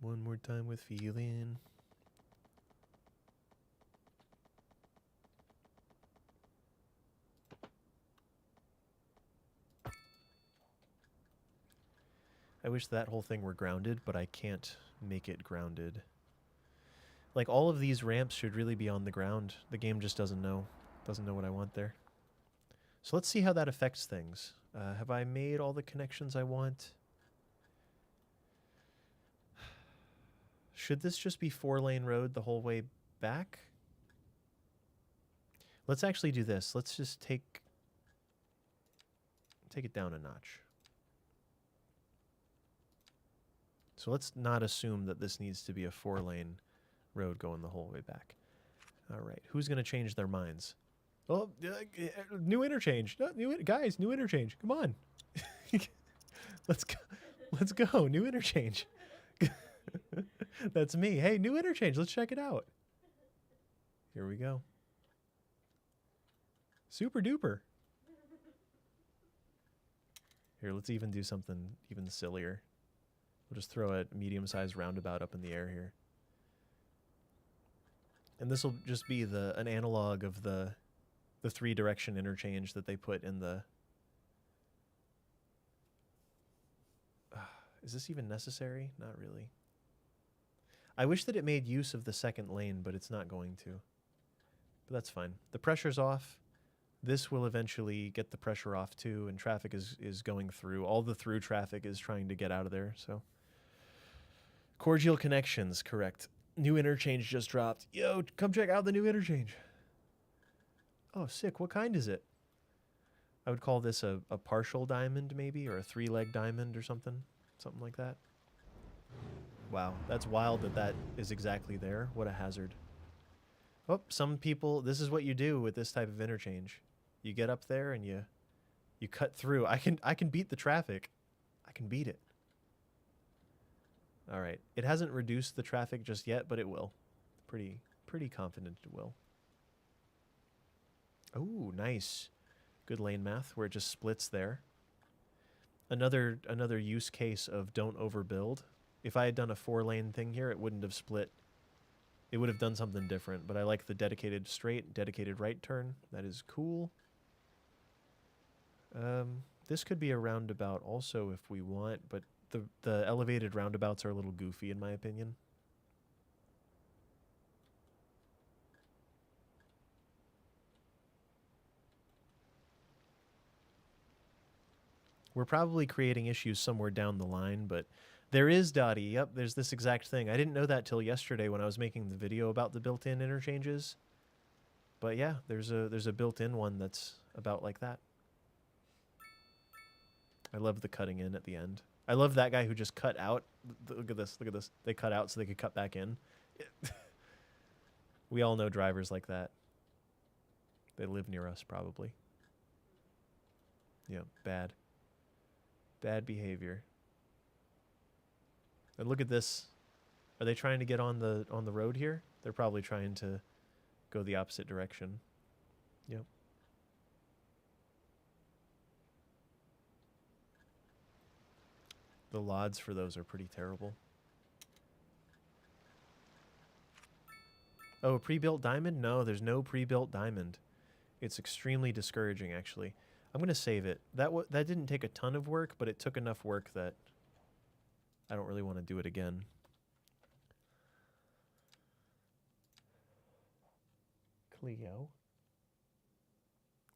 One more time with feeling. I wish that whole thing were grounded, but I can't make it grounded. Like, all of these ramps should really be on the ground. The game just doesn't know. Doesn't know what I want there. So let's see how that affects things. Have I made all the connections I want? Should this just be 4-lane road the whole way back? Let's actually do this. Let's just take it down a notch. So let's not assume that this needs to be a 4-lane road going the whole way back. All right, who's going to change their minds? Oh, new interchange. Guys, new interchange. Come on. Let's go. Let's go. New interchange. That's me. Hey, new interchange. Let's check it out. Here we go. Super duper. Here, let's even do something even sillier. We'll just throw a medium-sized roundabout up in the air here. And this will just be an analog of the 3-direction interchange that they put in the... Is this even necessary? Not really. I wish that it made use of the second lane, but it's not going to. But that's fine. The pressure's off. This will eventually get the pressure off too, and traffic is going through. All the through traffic is trying to get out of there, so. Cordial connections, correct. New interchange just dropped. Yo, come check out the new interchange. Oh, sick. What kind is it? I would call this a partial diamond, maybe, or a 3-leg diamond or something. Something like that. Wow, that's wild that is exactly there. What a hazard. Oh, some people, this is what you do with this type of interchange. You get up there and you cut through. I can beat the traffic. I can beat it. All right. It hasn't reduced the traffic just yet, but it will. Pretty confident it will. Oh, nice. Good lane math where it just splits there. Another use case of don't overbuild. If I had done a 4-lane thing here, it wouldn't have split. It would have done something different, but I like the dedicated straight, dedicated right turn. That is cool. This could be a roundabout also if we want, but the elevated roundabouts are a little goofy in my opinion. We're probably creating issues somewhere down the line, but there is, Dottie. Yep, there's this exact thing. I didn't know that till yesterday when I was making the video about the built-in interchanges. But yeah, there's a built-in one that's about like that. I love the cutting in at the end. I love that guy who just cut out. Look at this. Look at this. They cut out so they could cut back in. We all know drivers like that. They live near us, probably. Yeah, bad. Bad behavior. And look at this. Are they trying to get on the road here? They're probably trying to go the opposite direction. Yep. The LODs for those are pretty terrible. Oh, a pre-built diamond? No, there's no pre-built diamond. It's extremely discouraging, actually. I'm going to save it. That didn't take a ton of work, but it took enough work that I don't really want to do it again. Cleo.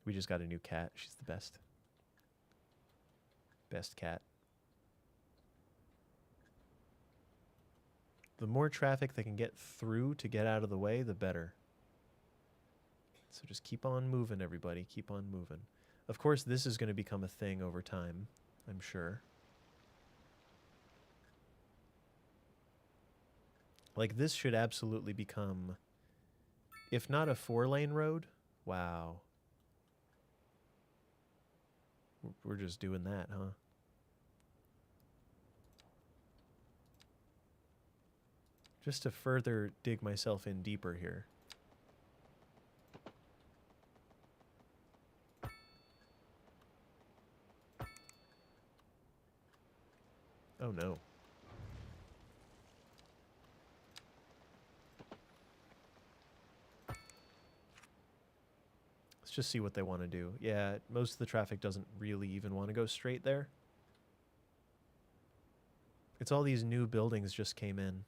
We just got a new cat. She's the best. Best cat. The more traffic they can get through to get out of the way, the better. So just keep on moving, everybody. Keep on moving. Of course, this is going to become a thing over time, I'm sure. Like, this should absolutely become, if not a 4-lane road, wow. We're just doing that, huh? Just to further dig myself in deeper here. Oh no. Let's just see what they want to do. Yeah, most of the traffic doesn't really even want to go straight there. It's all these new buildings just came in.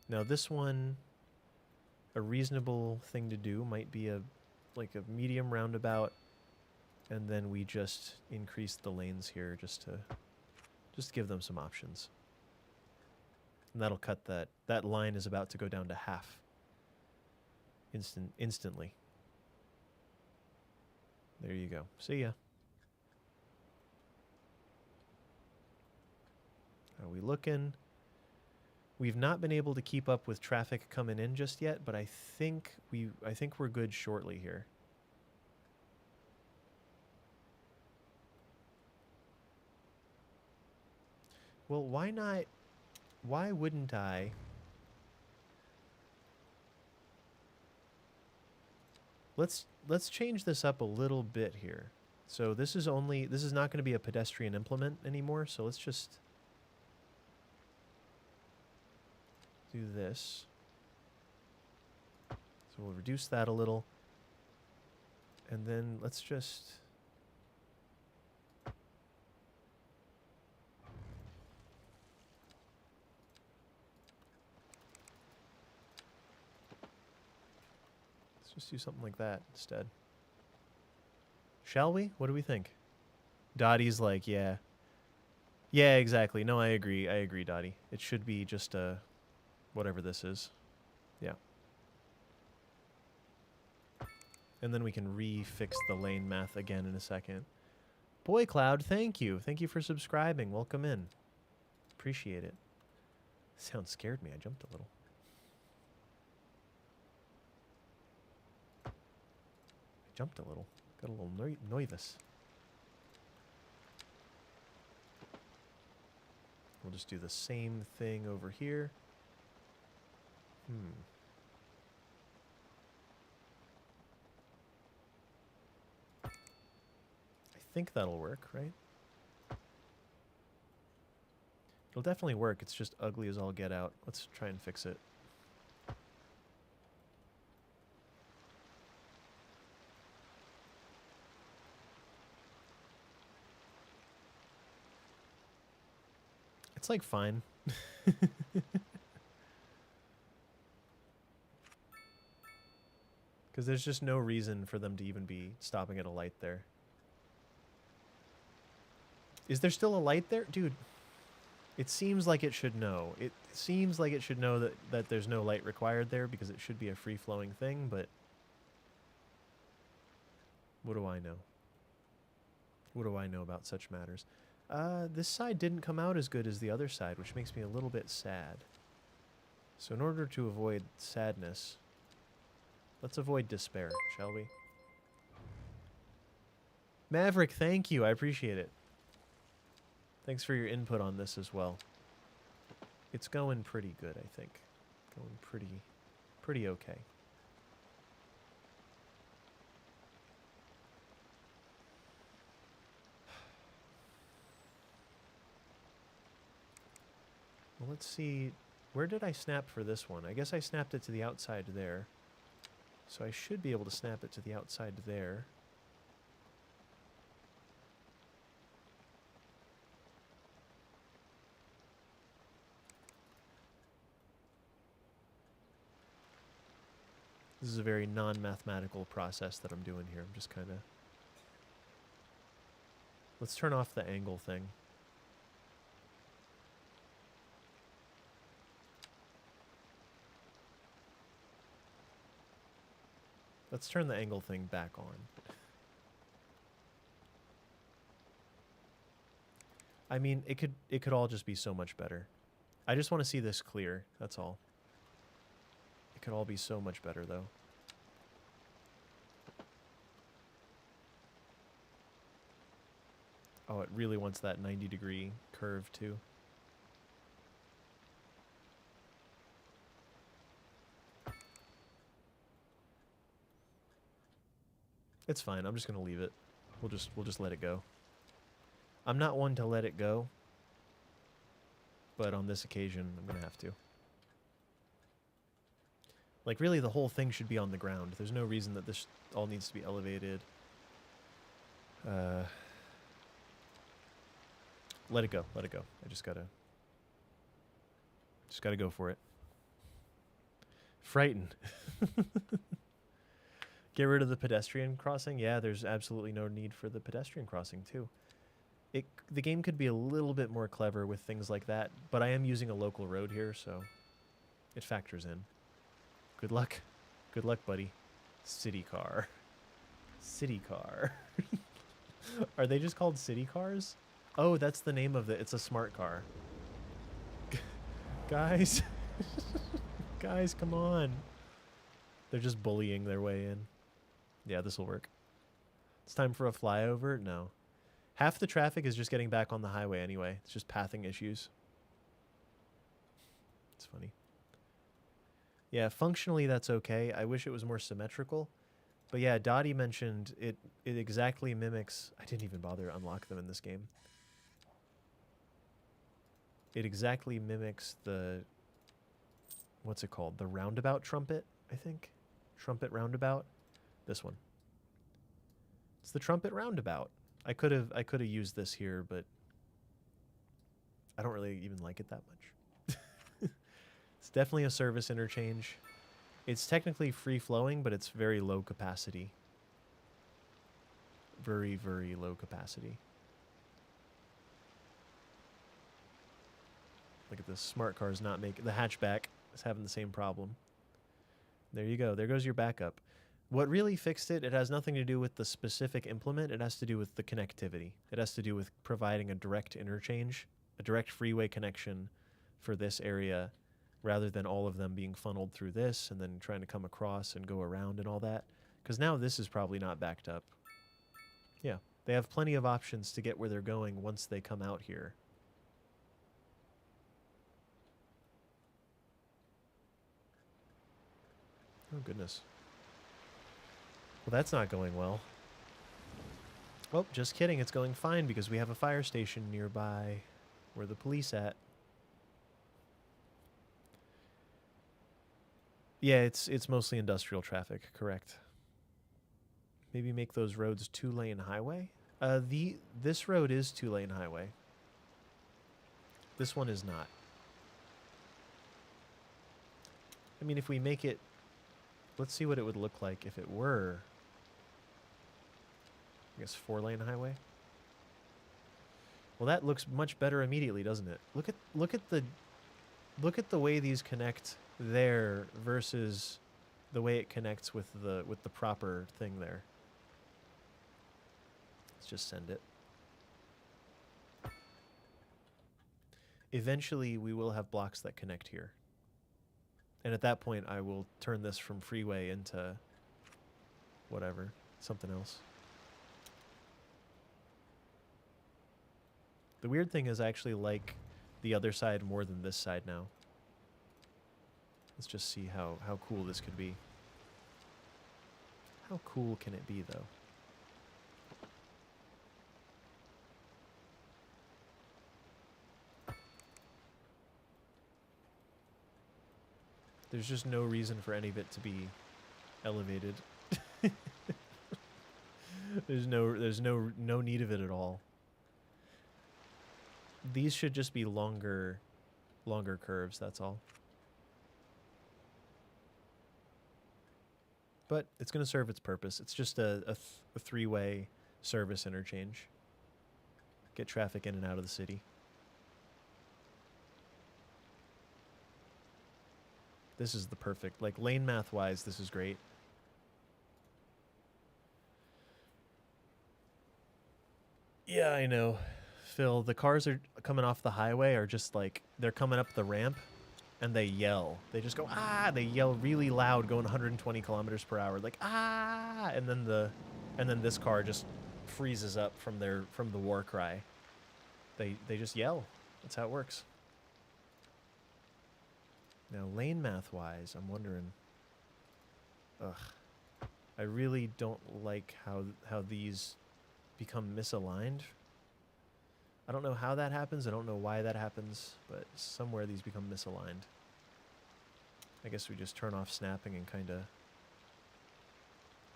Now this one, a reasonable thing to do might be like a medium roundabout, and then we just increase the lanes here just to give them some options. And that'll cut that line is about to go down to half. Instantly. There you go. See ya. Are we looking? We've not been able to keep up with traffic coming in just yet, but I think we're good shortly here. Well, why not? Why wouldn't I? Let's change this up a little bit here. So this is not going to be a pedestrian implement anymore, so let's just do this. So we'll reduce that a little. And then let's just do something like that instead. Shall we? What do we think? Dottie's like, yeah. Yeah, exactly. No, I agree. I agree, Dottie. It should be just whatever this is. Yeah. And then we can refix the lane math again in a second. Boy Cloud, thank you. Thank you for subscribing. Welcome in. Appreciate it. Sound scared me. I jumped a little. Jumped a little. Got a little nervous. We'll just do the same thing over here. I think that'll work, right? It'll definitely work. It's just ugly as all get out. Let's try and fix it. It's like fine. Because there's just no reason for them to even be stopping at a light there. Is there still a light there? Dude, it seems like it should know. It seems like it should know that there's no light required there because it should be a free-flowing thing, but what do I know? What do I know about such matters? This side didn't come out as good as the other side, which makes me a little bit sad. So in order to avoid sadness, let's avoid despair, shall we? Maverick, thank you. I appreciate it. Thanks for your input on this as well. It's going pretty good, I think. Going pretty okay. Well, let's see. Where did I snap for this one? I guess I snapped it to the outside there. So I should be able to snap it to the outside there. This is a very non-mathematical process that I'm doing here. I'm just kind of... Let's turn off the angle thing. Let's turn the angle thing back on. I mean, it could all just be so much better. I just want to see this clear, that's all. It could all be so much better, though. Oh, it really wants that 90-degree curve, too. It's fine. I'm just going to leave it. We'll just let it go. I'm not one to let it go, but on this occasion, I'm going to have to. Like, really, the whole thing should be on the ground. There's no reason that this all needs to be elevated. Let it go. Let it go. I just gotta go for it. Frightened. Get rid of the pedestrian crossing? Yeah, there's absolutely no need for the pedestrian crossing, too. The game could be a little bit more clever with things like that, but I am using a local road here, so it factors in. Good luck. Good luck, buddy. City car. City car. Are they just called city cars? Oh, that's the name of it. It's a smart car. Guys. Guys, come on. They're just bullying their way in. Yeah, this will work. It's time for a flyover? No. Half the traffic is just getting back on the highway anyway. It's just pathing issues. It's funny. Yeah, functionally that's okay. I wish it was more symmetrical, But yeah, Dottie mentioned it exactly mimics... I didn't even bother to unlock them in this game. It exactly mimics the... What's it called? The roundabout trumpet, I think? Trumpet roundabout? This one. It's the trumpet roundabout. I could have used this here, but I don't really even like it that much. It's definitely a service interchange. It's technically free-flowing, but it's very low capacity. Very, very low capacity. Look at this. Smart car's not making... The hatchback is having the same problem. There you go. There goes your backup. What really fixed it, it has nothing to do with the specific implement. It has to do with the connectivity. It has to do with providing a direct interchange, a direct freeway connection for this area, rather than all of them being funneled through this and then trying to come across and go around and all that. Because now this is probably not backed up. Yeah, they have plenty of options to get where they're going once they come out here. Oh, goodness. Well, that's not going well. Oh, just kidding. It's going fine because we have a fire station nearby. Where the police at? Yeah, it's mostly industrial traffic, correct. Maybe make those roads 2-lane highway? This road is 2-lane highway. This one is not. I mean, if we make it... Let's see what it would look like if it were... I guess 4-lane highway? Well, that looks much better immediately, doesn't it? Look at the way these connect there versus the way it connects with the proper thing there. Let's just send it. Eventually, we will have blocks that connect here. And at that point, I will turn this from freeway into whatever, something else. The weird thing is I actually like the other side more than this side now. Let's just see how cool this could be. How cool can it be, though? There's just no reason for any of it to be elevated. There's no need of it at all. These should just be longer curves, that's all. But it's going to serve its purpose. It's just a 3-way service interchange. Get traffic in and out of the city. This is the perfect, like lane math wise, this is great. Yeah, I know. Phil, the cars are coming off the highway are just like, they're coming up the ramp and they yell. They just go, ah, they yell really loud going 120 kilometers per hour. Like, ah, and then this car just freezes up from the war cry. They just yell. That's how it works. Now, lane math-wise, I'm wondering... Ugh. I really don't like how these become misaligned. I don't know how that happens. I don't know why that happens, but somewhere these become misaligned. I guess we just turn off snapping and kind of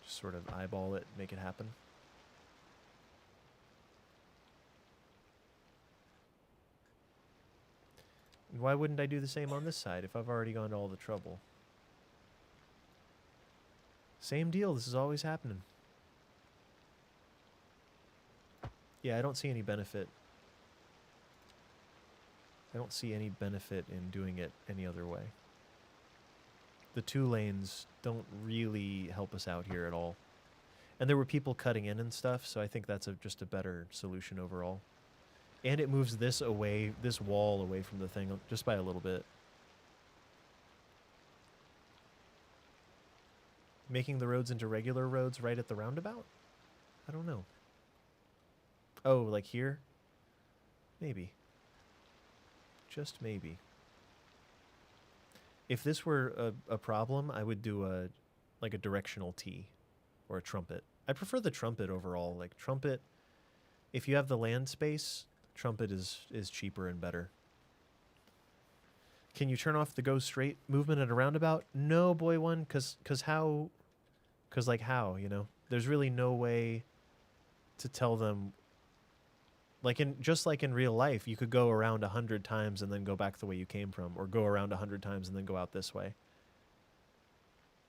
just sort of eyeball it, make it happen. And why wouldn't I do the same on this side if I've already gone to all the trouble? Same deal. This is always happening. Yeah, I don't see any benefit. I don't see any benefit in doing it any other way. The 2 lanes don't really help us out here at all. And there were people cutting in and stuff, so I think that's just a better solution overall. And it moves this away, this wall away from the thing just by a little bit. Making the roads into regular roads right at the roundabout? I don't know. Oh, like here? Maybe. Just maybe. If this were a problem, I would do like a directional T. or a trumpet. I prefer the trumpet overall. Like trumpet, if you have the land space, trumpet is cheaper and better. Can you turn off the go straight movement at a roundabout? No, boy one, cause how, cause like how, you know? There's really no way to tell them. Like just like in real life, you could go around 100 times and then go back the way you came from, or go around 100 times and then go out this way.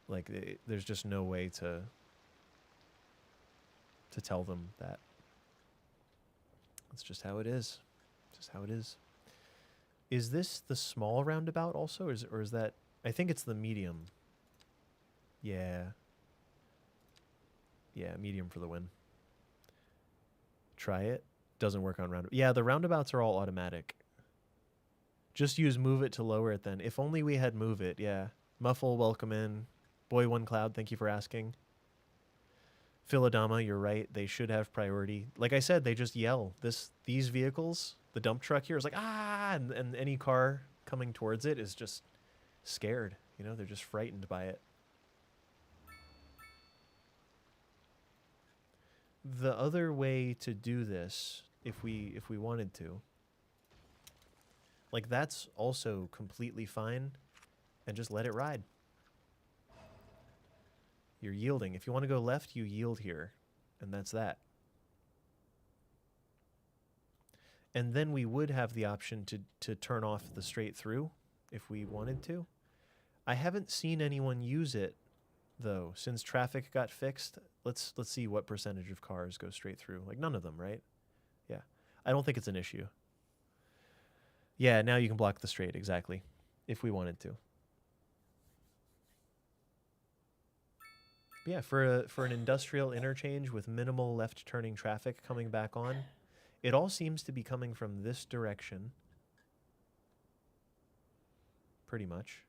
Like there's just no way to tell them that. That's just how it is. Just how it is. Is this the small roundabout also, or is that? I think it's the medium. Yeah. Yeah, medium for the win. Try it. Doesn't work on roundabout. Yeah, the roundabouts are all automatic. Just use move it to lower it then. If only we had move it, yeah. Muffle, welcome in. Boy One Cloud, thank you for asking. Philadama, you're right. They should have priority. Like I said, they just yell. These vehicles, the dump truck here is like, ah, and any car coming towards it is just scared. You know, they're just frightened by it. The other way to do this, if we wanted to, like that's also completely fine, and just let it ride. You're yielding. If you want to go left, you yield here, and that's that. And then we would have the option to turn off the straight through if we wanted to. I haven't seen anyone use it though since traffic got fixed. Let's see what percentage of cars go straight through. Like none of them, right? Yeah. I don't think it's an issue. Yeah, now you can block the straight, exactly, if we wanted to. Yeah, for an industrial interchange with minimal left turning traffic coming back on, it all seems to be coming from this direction. Pretty much.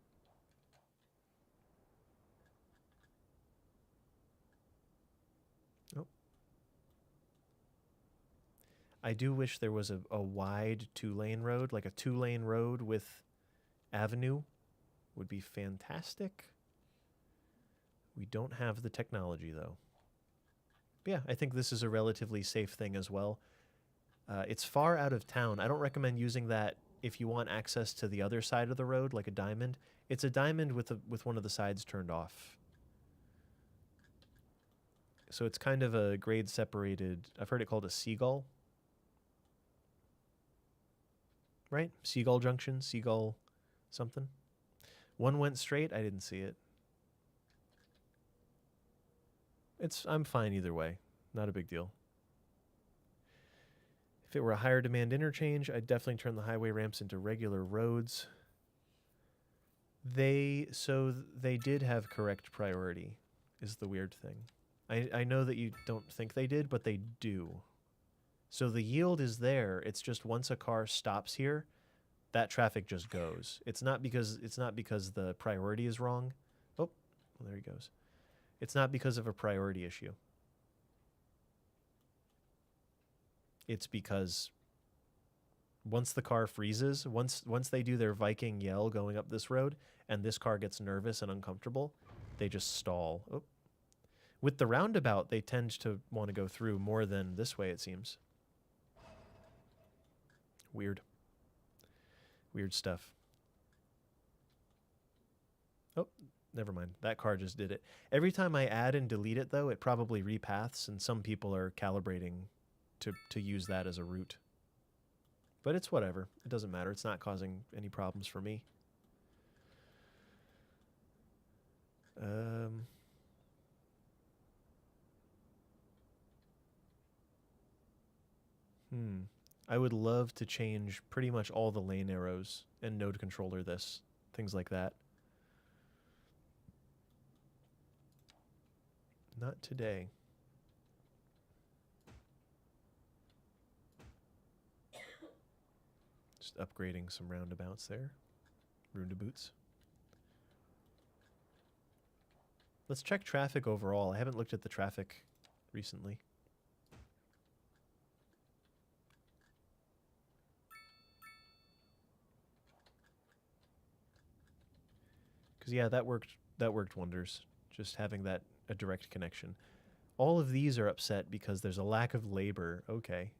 Oh. I do wish there was a wide 2-lane road, like a 2-lane road with avenue would be fantastic. We don't have the technology though. But yeah, I think this is a relatively safe thing as well. It's far out of town. I don't recommend using that if you want access to the other side of the road, like a diamond. It's a diamond with one of the sides turned off. So it's kind of a grade separated, I've heard it called a seagull. Right? Seagull Junction, Seagull something. One went straight, I didn't see it. I'm fine either way. Not a big deal. If it were a higher demand interchange, I'd definitely turn the highway ramps into regular roads. They did have correct priority, is the weird thing. I know that you don't think they did, but they do. So the yield is there. It's just once a car stops here, that traffic just goes. It's not because the priority is wrong. Oh, well, there he goes. It's not because of a priority issue. It's because once the car freezes, once they do their Viking yell going up this road, and this car gets nervous and uncomfortable, they just stall. Oh. With the roundabout, they tend to want to go through more than this way, it seems. Weird. Weird stuff. Oh, never mind. That car just did it. Every time I add and delete it, though, it probably repaths, and some people are calibrating to use that as a route. But it's whatever. It doesn't matter. It's not causing any problems for me. I would love to change pretty much all the lane arrows and node controller this. Things like that. Not today. Just upgrading some roundabouts there. Roundabouts. Let's check traffic overall. I haven't looked at the traffic recently. Because yeah, that worked wonders. Just having a direct connection. All of these are upset because there's a lack of labor. Okay.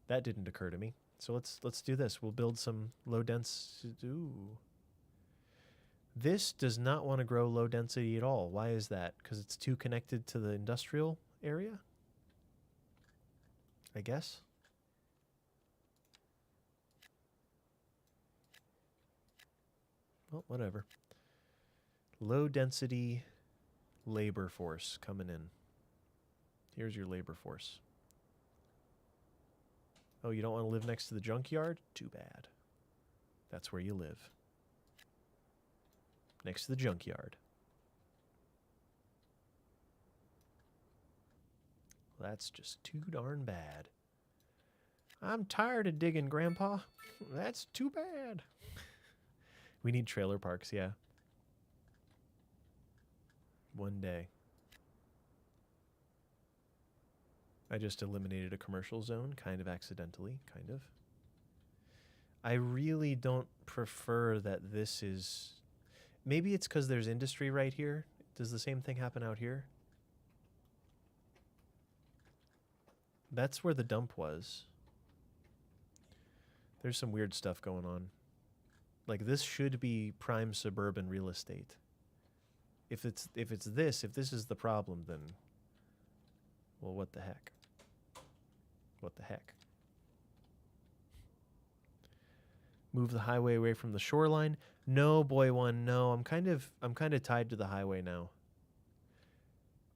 That didn't occur to me. So let's do this. We'll build some low density. Ooh. This does not want to grow low density at all. Why is that? Because it's too connected to the industrial area? I guess. Well, whatever. Low density labor force coming in. Here's your labor force. Oh, you don't want to live next to the junkyard? Too bad. That's where you live. Next to the junkyard. That's just too darn bad. I'm tired of digging, Grandpa. That's too bad. We need trailer parks, yeah. One day. I just eliminated a commercial zone, kind of accidentally, kind of. I really don't prefer that this is... Maybe it's because there's industry right here. Does the same thing happen out here? That's where the dump was. There's some weird stuff going on. Like, this should be prime suburban real estate. If this is the problem, then... Well, what the heck? What the heck? Move the highway away from the shoreline. No, boy one, no. I'm kind of tied to the highway now.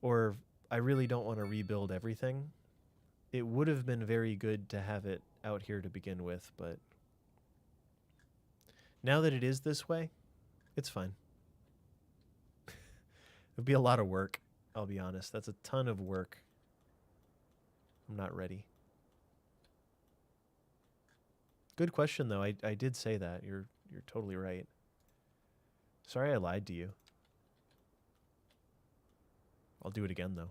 Or I really don't want to rebuild everything. It would have been very good to have it out here to begin with, but now that it is this way, it's fine. It'd be a lot of work, I'll be honest. That's a ton of work. I'm not ready. Good question, though. I did say that. You're totally right. Sorry I lied to you. I'll do it again, though.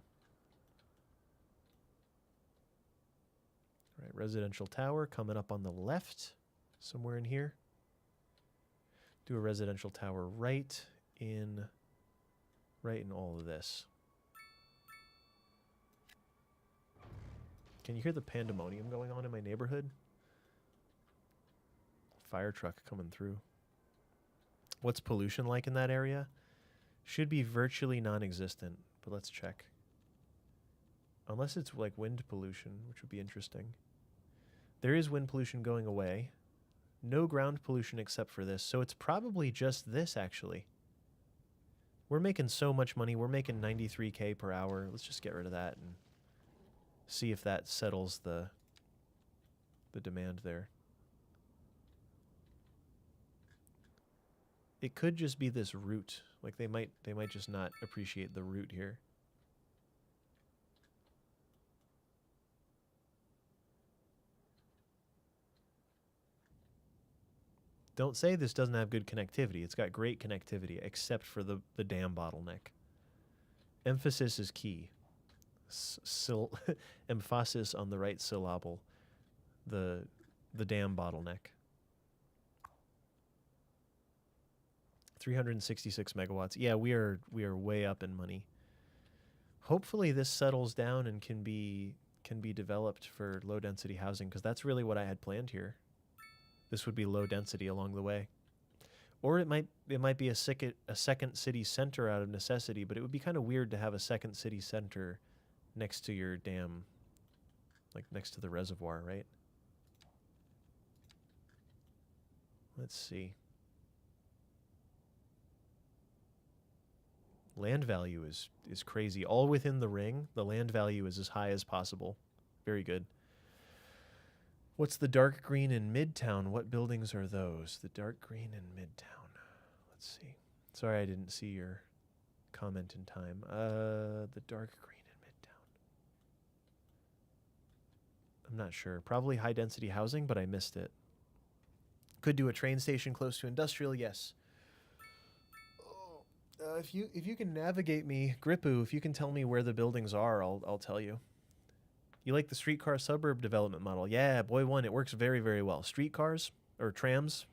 All right, residential tower coming up on the left, somewhere in here. Do a residential tower right in all of this. Can you hear the pandemonium going on in my neighborhood? Fire truck coming through. What's pollution like in that area? Should be virtually non-existent, but let's check. Unless it's like wind pollution, which would be interesting. There is wind pollution going away. No ground pollution except for this, so it's probably just this, actually. We're making so much money. We're making 93K per hour. Let's just get rid of that and see if that settles the demand there. It could just be this route. Like they might just not appreciate the route here. Don't say this doesn't have good connectivity. It's got great connectivity, except for the dam bottleneck. Emphasis is key. Emphasis on the right syllable. The dam bottleneck. 366 megawatts. Yeah, we are way up in money. Hopefully this settles down and can be developed for low density housing, because that's really what I had planned here. This would be low density along the way. Or it might be a second city center out of necessity, but it would be kind of weird to have a second city center next to your dam, like next to the reservoir, right? Let's see. Land value is crazy. All within the ring, the land value is as high as possible. Very good. What's the dark green in Midtown? What buildings are those? The dark green in Midtown. Let's see. Sorry I didn't see your comment in time. The dark green in Midtown. I'm not sure. Probably high density housing, but I missed it. Could do a train station close to industrial, yes. If you can navigate me, Gripu, if you can tell me where the buildings are, I'll tell you. You like the streetcar suburb development model? Yeah, boy one, it works very, very well. Streetcars or trams,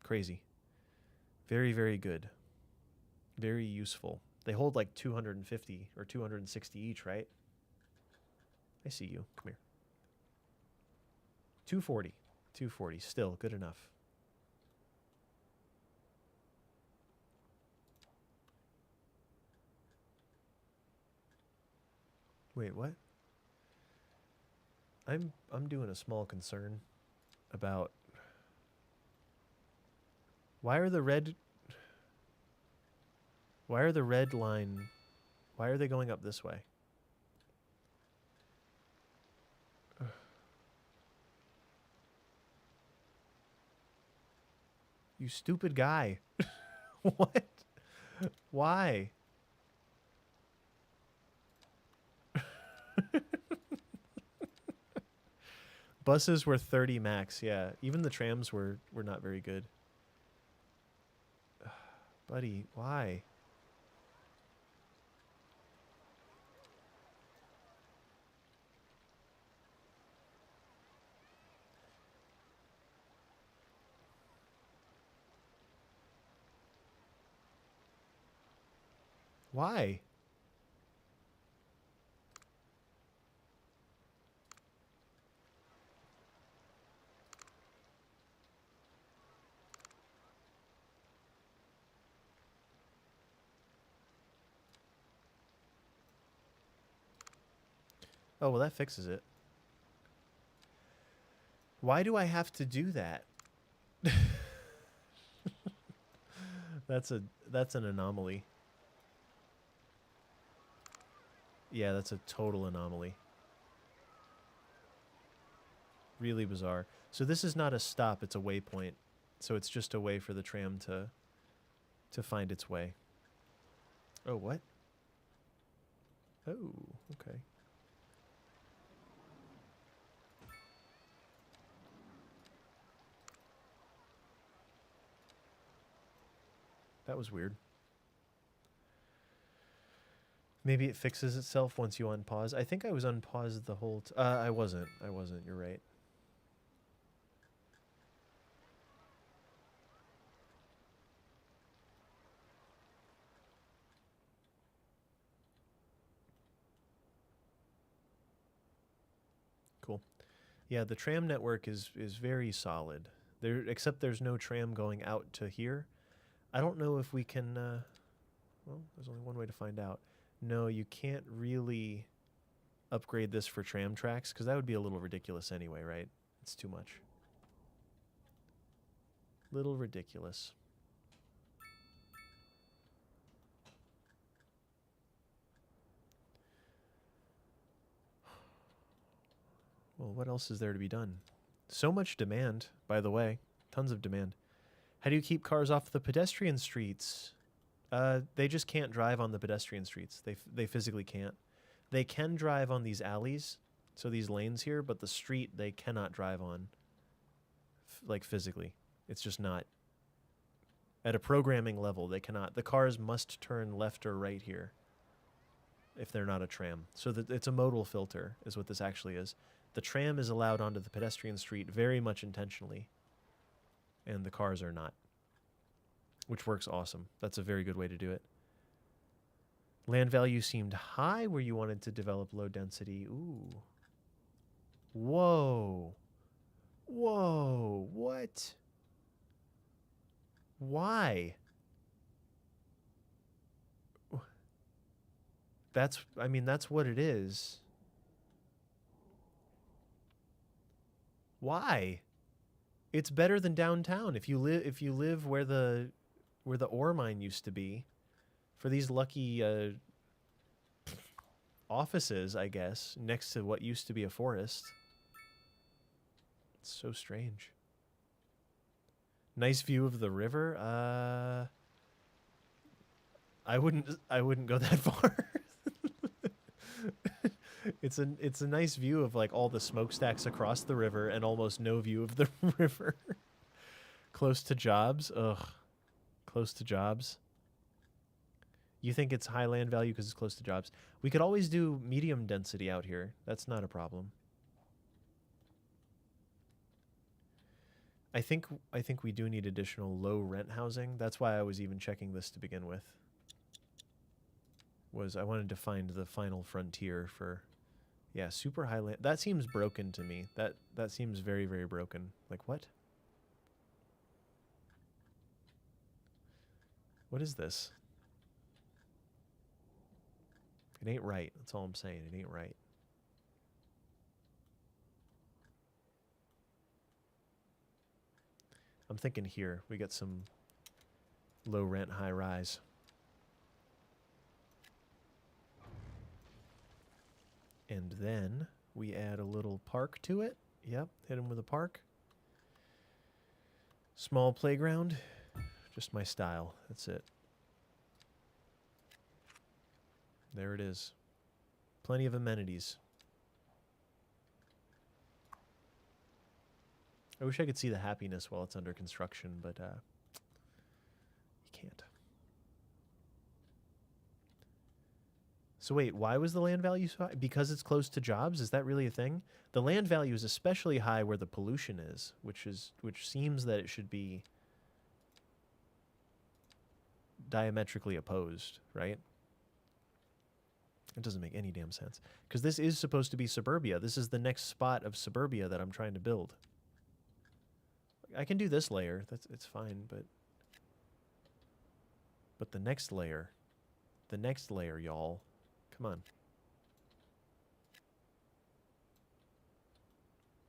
crazy. Very, very good. Very useful. They hold like 250 or 260 each, right? I see you. Come here. 240. 240. Still good enough. Wait, what? I'm doing a small concern about why are the red line, why are they going up this way? You stupid guy. What? Why? Buses were 30 max, yeah. Even the trams were not very good. Buddy, why? Why? Oh, well, that fixes it. Why do I have to do that? That's an anomaly. Yeah, that's a total anomaly. Really bizarre. So this is not a stop, it's a waypoint. So it's just a way for the tram to find its way. Oh, what? Oh, okay. That was weird. Maybe it fixes itself once you unpause. I think I was unpaused the whole I wasn't. You're right. Cool. Yeah, the tram network is very solid. Except there's no tram going out to here. I don't know if we can well, there's only one way to find out. No, you can't really upgrade this for tram tracks because that would be a little ridiculous anyway, right? It's too much. Little ridiculous. Well, what else is there to be done? So much demand, by the way. Tons of demand. How do you keep cars off the pedestrian streets? They just can't drive on the pedestrian streets. They physically can't. They can drive on these alleys, so these lanes here, but the street they cannot drive on, like physically. It's just not. At a programming level, they cannot. The cars must turn left or right here if they're not a tram. So that it's a modal filter is what this actually is. The tram is allowed onto the pedestrian street very much intentionally, and the cars are not, which works awesome. That's a very good way to do it. Land value seemed high where you wanted to develop low density. Ooh. Whoa. Whoa. What? Why? I mean, that's what it is. Why? It's better than downtown. If you live where the ore mine used to be, for these lucky offices, I guess, next to what used to be a forest. It's so strange. Nice view of the river. I wouldn't go that far. It's a nice view of like all the smokestacks across the river and almost no view of the river. Close to jobs. Ugh. Close to jobs. You think it's high land value because it's close to jobs. We could always do medium density out here. That's not a problem. I think we do need additional low rent housing. That's why I was even checking this to begin with. was I wanted to find the final frontier for, yeah, super high land. That seems broken to me. That seems very, very broken. Like, what? What is this? It ain't right. That's all I'm saying. It ain't right. I'm thinking here we get some low rent, high rise. And then we add a little park to it. Yep, hit him with a park. Small playground. Just my style. That's it. There it is. Plenty of amenities. I wish I could see the happiness while it's under construction, but you can't. So wait, why was the land value so high? Because it's close to jobs? Is that really a thing? The land value is especially high where the pollution is, which seems that it should be diametrically opposed, right? It doesn't make any damn sense. Because this is supposed to be suburbia. This is the next spot of suburbia that I'm trying to build. I can do this layer. It's fine, but the next layer, y'all. Come on.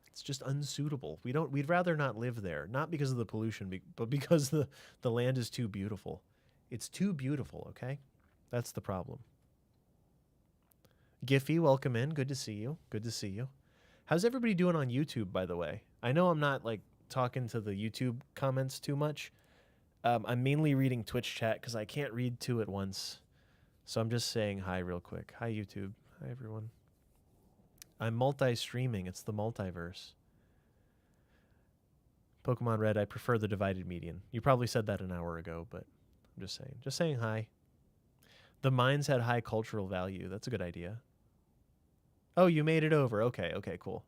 It's just unsuitable. We'd rather not live there, not because of the pollution, but because the land is too beautiful. It's too beautiful, okay? That's the problem. Giffy, welcome in. Good to see you. Good to see you. How's everybody doing on YouTube, by the way? I know I'm not like talking to the YouTube comments too much. I'm mainly reading Twitch chat because I can't read two at once. So I'm just saying hi real quick. Hi, YouTube. Hi, everyone. I'm multi-streaming. It's the multiverse. Pokemon Red, I prefer the divided median. You probably said that an hour ago, but I'm just saying. Just saying hi. The mines had high cultural value. That's a good idea. Oh, you made it over. Okay, okay, cool.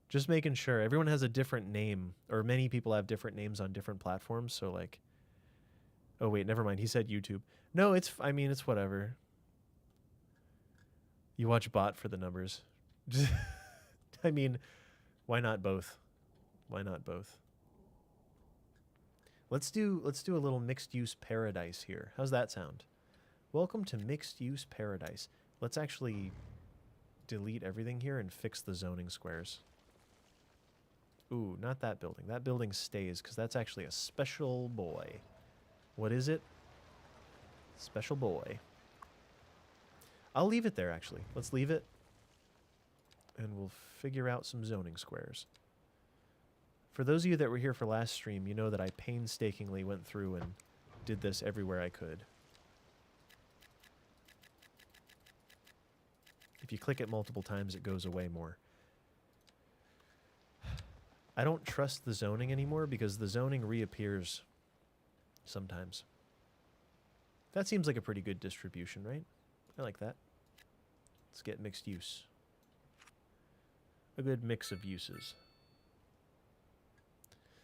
Just making sure. Everyone has a different name, or many people have different names on different platforms, so like... Oh, wait, never mind. He said YouTube. No, I mean, it's whatever. You watch bot for the numbers. I mean, why not both? Why not both? Let's do a little mixed-use paradise here. How's that sound? Welcome to mixed-use paradise. Let's actually delete everything here and fix the zoning squares. Ooh, not that building. That building stays because that's actually a special boy. What is it? Special boy. I'll leave it there, actually. Let's leave it. And we'll figure out some zoning squares. For those of you that were here for last stream, you know that I painstakingly went through and did this everywhere I could. If you click it multiple times, it goes away more. I don't trust the zoning anymore because the zoning reappears sometimes. That seems like a pretty good distribution, right? I like that. Let's get mixed use. A good mix of uses.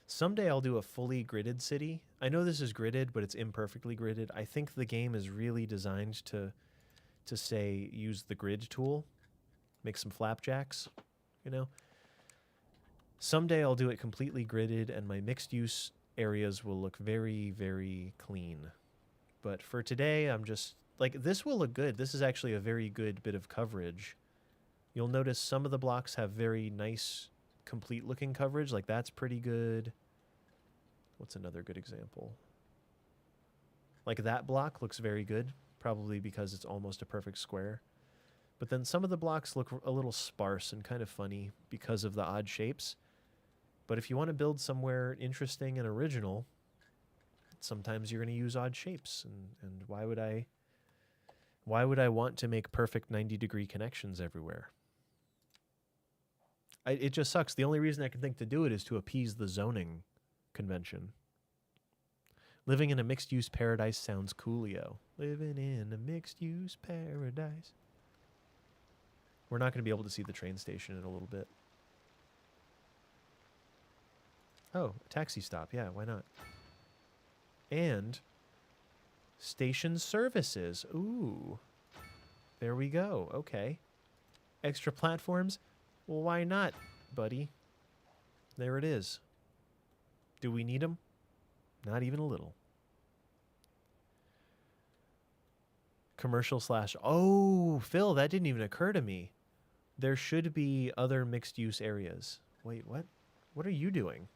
Someday I'll do a fully gridded city. I know this is gridded, but it's imperfectly gridded. I think the game is really designed to say, use the grid tool. Make some flapjacks, you know? Someday I'll do it completely gridded, and my mixed use areas will look very, very clean. But for today, I'm just... Like, this will look good. This is actually a very good bit of coverage. You'll notice some of the blocks have very nice, complete-looking coverage. Like, that's pretty good. What's another good example? Like, that block looks very good, probably because it's almost a perfect square. But then some of the blocks look a little sparse and kind of funny because of the odd shapes. But if you want to build somewhere interesting and original, sometimes you're going to use odd shapes. And why would I want to make perfect 90-degree connections everywhere? It just sucks. The only reason I can think to do it is to appease the zoning convention. Living in a mixed-use paradise sounds coolio. Living in a mixed-use paradise. We're not going to be able to see the train station in a little bit. Oh, a taxi stop. Yeah, why not? And Station services. Ooh. There we go. Okay. Extra platforms? Well, why not, buddy? There it is. Do we need them? Not even a little. Commercial slash... Oh, Phil, that didn't even occur to me. There should be other mixed-use areas. Wait, what? What are you doing?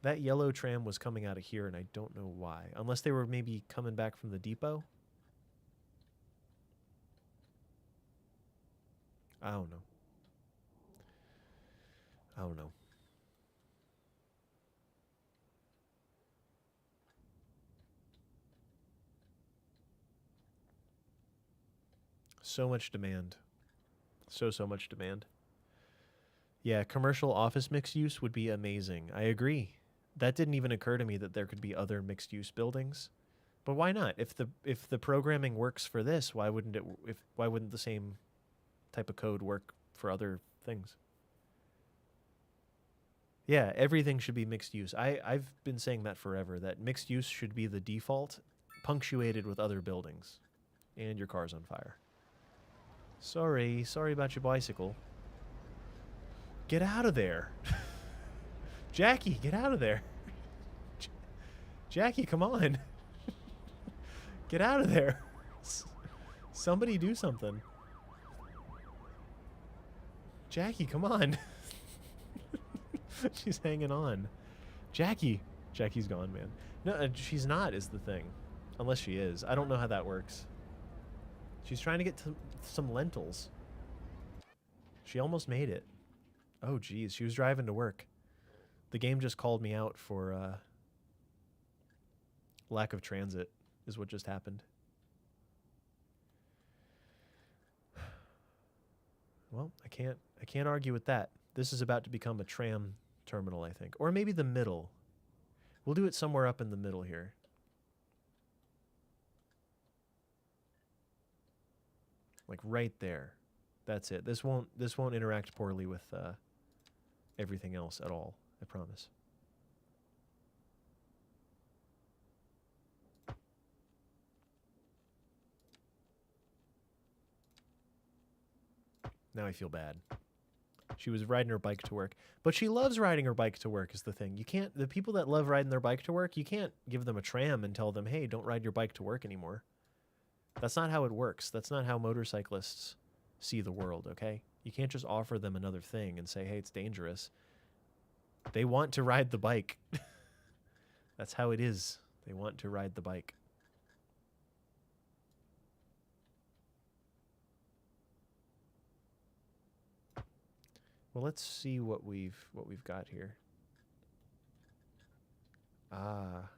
That yellow tram was coming out of here, and I don't know why. Unless they were maybe coming back from the depot? I don't know. I don't know. So much demand. So much demand. Yeah, commercial office mixed use would be amazing. I agree. That didn't even occur to me that there could be other mixed use buildings. But why not? If the programming works for this, why wouldn't the same type of code work for other things? Yeah, everything should be mixed use. I've been saying that forever, that mixed use should be the default, punctuated with other buildings. And your car's on fire. Sorry about your bicycle. Get out of there. Jackie, get out of there. Jackie, come on. Get out of there. Somebody do something. Jackie, come on. She's hanging on. Jackie's gone, man. No, she's not is the thing. Unless she is. I don't know how that works. She's trying to get to some lentils. She almost made it. Oh, geez. She was driving to work. The game just called me out for lack of transit is what just happened. Well, I can't argue with that. This is about to become a tram terminal, I think. Or maybe the middle. We'll do it somewhere up in the middle here. Like right there. That's it. This won't interact poorly with everything else at all, I promise. Now I feel bad. She was riding her bike to work. But she loves riding her bike to work is the thing. The people that love riding their bike to work, you can't give them a tram and tell them, hey, don't ride your bike to work anymore. That's not how it works. That's not how motorcyclists see the world, okay? You can't just offer them another thing and say, hey, it's dangerous. They want to ride the bike. That's how it is. They want to ride the bike. Well, let's see what we've got here. Ah.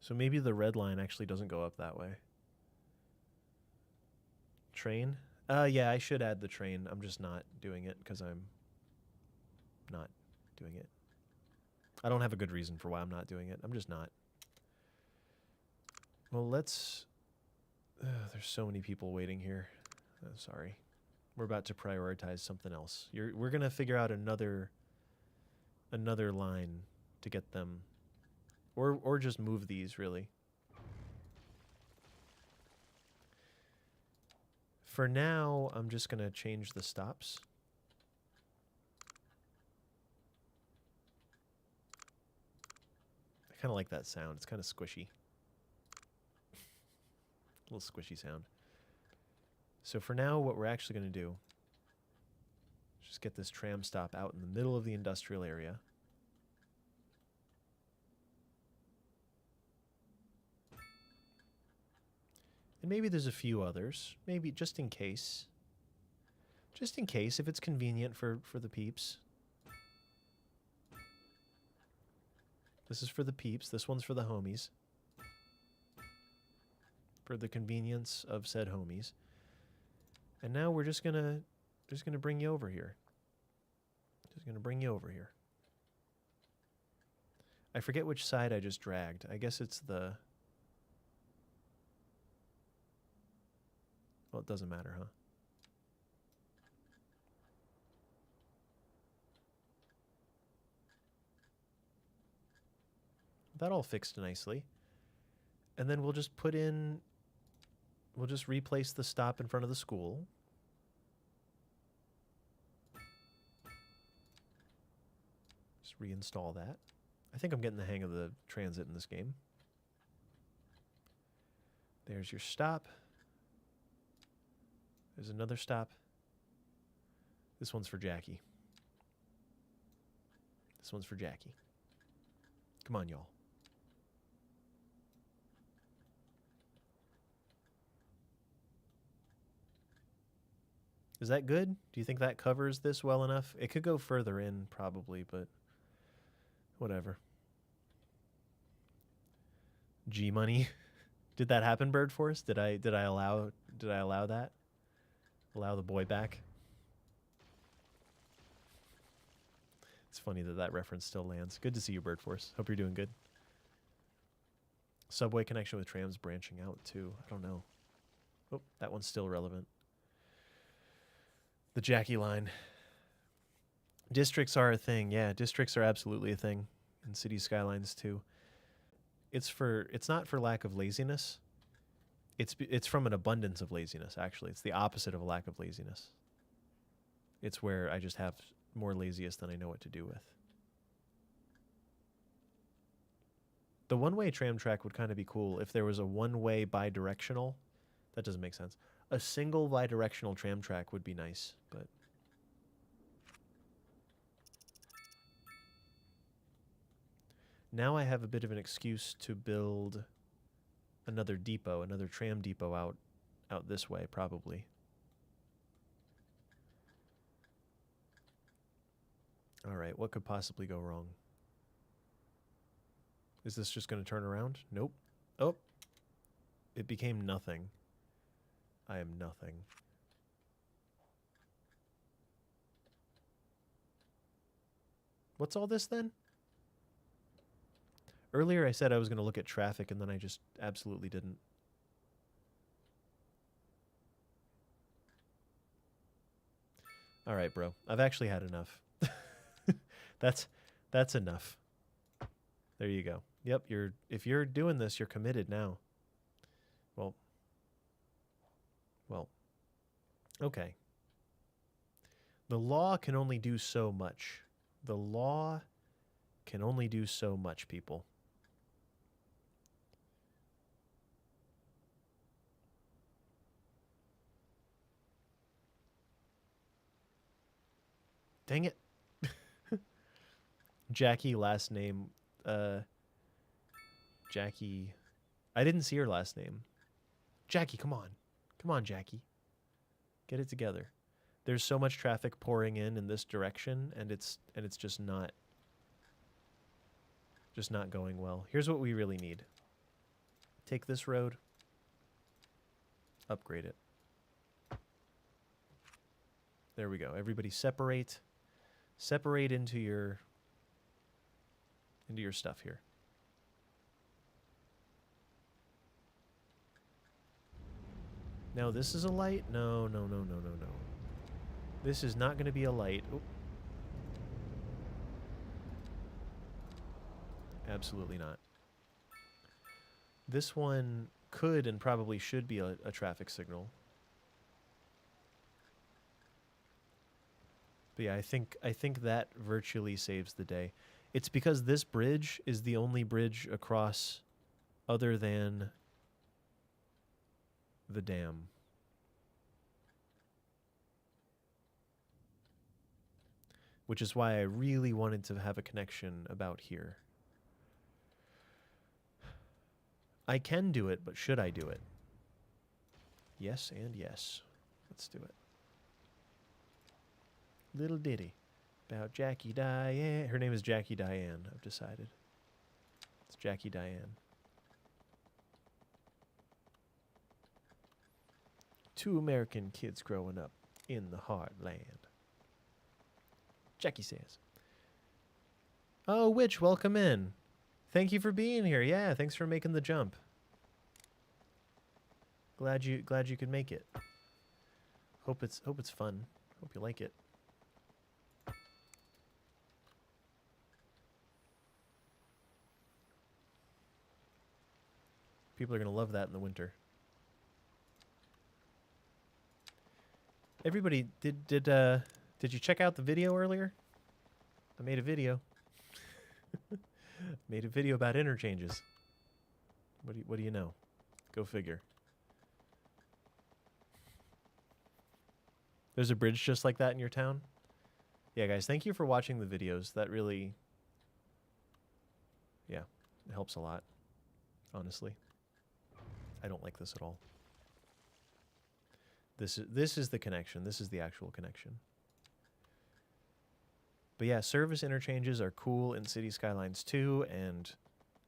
So maybe the red line actually doesn't go up that way. Train? Yeah, I should add the train. I'm just not doing it because I'm not doing it. I don't have a good reason for why I'm not doing it. I'm just not. Well, let's... there's so many people waiting here. Sorry. We're about to prioritize something else. We're going to figure out another line to get them... Or just move these, really. For now, I'm just going to change the stops. I kind of like that sound. It's kind of squishy. A little squishy sound. So for now, what we're actually going to do is just get this tram stop out in the middle of the industrial area. And maybe there's a few others. Maybe just in case. Just in case, if it's convenient for the peeps. This is for the peeps. This one's for the homies. For the convenience of said homies. And now we're just gonna bring you over here. Just gonna bring you over here. I forget which side I just dragged. I guess it's the... Well, it doesn't matter, huh? That all fixed nicely. And then we'll just put in, we'll just replace the stop in front of the school. Just reinstall that. I think I'm getting the hang of the transit in this game. There's your stop. There's another stop. This one's for Jackie. This one's for Jackie. Come on, y'all. Is that good? Do you think that covers this well enough? It could go further in, probably, but whatever. G money. Did that happen, Bird Force? Did I allow that? Allow the boy back? It's funny that that reference still lands. Good to see you, Bird Force. Hope you're doing good. Subway connection with trams branching out too. I don't know. Oh, that one's still relevant. The Jackie line. Districts are a thing. Yeah, districts are absolutely a thing. And city skylines too. It's not for lack of laziness. It's from an abundance of laziness, actually. It's the opposite of a lack of laziness. It's where I just have more laziest than I know what to do with. The one-way tram track would kind of be cool if there was a one-way bi-directional. That doesn't make sense. A single bi-directional tram track would be nice, but now I have a bit of an excuse to build another depot, another tram depot out this way, probably. All right, what could possibly go wrong? Is this just going to turn around? Nope. Oh, it became nothing. I am nothing. What's all this then? Earlier I said I was going to look at traffic and then I just absolutely didn't. All right, bro. I've actually had enough. That's enough. There you go. Yep, if you're doing this, you're committed now. Well, okay. The law can only do so much. The law can only do so much, people. Dang it. Jackie, last name. Jackie. I didn't see her last name. Jackie, come on. Come on, Jackie. Get it together. There's so much traffic pouring in this direction, and it's just not going well. Here's what we really need. Take this road. Upgrade it. There we go. Everybody separate. Separate into your stuff here. Now this is a light? No, no, no, no, no, no. This is not going to be a light. Oh. Absolutely not. This one could and probably should be a traffic signal. But yeah, I think that virtually saves the day. It's because this bridge is the only bridge across other than the dam. Which is why I really wanted to have a connection about here. I can do it, but should I do it? Yes and yes. Let's do it. Little ditty about Jackie Diane. Her name is Jackie Diane, I've decided. It's Jackie Diane. Two American kids growing up in the heartland. Jackie says. Oh, Witch, welcome in. Thank you for being here. Yeah, thanks for making the jump. Glad you could make it. Hope it's fun. Hope you like it. People are going to love that in the winter. Everybody, did you check out the video earlier? I made a video. Made a video about interchanges. What do you know? Go figure. There's a bridge just like that in your town? Yeah, guys, thank you for watching the videos. That really, yeah, it helps a lot, honestly. I don't like this at all. This is the connection. This is the actual connection. But yeah, service interchanges are cool in City Skylines 2, and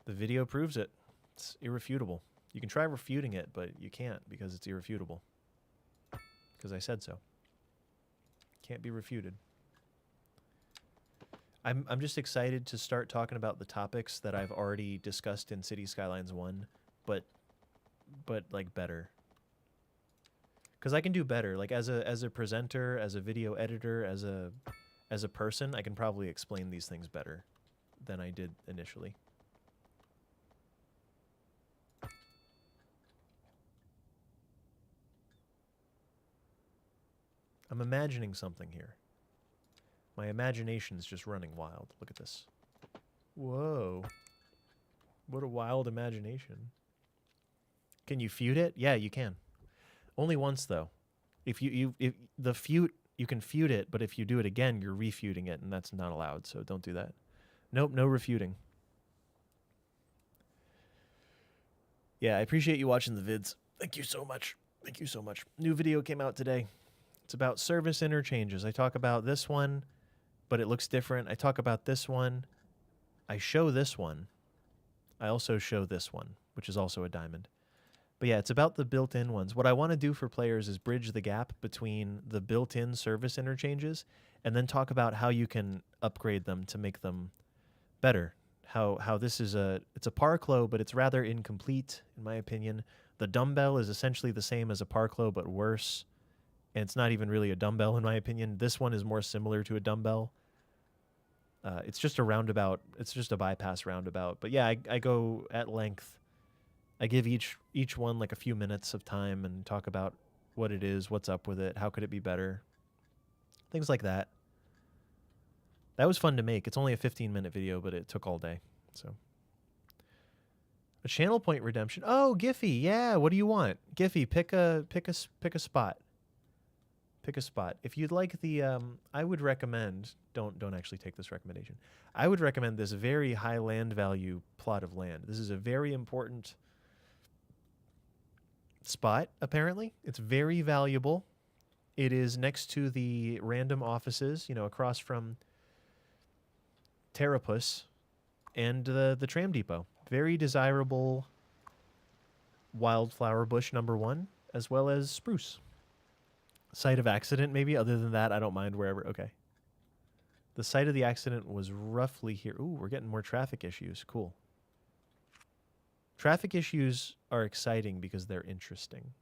the video proves it. It's irrefutable. You can try refuting it, but you can't because it's irrefutable. Because I said so. Can't be refuted. I'm just excited to start talking about the topics that I've already discussed in City Skylines 1, but like better. Because I can do better. Like as a presenter, as a video editor, as a person, I can probably explain these things better than I did initially. I'm imagining something here. My imagination's just running wild. Look at this. Whoa. What a wild imagination. Can you feud it? Yeah, you can. Only once though. If you can feud it, but if you do it again, you're refuting it, and that's not allowed, so don't do that. Nope, no refuting. Yeah, I appreciate you watching the vids. Thank you so much. Thank you so much. New video came out today. It's about service interchanges. I talk about this one, but it looks different. I talk about this one. I show this one. I also show this one, which is also a diamond. But yeah, it's about the built-in ones. What I want to do for players is bridge the gap between the built-in service interchanges and then talk about how you can upgrade them to make them better. How this is it's a parklo, but it's rather incomplete, in my opinion. The dumbbell is essentially the same as a parklo, but worse. And it's not even really a dumbbell, in my opinion. This one is more similar to a dumbbell. It's just a roundabout. It's just a bypass roundabout. But yeah, I go at length. I give each one like a few minutes of time and talk about what it is, what's up with it, how could it be better, things like that. That was fun to make. It's only a 15-minute video, but it took all day. So, a channel point redemption. Oh, Giphy, yeah. What do you want, Giphy? Pick a spot. Pick a spot. If you'd like the, I would recommend. Don't actually take this recommendation. I would recommend this very high land value plot of land. This is a very important spot, apparently. It's very valuable. It is next to the random offices, you know, across from Terrapus and the tram depot. Very desirable wildflower bush #1, as well as spruce. Site of accident, maybe. Other than that, I don't mind wherever. Okay. The site of the accident was roughly here. Ooh, we're getting more traffic issues. Cool. Traffic issues are exciting because they're interesting.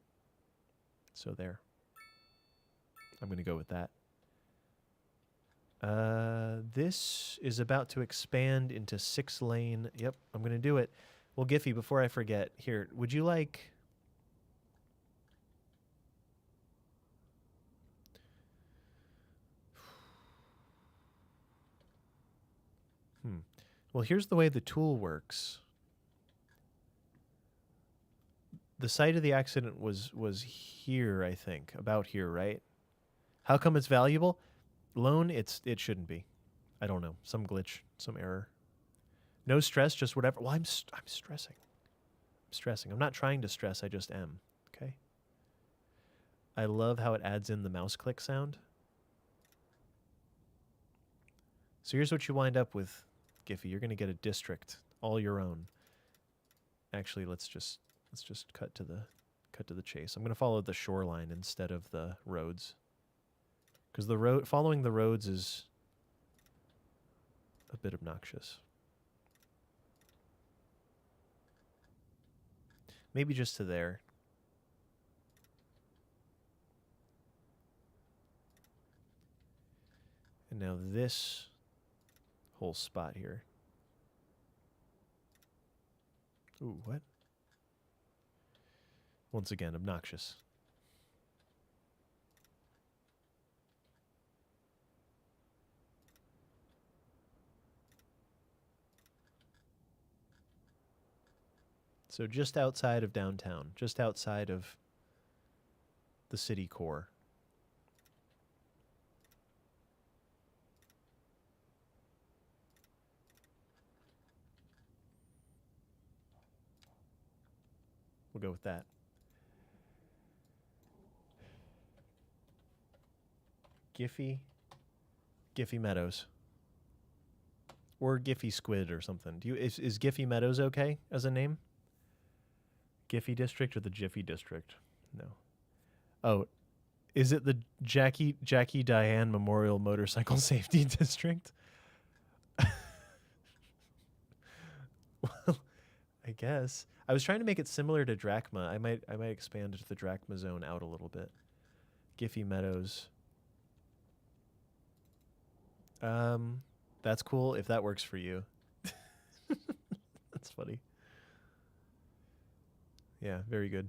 So there. I'm going to go with that. This is about to expand into 6-lane. Yep, I'm going to do it. Well, Giphy, before I forget, here, would you like... Well, here's the way the tool works. The site of the accident was here, I think. About here, right? How come it's valuable? Loan, it shouldn't be. I don't know. Some glitch, some error. No stress, just whatever. Well, I'm stressing. I'm stressing. I'm not trying to stress, I just am. Okay? I love how it adds in the mouse click sound. So here's what you wind up with, Giphy. You're going to get a district all your own. Actually, let's just cut to the chase. I'm going to follow the shoreline instead of the roads. Cuz following the roads is a bit obnoxious. Maybe just to there. And now this whole spot here. Ooh, what? Once again, obnoxious. So just outside of downtown, just outside of the city core. We'll go with that. Giffy Meadows. Or Giffy Squid or something. Is Giffy Meadows okay as a name? Giffy District or the Jiffy District? No. Oh, is it the Jackie Diane Memorial Motorcycle Safety District? Well, I guess. I was trying to make it similar to Drachma. I might expand the Drachma zone out a little bit. Giffy Meadows. That's cool if that works for you. That's funny. Yeah, very good.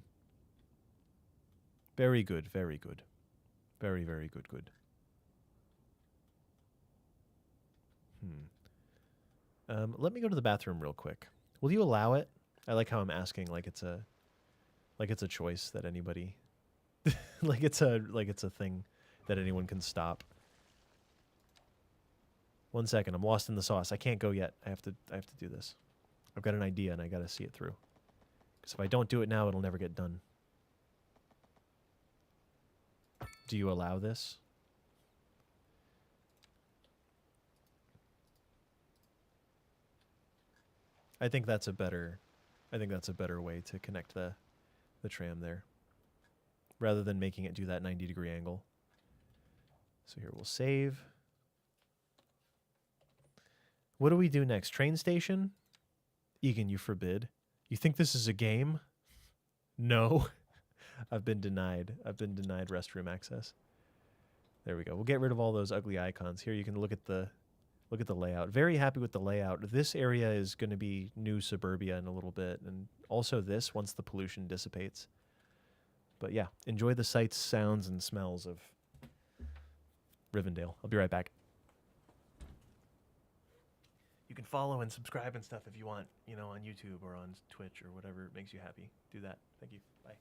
Very good, very good. Very, very good, good. Let me go to the bathroom real quick. Will you allow it? I like how I'm asking like it's a choice that anybody like it's a thing that anyone can stop. 1 second, I'm lost in the sauce. I can't go yet. I have to do this. I've got an idea and I got to see it through. Because if I don't do it now, it'll never get done. Do you allow this? I think that's a better way to connect the tram there. Rather than making it do that 90-degree angle. So here we'll save. What do we do next? Train station? Egan, you forbid. You think this is a game? No. I've been denied. I've been denied restroom access. There we go. We'll get rid of all those ugly icons. Here you can look at the layout. Very happy with the layout. This area is going to be new suburbia in a little bit, and also this once the pollution dissipates. But yeah, enjoy the sights, sounds, and smells of Rivendell. I'll be right back. You can follow and subscribe and stuff if you want, you know, on YouTube or on Twitch or whatever makes you happy. Do that. Thank you. Bye.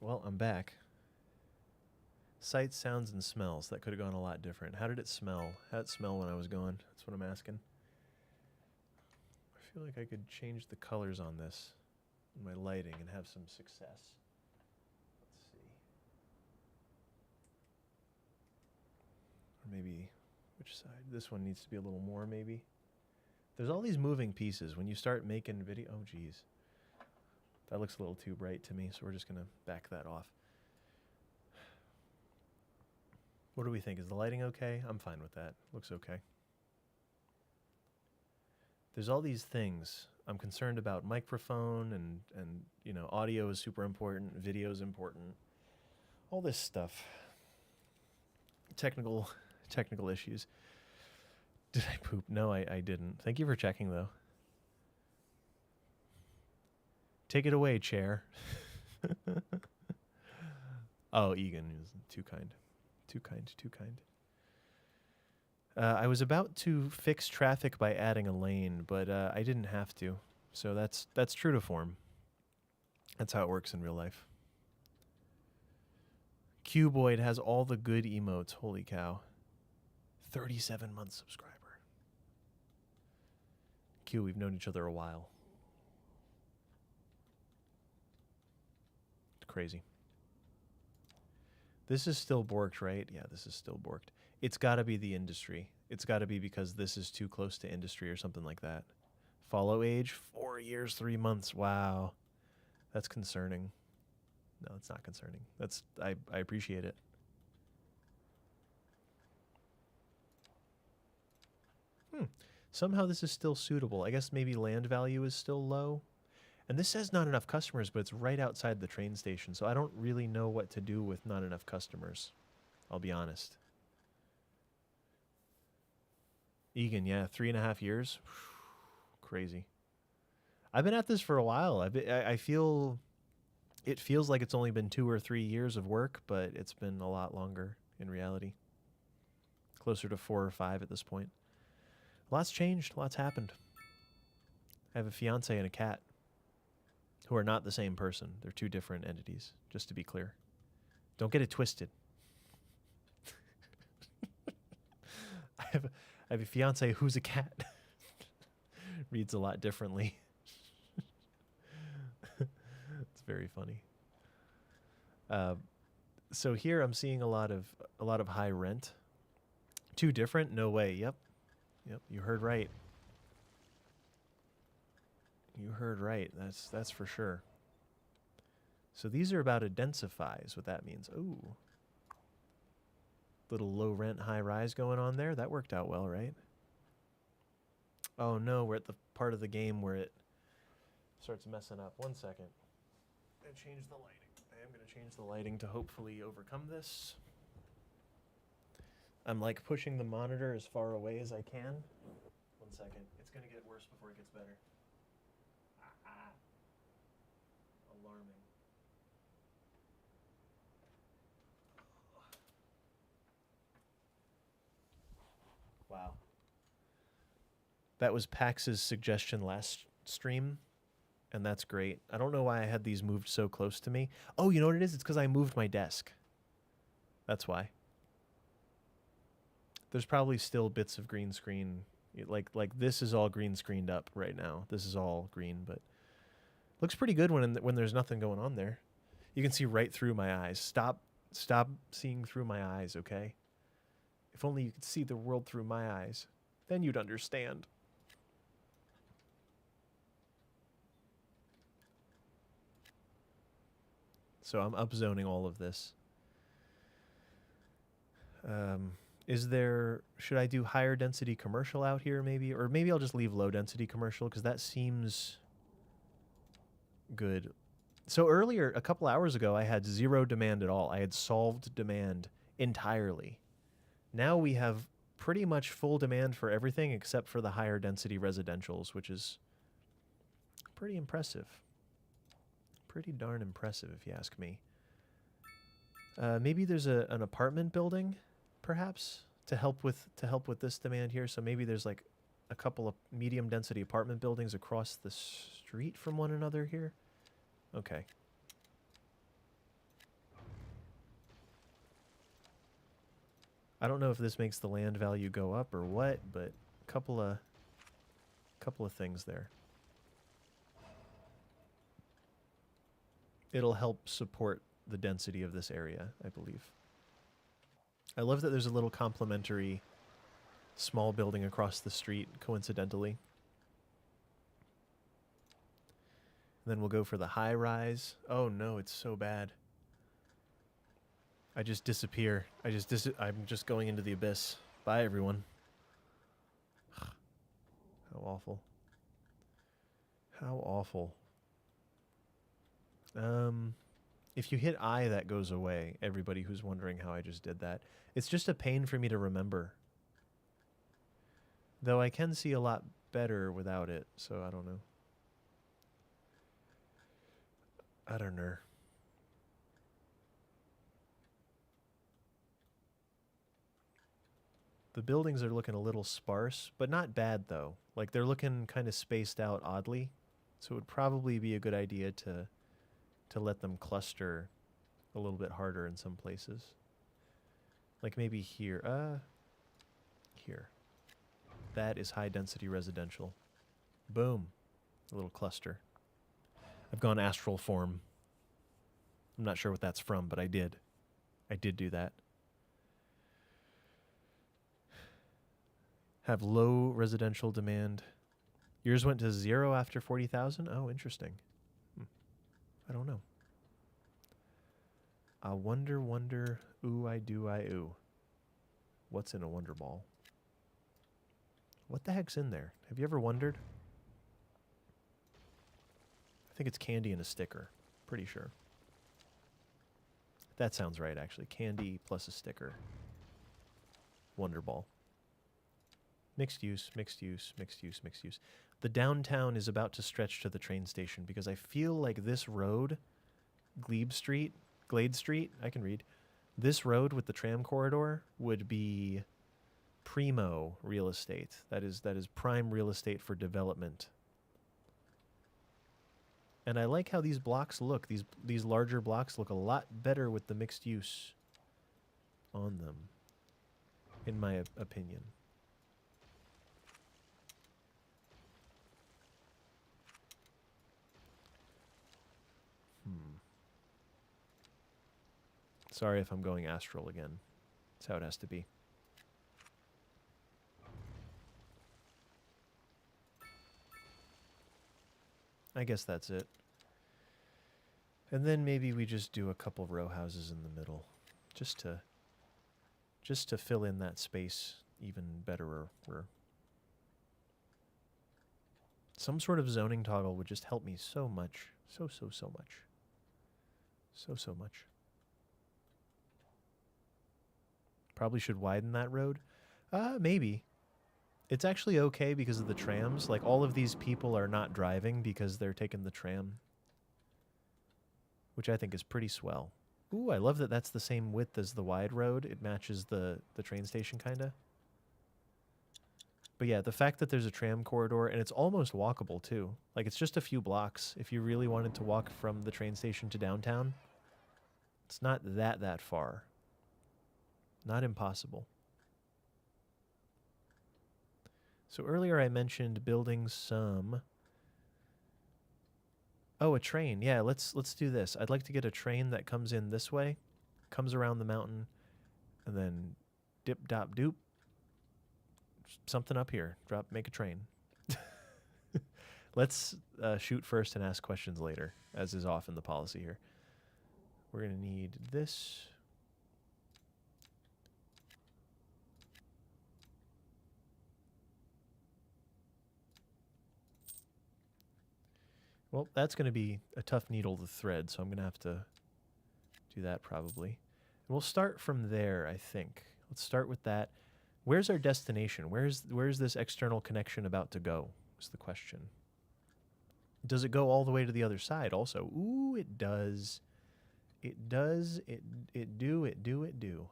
Well, I'm back. Sights, sounds, and smells. That could have gone a lot different. How did it smell? How did it smell when I was going? That's what I'm asking. I feel like I could change the colors on this, my lighting, and have some success. Let's see. Or maybe, which side? This one needs to be a little more, maybe. There's all these moving pieces. When you start making video, oh geez. That looks a little too bright to me, so we're just gonna back that off. What do we think? Is the lighting okay? I'm fine with that. Looks okay. There's all these things. I'm concerned about microphone and you know, audio is super important, video is important. All this stuff. Technical issues. Did I poop? No, I didn't. Thank you for checking though. Take it away, chair. Oh, Egan is too kind. Too kind, too kind. I was about to fix traffic by adding a lane, but I didn't have to. So that's true to form. That's how it works in real life. Cuboid has all the good emotes. Holy cow. 37-month subscriber. Q, we've known each other a while. It's crazy. This is still borked, right? Yeah, this is still borked. It's got to be the industry. It's got to be because this is too close to industry or something like that. Follow age, 4 years, 3 months. Wow. That's concerning. No, it's not concerning. I appreciate it. Somehow this is still suitable. I guess maybe land value is still low. And this says not enough customers, but it's right outside the train station, so I don't really know what to do with not enough customers. I'll be honest. Egan, yeah, 3.5 years. Crazy. I've been at this for a while. I feel it feels like it's only been 2 or 3 years of work, but it's been a lot longer in reality. Closer to 4 or 5 at this point. Lots changed. Lots happened. I have a fiance and a cat who are not the same person. They're 2 different entities, just to be clear. Don't get it twisted. I have a fiance who's a cat. Reads a lot differently. It's very funny. So here I'm seeing a lot of high rent. 2 different? No way. Yep. You heard right. You heard right. That's for sure. So these are about to densify is what that means. Ooh. Little low rent, high rise going on there. That worked out well, right? Oh no, we're at the part of the game where it starts messing up. 1 second. I'm going to change the lighting. I am going to change the lighting to hopefully overcome this. I'm like pushing the monitor as far away as I can. 1 second. It's going to get worse before it gets better. Alarming. Wow. That was Pax's suggestion last stream, and that's great. I don't know why I had these moved so close to me. Oh, you know what it is? It's because I moved my desk. That's why. There's probably still bits of green screen. Like this is all green screened up right now. This is all green, but looks pretty good when there's nothing going on there. You can see right through my eyes. Stop seeing through my eyes, okay? If only you could see the world through my eyes. Then you'd understand. So I'm upzoning all of this. Should I do higher density commercial out here maybe? Or maybe I'll just leave low density commercial because that seems good. So earlier, a couple hours ago, I had 0 demand at all. I had solved demand entirely. Now we have pretty much full demand for everything except for the higher density residentials, which is pretty impressive. Pretty darn impressive, if you ask me. Maybe there's an apartment building, perhaps, to help with this demand here. So maybe there's like a couple of medium density apartment buildings across the street from one another here. Okay. I don't know if this makes the land value go up or what, but couple of things there. It'll help support the density of this area, I believe. I love that there's a little complementary small building across the street, coincidentally. And then we'll go for the high rise. Oh no, it's so bad. I just disappear. I'm just going into the abyss. Bye, everyone. How awful. How awful. If you hit I, that goes away. Everybody who's wondering how I just did that. It's just a pain for me to remember. Though I can see a lot better without it, so I don't know. I don't know. The buildings are looking a little sparse, but not bad though. Like they're looking kind of spaced out oddly. So it would probably be a good idea to let them cluster a little bit harder in some places. Like maybe here. Here. That is high density residential. Boom. A little cluster. I've gone astral form. I'm not sure what that's from, but I did. I did do that. Have low residential demand. Yours went to 0 after 40,000? Oh, interesting. I don't know. I wonder, ooh, I do, ooh. What's in a Wonder Ball? What the heck's in there? Have you ever wondered? I think it's candy and a sticker. Pretty sure. That sounds right, actually. Candy plus a sticker. Wonder Ball. Mixed use, mixed use, mixed use, mixed use. The downtown is about to stretch to the train station because I feel like this road, Glade Street, I can read. This road with the tram corridor would be primo real estate. That is prime real estate for development. And I like how these blocks look. These larger blocks look a lot better with the mixed use on them, in my opinion. Sorry if I'm going astral again. That's how it has to be. I guess that's it. And then maybe we just do a couple row houses in the middle, just to fill in that space even better. Some sort of zoning toggle would just help me so much, so much, so much. Probably should widen that road. Maybe. It's actually okay because of the trams. Like, all of these people are not driving because they're taking the tram. Which I think is pretty swell. Ooh, I love that that's the same width as the wide road. It matches the train station, kinda. But yeah, the fact that there's a tram corridor, and it's almost walkable, too. Like, it's just a few blocks. If you really wanted to walk from the train station to downtown, it's not that far. Not impossible. So earlier I mentioned building some... Oh, a train. Yeah, let's do this. I'd like to get a train that comes in this way, comes around the mountain, and then dip, dop, doop. Something up here. Drop, make a train. Let's shoot first and ask questions later, as is often the policy here. We're going to need this... Well, that's going to be a tough needle to thread, so I'm going to have to do that probably. And we'll start from there, I think. Let's start with that. Where's our destination? Where's this external connection about to go, is the question. Does it go all the way to the other side also? Ooh, it does. It does. It do.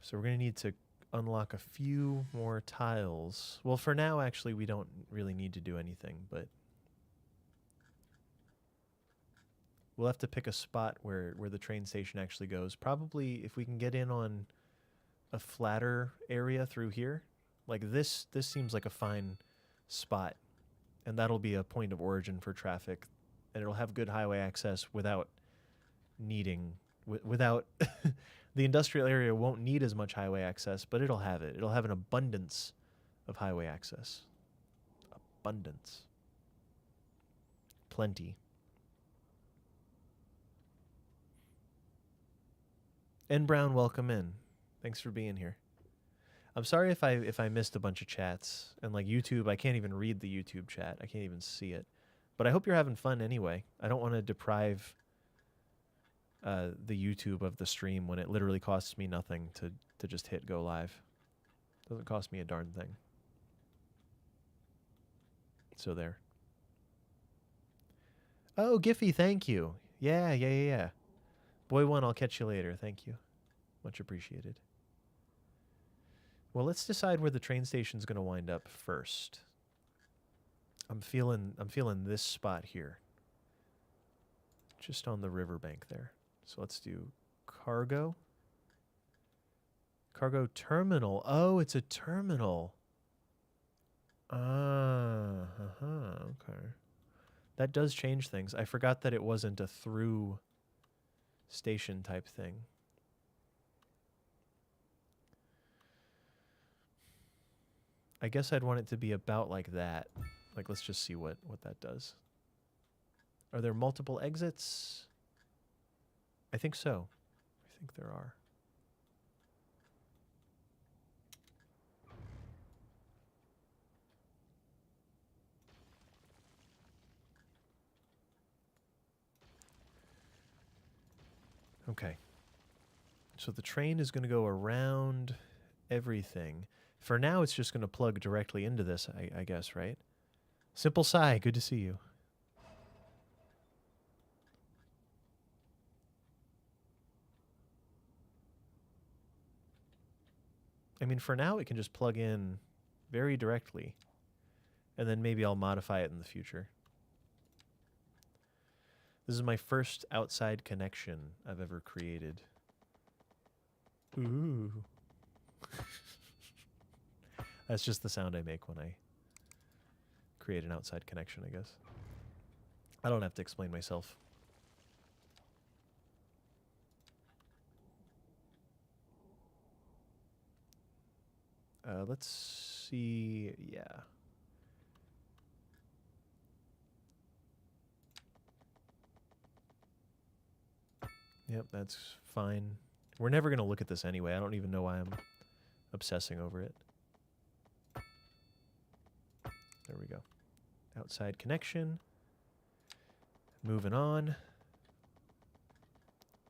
So we're going to need to unlock a few more tiles. Well, for now, actually, we don't really need to do anything, but we'll have to pick a spot where the train station actually goes. Probably if we can get in on a flatter area through here. Like this seems like a fine spot. And that'll be a point of origin for traffic. And it'll have good highway access without needing... without... the industrial area won't need as much highway access, but it'll have it. It'll have an abundance of highway access. Abundance. Plenty. N Brown, welcome in. Thanks for being here. I'm sorry if I missed a bunch of chats. And like YouTube, I can't even read the YouTube chat. I can't even see it. But I hope you're having fun anyway. I don't want to deprive the YouTube of the stream when it literally costs me nothing to just hit go live. Doesn't cost me a darn thing. So there. Oh, Giphy, thank you. Yeah. Boy one, I'll catch you later. Thank you. Much appreciated. Well, let's decide where the train station's going to wind up first. I'm feeling this spot here. Just on the riverbank there. So let's do cargo. Cargo terminal. Oh, it's a terminal. Okay. That does change things. I forgot that it wasn't a through station type thing. I guess I'd want it to be about like that. Like, let's just see what that does. Are there multiple exits? I think so. I think there are. Okay. So the train is going to go around everything. For now, it's just going to plug directly into this, I guess, right? Simple Sigh, good to see you. I mean, for now, it can just plug in very directly. And then maybe I'll modify it in the future. This is my first outside connection I've ever created. Ooh. That's just the sound I make when I create an outside connection, I guess. I don't have to explain myself. Let's see. Yeah. Yep, that's fine. We're never going to look at this anyway. I don't even know why I'm obsessing over it. There we go. Outside connection. Moving on.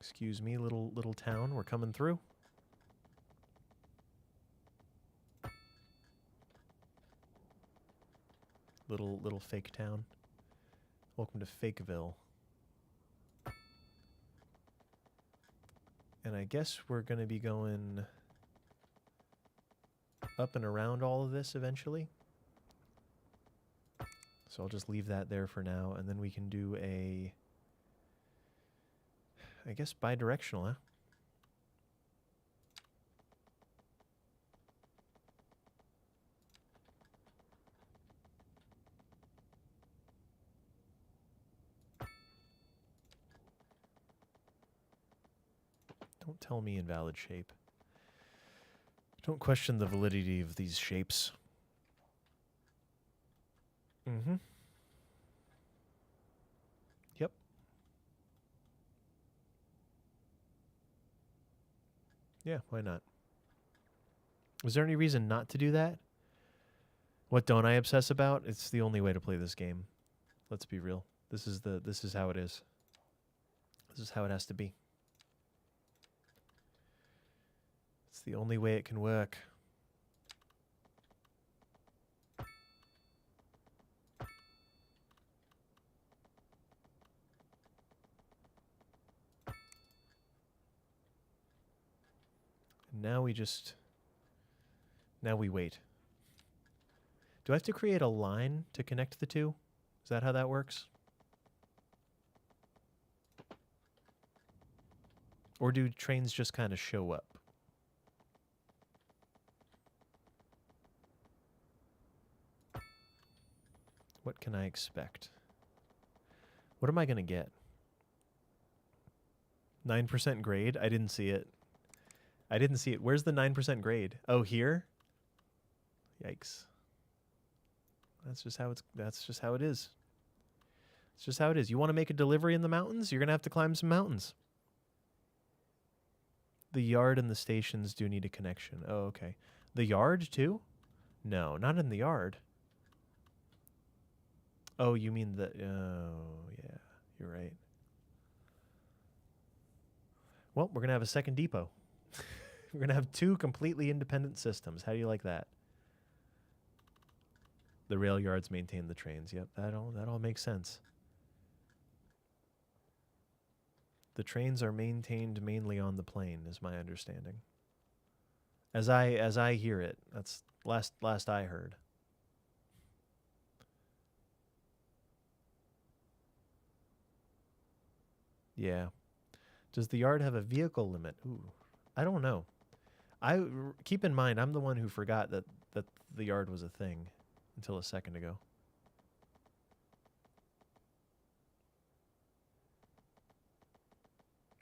Excuse me, little town. We're coming through. Little fake town. Welcome to Fakeville. And I guess we're going to be going up and around all of this eventually. So I'll just leave that there for now, and then we can do a, I guess, bi-directional, huh? Don't tell me invalid shape. Don't question the validity of these shapes. Mm-hmm. Yep. Yeah, why not? Was there any reason not to do that? What don't I obsess about? It's the only way to play this game. Let's be real. This is how it is. This is how it has to be. It's the only way it can work. And now we wait. Do I have to create a line to connect the two? Is that how that works? Or do trains just kind of show up? What can I expect? What am I going to get? 9% grade? I didn't see it. I didn't see it. Where's the 9% grade? Oh, here? Yikes. That's just how it is. It's just how it is. You want to make a delivery in the mountains? You're going to have to climb some mountains. The yard and the stations do need a connection. Oh, okay. The yard too? No, not in the yard. Oh, you mean the... Oh, yeah. You're right. Well, we're going to have a second depot. We're going to have 2 completely independent systems. How do you like that? The rail yards maintain the trains. Yep, that all makes sense. The trains are maintained mainly on the plane, is my understanding. As I hear it. That's last I heard. Yeah. Does the yard have a vehicle limit? Ooh, I don't know. Keep in mind, I'm the one who forgot that the yard was a thing until a second ago.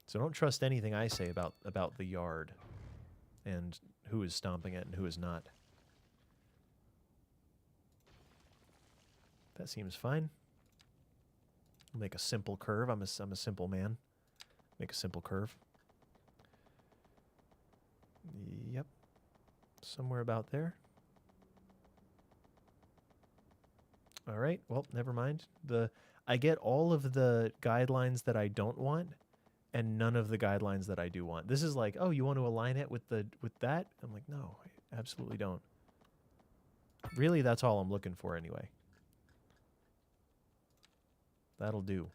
So don't trust anything I say about the yard and who is stomping it and who is not. That seems fine. I'll make a simple curve. I'm a simple man. Make a simple curve. Yep. Somewhere about there. All right. Well, never mind. I get all of the guidelines that I don't want and none of the guidelines that I do want. This is like, oh, you want to align it with that? I'm like, no, I absolutely don't. Really, that's all I'm looking for anyway. That'll do.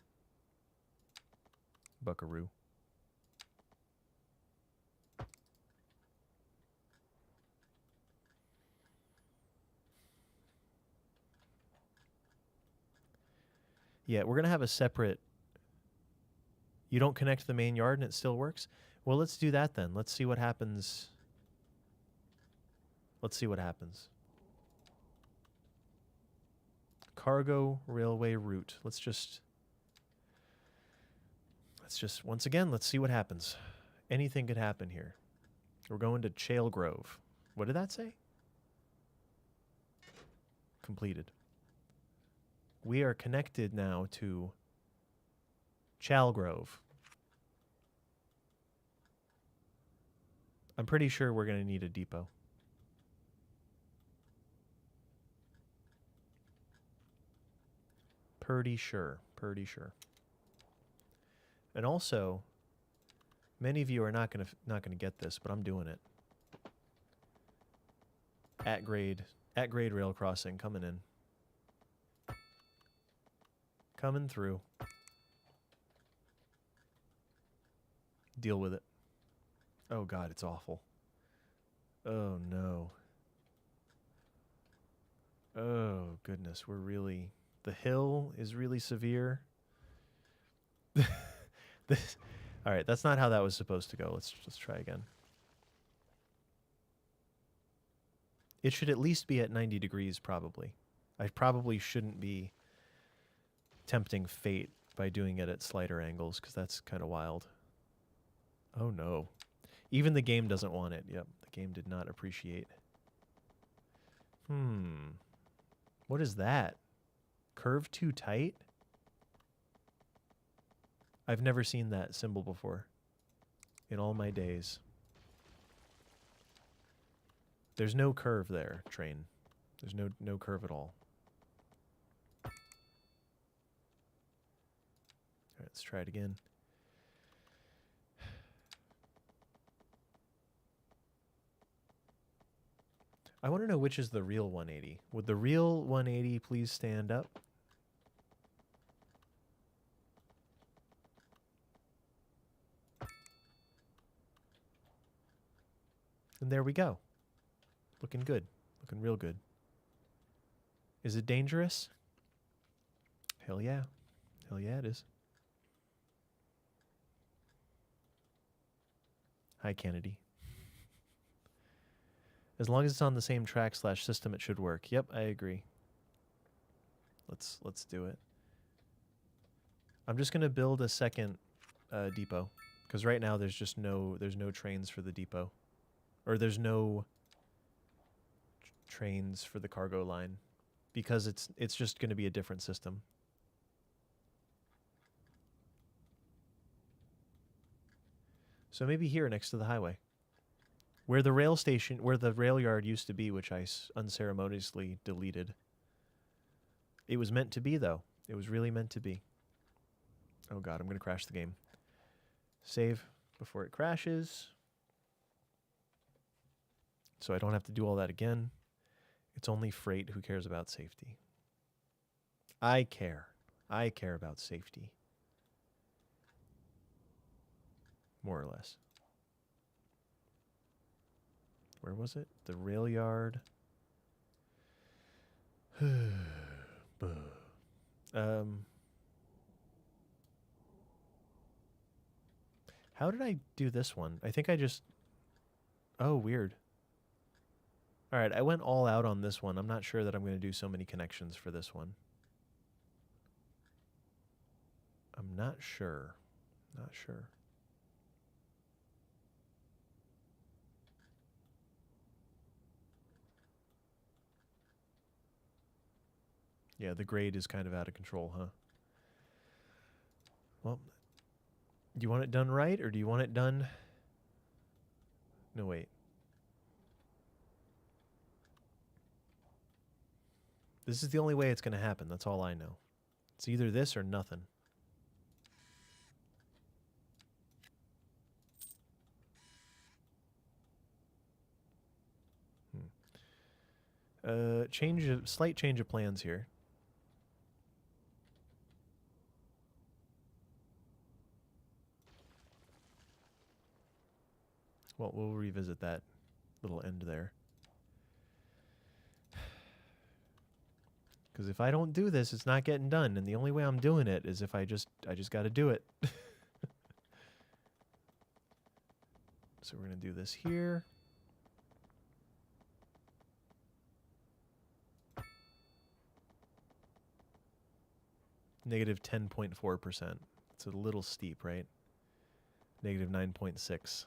Buckaroo. Yeah, we're going to have a separate... You don't connect to the main yard and it still works? Well, let's do that then. Let's see what happens. Let's see what happens. Cargo railway route. Let's just, once again, let's see what happens. Anything could happen here. We're going to Chale Grove. What did that say? Completed. We are connected now to Chale Grove. I'm pretty sure we're going to need a depot. Pretty sure. And also, many of you are not gonna get this, but I'm doing it. At grade rail crossing coming in. Coming through. Deal with it. Oh God, it's awful. Oh no. Oh goodness, the hill is really severe. All right, that's not how that was supposed to go. Let's try again. It should at least be at 90 degrees, probably. I probably shouldn't be tempting fate by doing it at slighter angles, because that's kind of wild. Oh no. Even the game doesn't want it. Yep, the game did not appreciate. What is that? Curve too tight? I've never seen that symbol before in all my days. There's no curve there, train. There's no curve at all. All right, let's try it again. I want to know which is the real 180. Would the real 180 please stand up? And there we go. Looking good. Looking real good. Is it dangerous? Hell yeah. Hell yeah, it is. Hi, Kennedy. As long as it's on the same track / system, it should work. Yep, I agree. Let's do it. I'm just gonna build a second depot, because right now there's no trains for the depot, or there's no trains for the cargo line, because it's just gonna be a different system. So maybe here next to the highway, where the rail station, where the rail yard used to be, which I unceremoniously deleted. It was meant to be, though. It was really meant to be. Oh god, I'm gonna crash the game. Save before it crashes, so I don't have to do all that again. It's only freight. Who cares about safety? I care. I care about safety. More or less. Where was it? The rail yard. How did I do this one? I think I just... Oh, weird. Alright, I went all out on this one. I'm not sure that I'm going to do so many connections for this one. I'm not sure. Not sure. Yeah, the grade is kind of out of control, huh? Well, do you want it done right, or do you want it done... No, wait. This is the only way it's going to happen. That's all I know. It's either this or nothing. Slight change of plans here. Well, we'll revisit that little end there. Because if I don't do this, it's not getting done, and the only way I'm doing it is if I just got to do it. So we're going to do this here. Negative 10.4%. It's a little steep, right? Negative 9.6.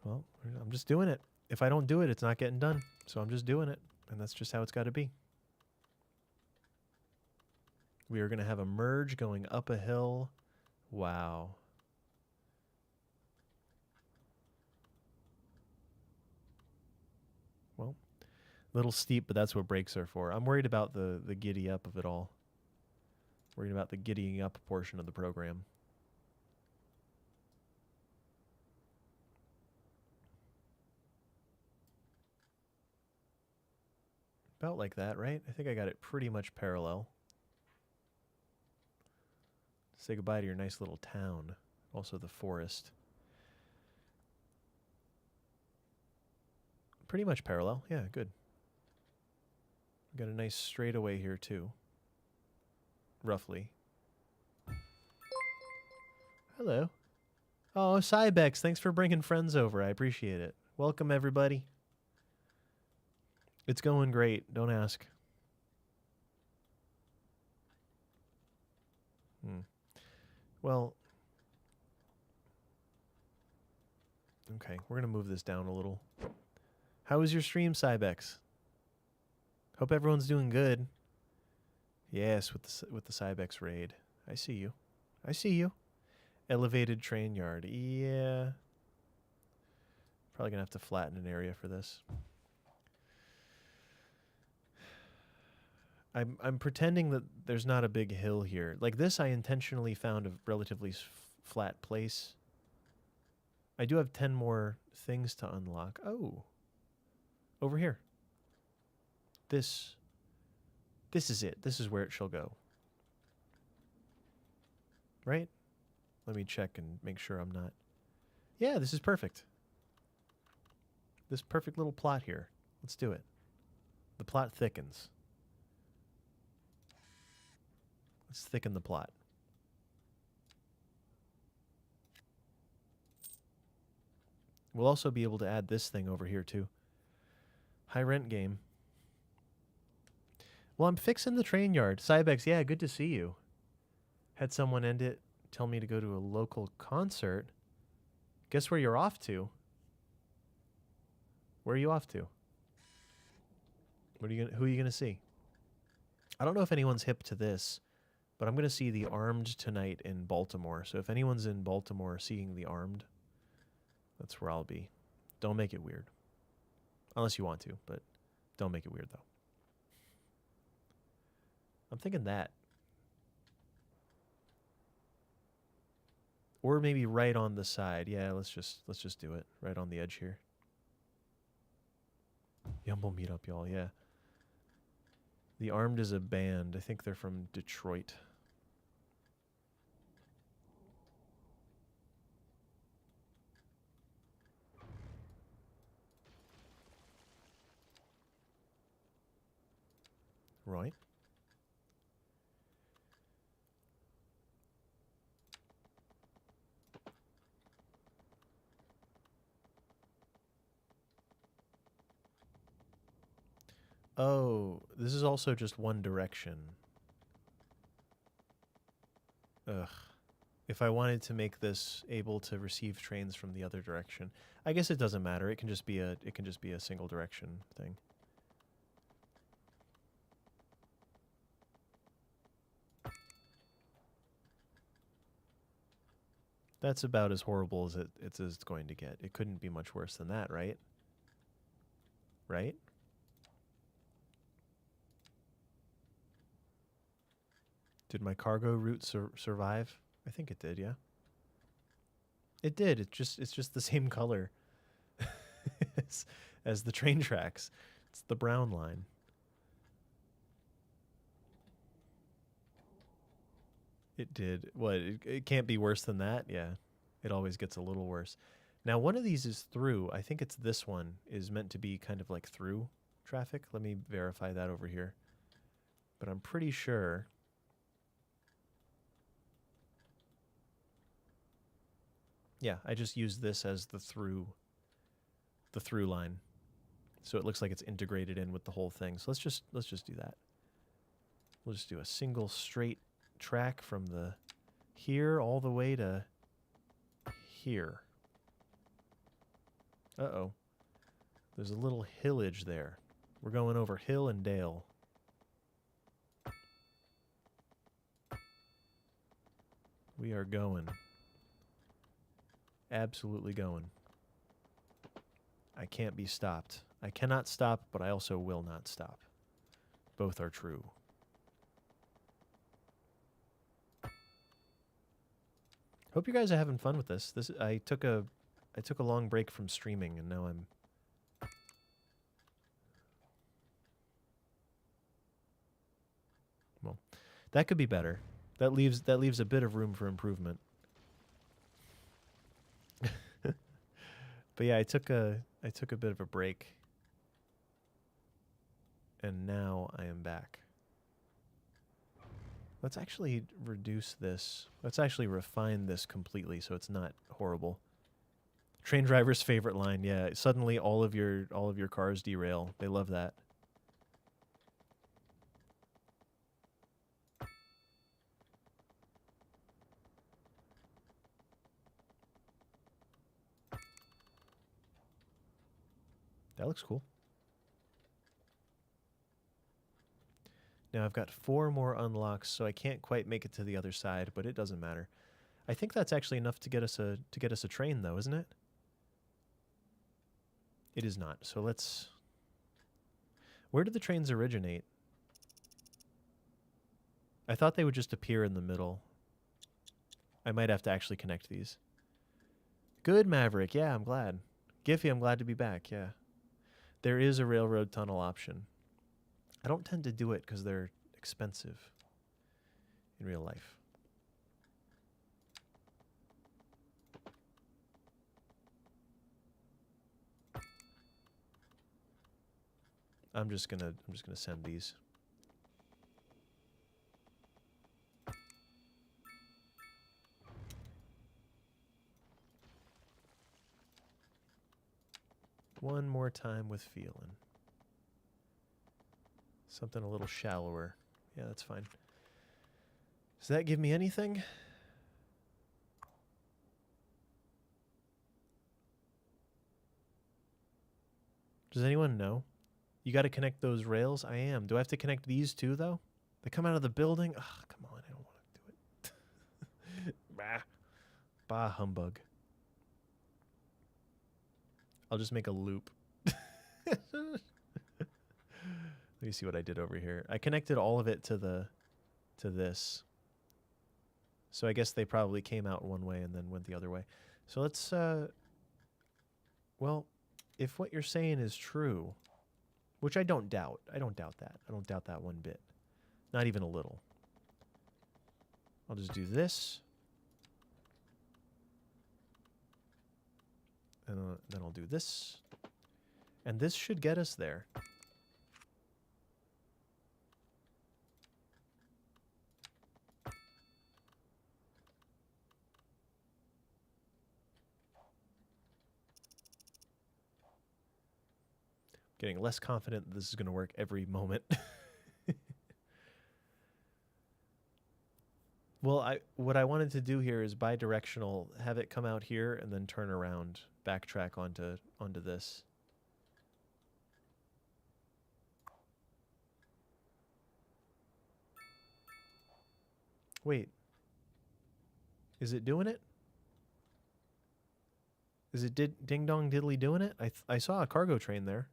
Well, I'm just doing it. If I don't do it, it's not getting done. So I'm just doing it. And that's just how it's got to be. We are going to have a merge going up a hill. Wow. Well, little steep, but that's what brakes are for. I'm worried about the giddy up of it all. Worried about the giddying up portion of the program. About like that, right? I think I got it pretty much parallel. Say goodbye to your nice little town. Also the forest. Pretty much parallel. Yeah, good. Got a nice straightaway here too. Roughly. Hello. Oh, Cybex, thanks for bringing friends over. I appreciate it. Welcome, everybody. It's going great. Don't ask. Well, okay, we're going to move this down a little. How was your stream, Cybex? Hope everyone's doing good. Yes, with the Cybex raid. I see you. I see you. Elevated train yard. Yeah. Probably going to have to flatten an area for this. I'm pretending that there's not a big hill here. Like this, I intentionally found a relatively flat place. I do have 10 more things to unlock. Oh. Over here. This is it. This is where it shall go. Right? Let me check and make sure I'm not... Yeah, this is perfect. This perfect little plot here. Let's do it. The plot thickens. Let's thicken the plot. We'll also be able to add this thing over here too. High rent game. Well, I'm fixing the train yard. Cybex, yeah, good to see you. Had someone end it, tell me to go to a local concert. Guess where you're off to? Where are you off to? Who are you gonna see? I don't know if anyone's hip to this, but I'm gonna see the Armed tonight in Baltimore. So if anyone's in Baltimore seeing the Armed, that's where I'll be. Don't make it weird. Unless you want to, but don't make it weird though. I'm thinking that. Or maybe right on the side. Yeah, let's just do it. Right on the edge here. Yumble meetup, y'all, yeah. The Armed is a band. I think they're from Detroit. Right. Oh, this is also just one direction. Ugh. If I wanted to make this able to receive trains from the other direction, I guess it doesn't matter. It can just be a single direction thing. That's about as horrible as it's going to get. It couldn't be much worse than that, right? Right? Did my cargo route survive? I think it did, yeah. It did. It's just the same color as the train tracks. It's the brown line. It did. What? It can't be worse than that? Yeah. It always gets a little worse. Now, one of these is through. I think it's this one is meant to be kind of like through traffic. Let me verify that over here. But I'm pretty sure. Yeah, I just use this as the through line. So it looks like it's integrated in with the whole thing. So let's just do that. We'll just do a single straight track from the here all the way to here. Uh-oh. There's a little hillage there. We're going over hill and dale. We are going. Absolutely going. I can't be stopped. I cannot stop, but I also will not stop. Both are true. Hope you guys are having fun with this. I took a long break from streaming, and now I'm. Well, that could be better. That leaves a bit of room for improvement. But yeah, I took a bit of a break, and now I am back. Let's actually reduce this. Let's actually refine this completely so it's not horrible. Train driver's favorite line, yeah. Suddenly all of your cars derail. They love that. That looks cool. Now I've got 4 more unlocks, so I can't quite make it to the other side, but it doesn't matter. I think that's actually enough to get us a train, though, isn't it? It is not. So let's. Where did the trains originate? I thought they would just appear in the middle. I might have to actually connect these. Good, Maverick. Yeah, I'm glad. Giffy, I'm glad to be back. Yeah. There is a railroad tunnel option. I don't tend to do it because they're expensive in real life. I'm just gonna send these. One more time with feeling. Something a little shallower. Yeah, that's fine. Does that give me anything? Does anyone know? You got to connect those rails? I am. Do I have to connect these two, though? They come out of the building? Ugh, come on. I don't want to do it. Bah. Bah humbug. I'll just make a loop. Let me see what I did over here. I connected all of it to this. So I guess they probably came out one way and then went the other way. So let's, well, if what you're saying is true, which I don't doubt. I don't doubt that. I don't doubt that one bit. Not even a little. I'll just do this. And then I'll do this. And this should get us there. Getting less confident that this is going to work every moment. Well, what I wanted to do here is bi-directional, have it come out here and then turn around, backtrack onto this. Wait. Is it doing it? Is it ding dong diddly doing it? I saw a cargo train there.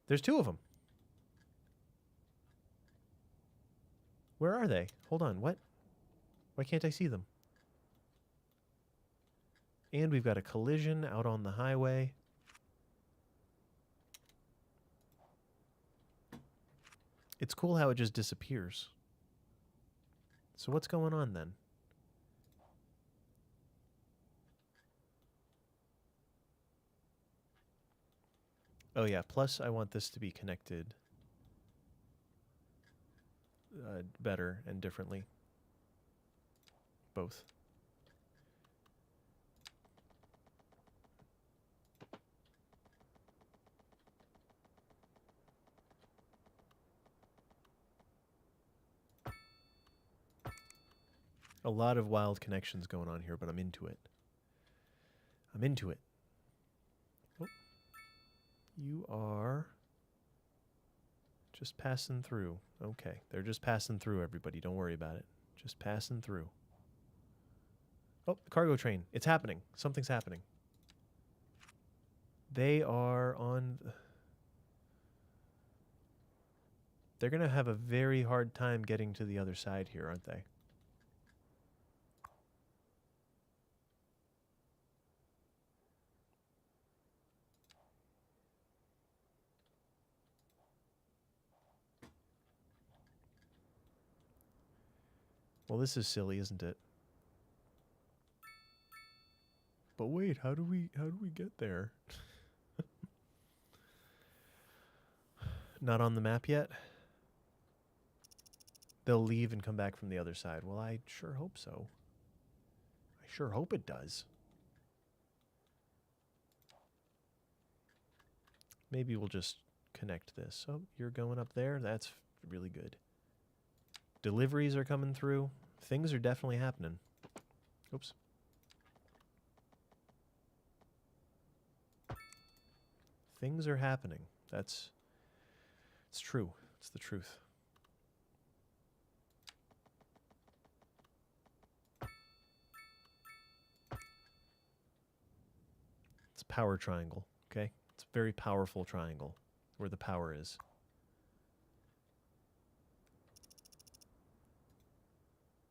There's two of them. Where are they? Hold on, what? Why can't I see them? And we've got a collision out on the highway. It's cool how it just disappears. So what's going on then? Oh yeah, plus I want this to be connected better and differently. Both. A lot of wild connections going on here, but I'm into it. I'm into it. Oh. You are just passing through. Okay, they're just passing through, everybody. Don't worry about it. Just passing through. Oh, the cargo train. It's happening. Something's happening. They are on... They're going to have a very hard time getting to the other side here, aren't they? Well, this is silly, isn't it? But wait, how do we get there? Not on the map yet? They'll leave and come back from the other side. Well, I sure hope so. I sure hope it does. Maybe we'll just connect this. Oh, you're going up there? That's really good. Deliveries are coming through. Things are definitely happening. Oops. Things are happening. It's true. It's the truth. It's a power triangle, okay? It's a very powerful triangle where the power is.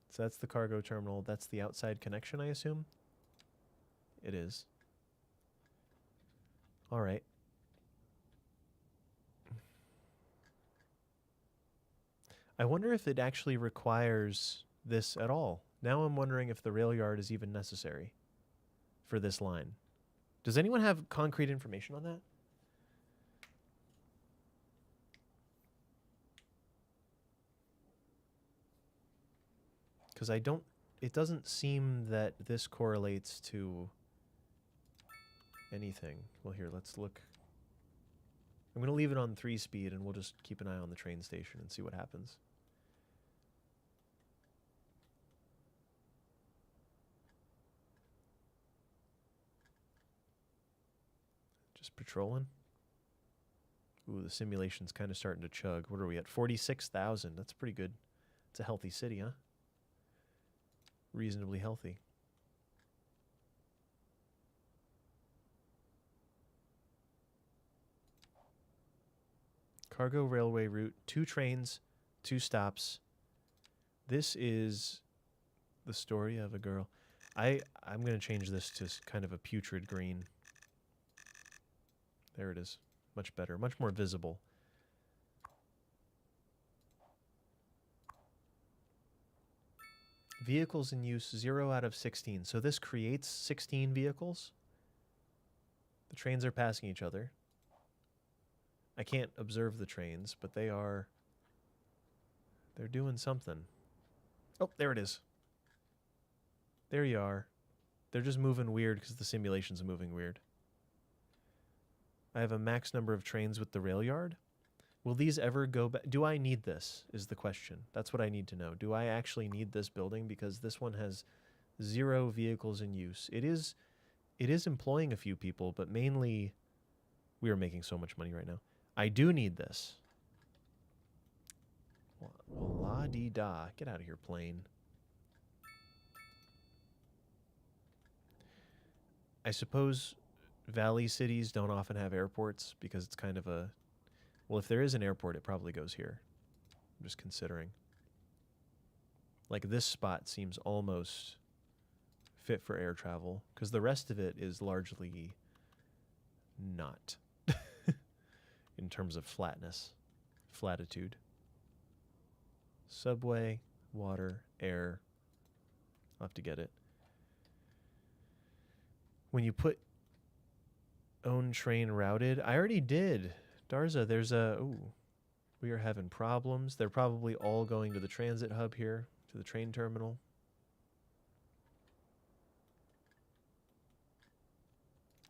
So that's the cargo terminal. That's the outside connection, I assume? It is. All right. I wonder if it actually requires this at all. Now I'm wondering if the rail yard is even necessary for this line. Does anyone have concrete information on that? Because it doesn't seem that this correlates to anything. Well, here, let's look. I'm going to leave it on 3-speed, and we'll just keep an eye on the train station and see what happens. Just patrolling. Ooh, the simulation's kind of starting to chug. What are we at? 46,000. That's pretty good. It's a healthy city, huh? Reasonably healthy. Cargo railway route, 2 trains, 2 stops. This is the story of a girl. I'm going to change this to kind of a putrid green. There it is. Much better, much more visible. Vehicles in use, 0 out of 16. So this creates 16 vehicles. The trains are passing each other. I can't observe the trains, but they're doing something. Oh, there it is. There you are. They're just moving weird because the simulation's moving weird. I have a max number of trains with the rail yard. Will these ever go back? Do I need this is the question. That's what I need to know. Do I actually need this building? Because this one has 0 vehicles in use. It is employing a few people, but mainly we are making so much money right now. I do need this. Well, la-dee-da. Get out of here, plane. I suppose valley cities don't often have airports because it's kind of a... Well, if there is an airport, it probably goes here. I'm just considering. Like, this spot seems almost fit for air travel because the rest of it is largely not in terms of flatness, flatitude. Subway, water, air. I'll have to get it. When you put own train routed, I already did. Darza, there's a... Ooh, we are having problems. They're probably all going to the transit hub here, to the train terminal.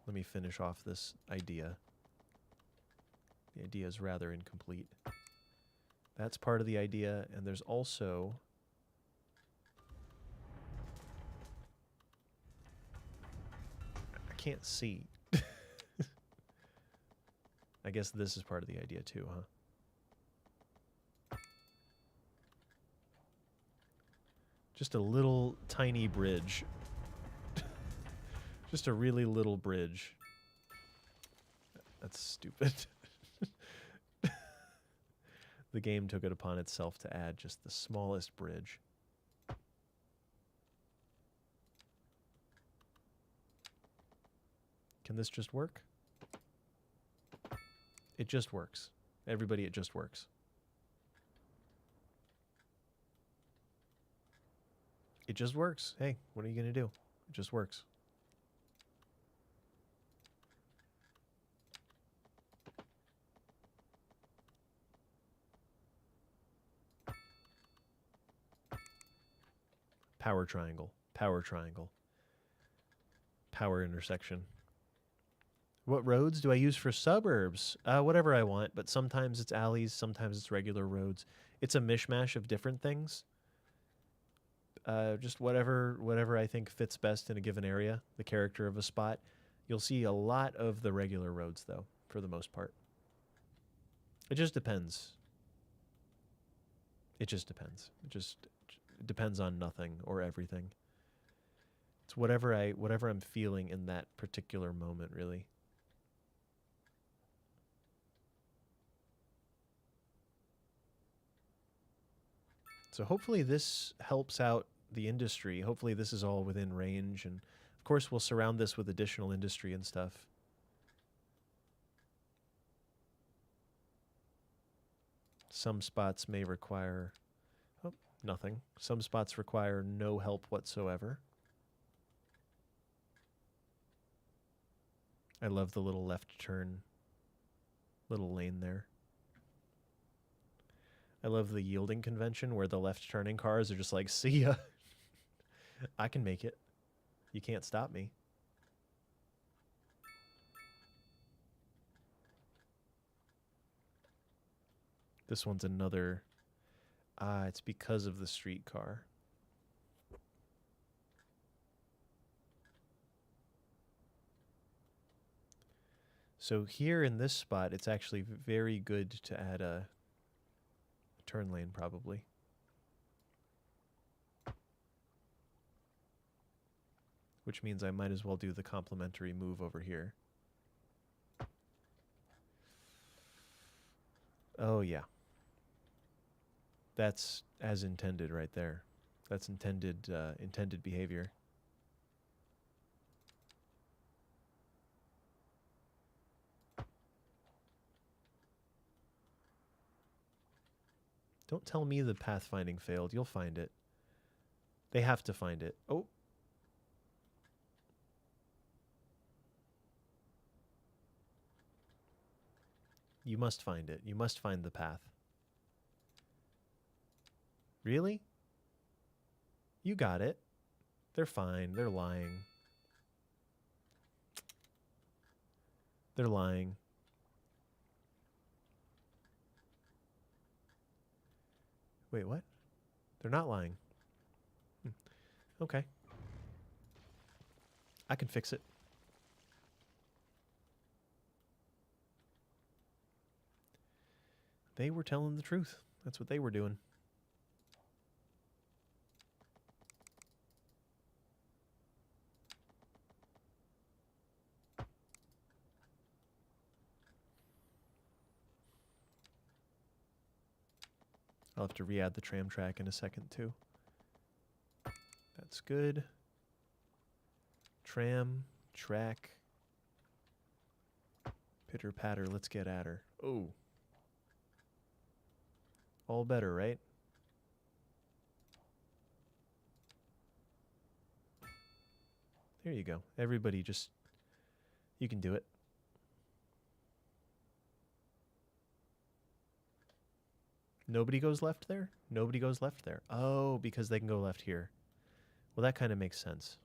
Let me finish off this idea. The idea is rather incomplete. That's part of the idea, and there's also... I can't see. I guess this is part of the idea too, huh? Just a little tiny bridge. Just a really little bridge. That's stupid. The game took it upon itself to add just the smallest bridge. Can this just work? It just works. Everybody, it just works. It just works. Hey, what are you going to do? It just works. Power triangle. Power triangle. Power intersection. What roads do I use for suburbs? Whatever I want, but sometimes it's alleys, sometimes it's regular roads. It's a mishmash of different things. Just whatever I think fits best in a given area, the character of a spot. You'll see a lot of the regular roads, though, for the most part. It just depends. It just depends. It just depends on nothing or everything. It's whatever I'm feeling in that particular moment, really. So hopefully this helps out the industry. Hopefully this is all within range. And of course, we'll surround this with additional industry and stuff. Some spots may require... Oh, nothing. Some spots require no help whatsoever. I love the little left turn, little lane there. I love the yielding convention where the left turning cars are just like, see ya. I can make it. You can't stop me. This one's another... Ah, it's because of the streetcar. So here in this spot, it's actually very good to add a turn lane, probably. Which means I might as well do the complementary move over here. Oh, yeah. That's as intended right there. That's intended behavior. Don't tell me the pathfinding failed. You'll find it. They have to find it. Oh. You must find it. You must find the path. Really? You got it. They're fine. They're lying. They're lying. Wait, what? They're not lying. Okay. I can fix it. They were telling the truth. That's what they were doing. I'll have to re-add the tram track in a second, too. That's good. Tram, track. Pitter-patter, let's get at her. Oh. All better, right? There you go. Everybody just... You can do it. Nobody goes left there? Nobody goes left there. Oh, because they can go left here. Well, that kind of makes sense.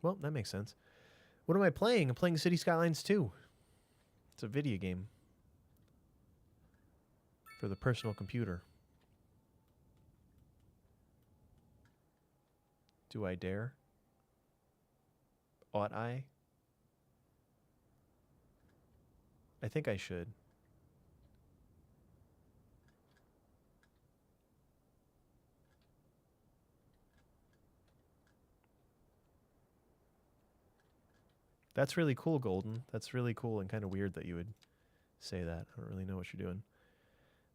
Well, that makes sense. What am I playing? I'm playing City Skylines 2. It's a video game. For the personal computer. Do I dare? Ought I? I think I should. That's really cool, Golden. That's really cool and kind of weird that you would say that. I don't really know what you're doing.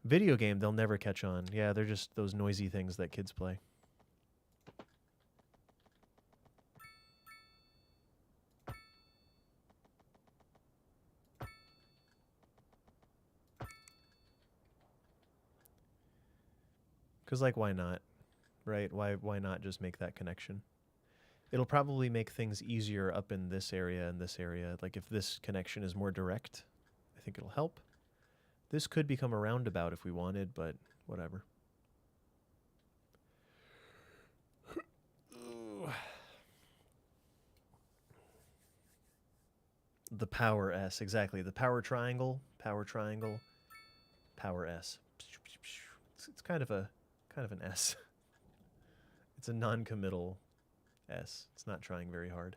Video game, they'll never catch on. Yeah, they're just those noisy things that kids play. Because, like, why not? Right? Why not just make that connection? It'll probably make things easier up in this area and this area. Like, if this connection is more direct, I think it'll help. This could become a roundabout if we wanted, but whatever. The power S, exactly. The power triangle, power S. It's kind of an S. It's a non-committal S. It's not trying very hard.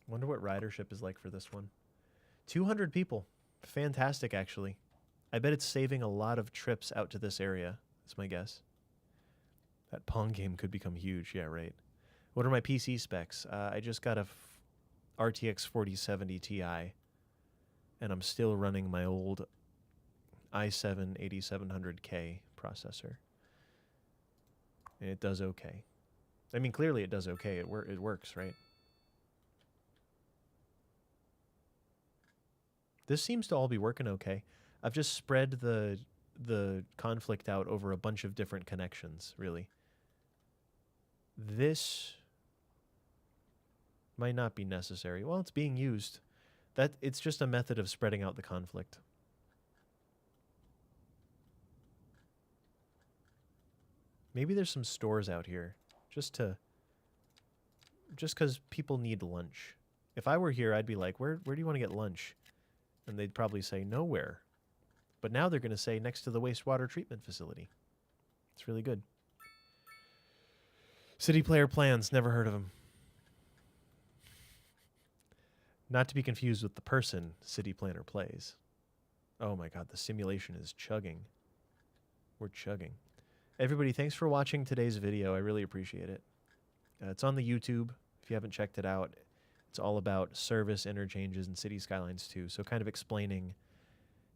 Wonder what ridership is like for this one. 200 people. Fantastic, actually. I bet it's saving a lot of trips out to this area, is my guess. That Pong game could become huge. Yeah, right. What are my PC specs? I just got a RTX 4070 Ti, and I'm still running my old i7 8700K processor. And it does okay. I mean, clearly it does okay. It works, right? This seems to all be working okay. I've just spread the conflict out over a bunch of different connections, really. This might not be necessary. Well, it's being used. It's just a method of spreading out the conflict. Maybe there's some stores out here just because people need lunch. If I were here, I'd be like, where do you want to get lunch? And they'd probably say nowhere. But now they're going to say next to the wastewater treatment facility. It's really good. City Player Plans, never heard of them. Not to be confused with the person City Planner plays. Oh my god, the simulation is chugging. We're chugging. Everybody, thanks for watching today's video. I really appreciate it. It's on the YouTube, if you haven't checked it out. It's all about service interchanges and City Skylines 2. So kind of explaining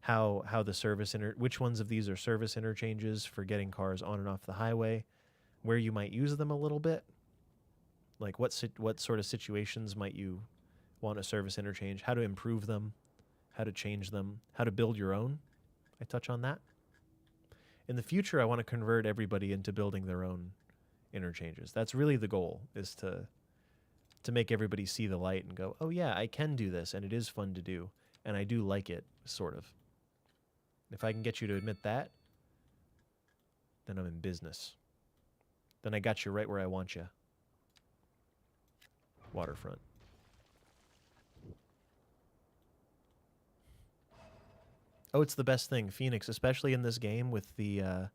how the service which ones of these are service interchanges for getting cars on and off the highway, where you might use them a little bit, like what sort of situations might you want a service interchange, how to improve them, how to change them, how to build your own. I touch on that. In the future, I want to convert everybody into building their own interchanges. That's really the goal, is to make everybody see the light and go, oh yeah, I can do this, and it is fun to do, and I do like it, sort of. If I can get you to admit that, then I'm in business. Then I got you right where I want you. Waterfront. Oh, it's the best thing, Phoenix, especially in this game with the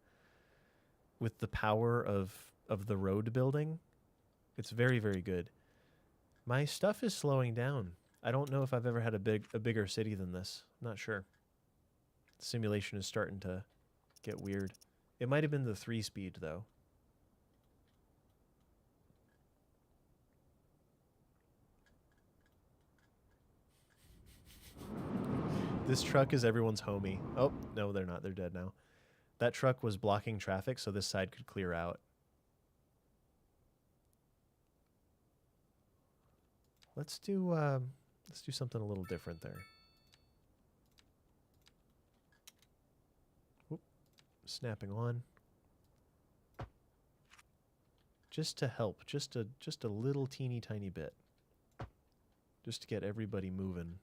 power of the road building. It's very, very good. My stuff is slowing down. I don't know if I've ever had a bigger city than this. I'm not sure. The simulation is starting to get weird. It might have been the 3-speed, though. This truck is everyone's homie. Oh, no, they're not. They're dead now. That truck was blocking traffic, so this side could clear out. Let's do something a little different there. Whoop. Snapping on. Just to help, just a little teeny tiny bit. Just to get everybody moving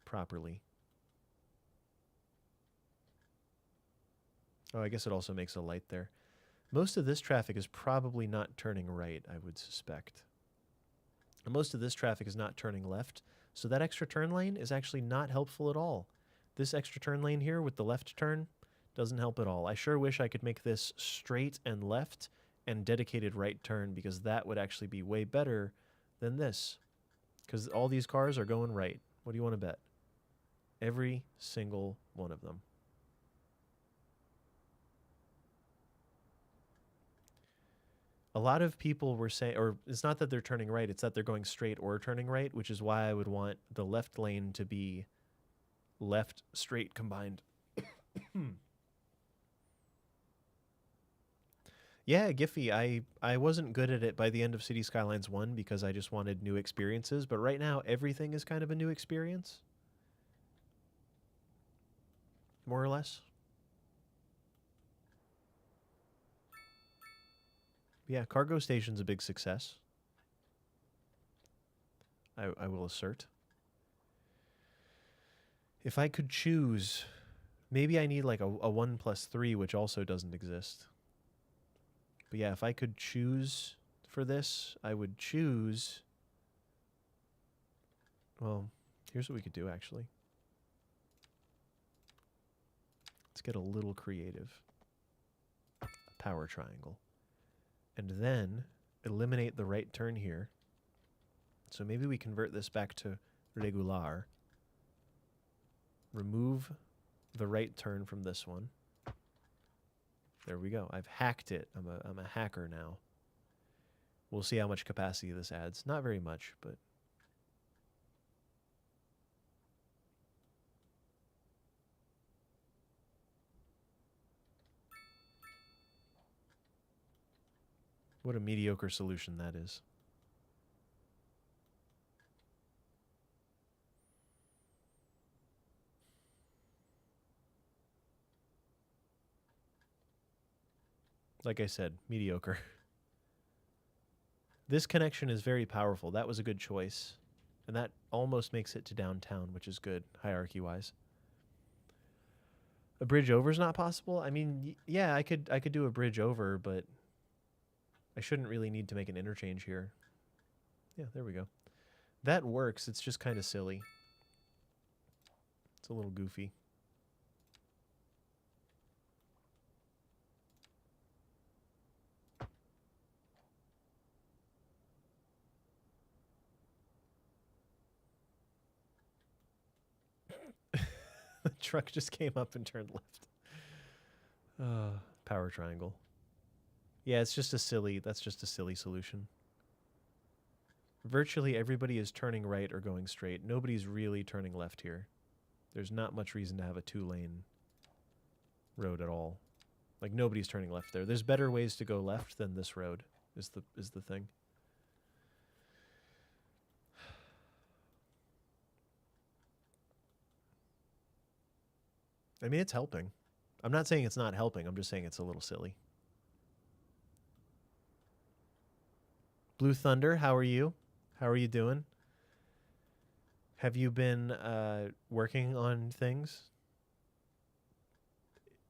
properly. Oh, I guess it also makes a light there. Most of this traffic is probably not turning right, I would suspect. And most of this traffic is not turning left, so that extra turn lane is actually not helpful at all. This extra turn lane here with the left turn doesn't help at all. I sure wish I could make this straight and left and dedicated right turn, because that would actually be way better than this. Because all these cars are going right. What do you want to bet? Every single one of them. A lot of people were saying, or it's not that they're turning right, it's that they're going straight or turning right, which is why I would want the left lane to be left, straight combined. Yeah, Giphy, I wasn't good at it by the end of City Skylines 1 because I just wanted new experiences, but right now everything is kind of a new experience. More or less. Yeah, Cargo Station's a big success. I will assert. If I could choose, maybe I need like a 1+3, which also doesn't exist. But yeah, if I could choose for this, I would choose... Well, here's what we could do, actually. Let's get a little creative. A power triangle. And then eliminate the right turn here. So maybe we convert this back to regular. Remove the right turn from this one. There we go. I've hacked it. I'm a hacker now. We'll see how much capacity this adds. Not very much, but... What a mediocre solution that is. Like I said, mediocre. This connection is very powerful. That was a good choice. And that almost makes it to downtown, which is good, hierarchy-wise. A bridge over is not possible? I mean, yeah, I could do a bridge over, but I shouldn't really need to make an interchange here. Yeah, there we go. That works. It's just kind of silly. It's a little goofy. The truck just came up and turned left. Power triangle. Yeah, it's just a silly, that's just a silly solution. Virtually everybody is turning right or going straight. Nobody's really turning left here. There's not much reason to have a 2-lane road at all. Like, nobody's turning left there. There's better ways to go left than this road, is the thing. I mean, it's helping. I'm not saying it's not helping. I'm just saying it's a little silly. Blue Thunder, how are you? How are you doing? Have you been working on things?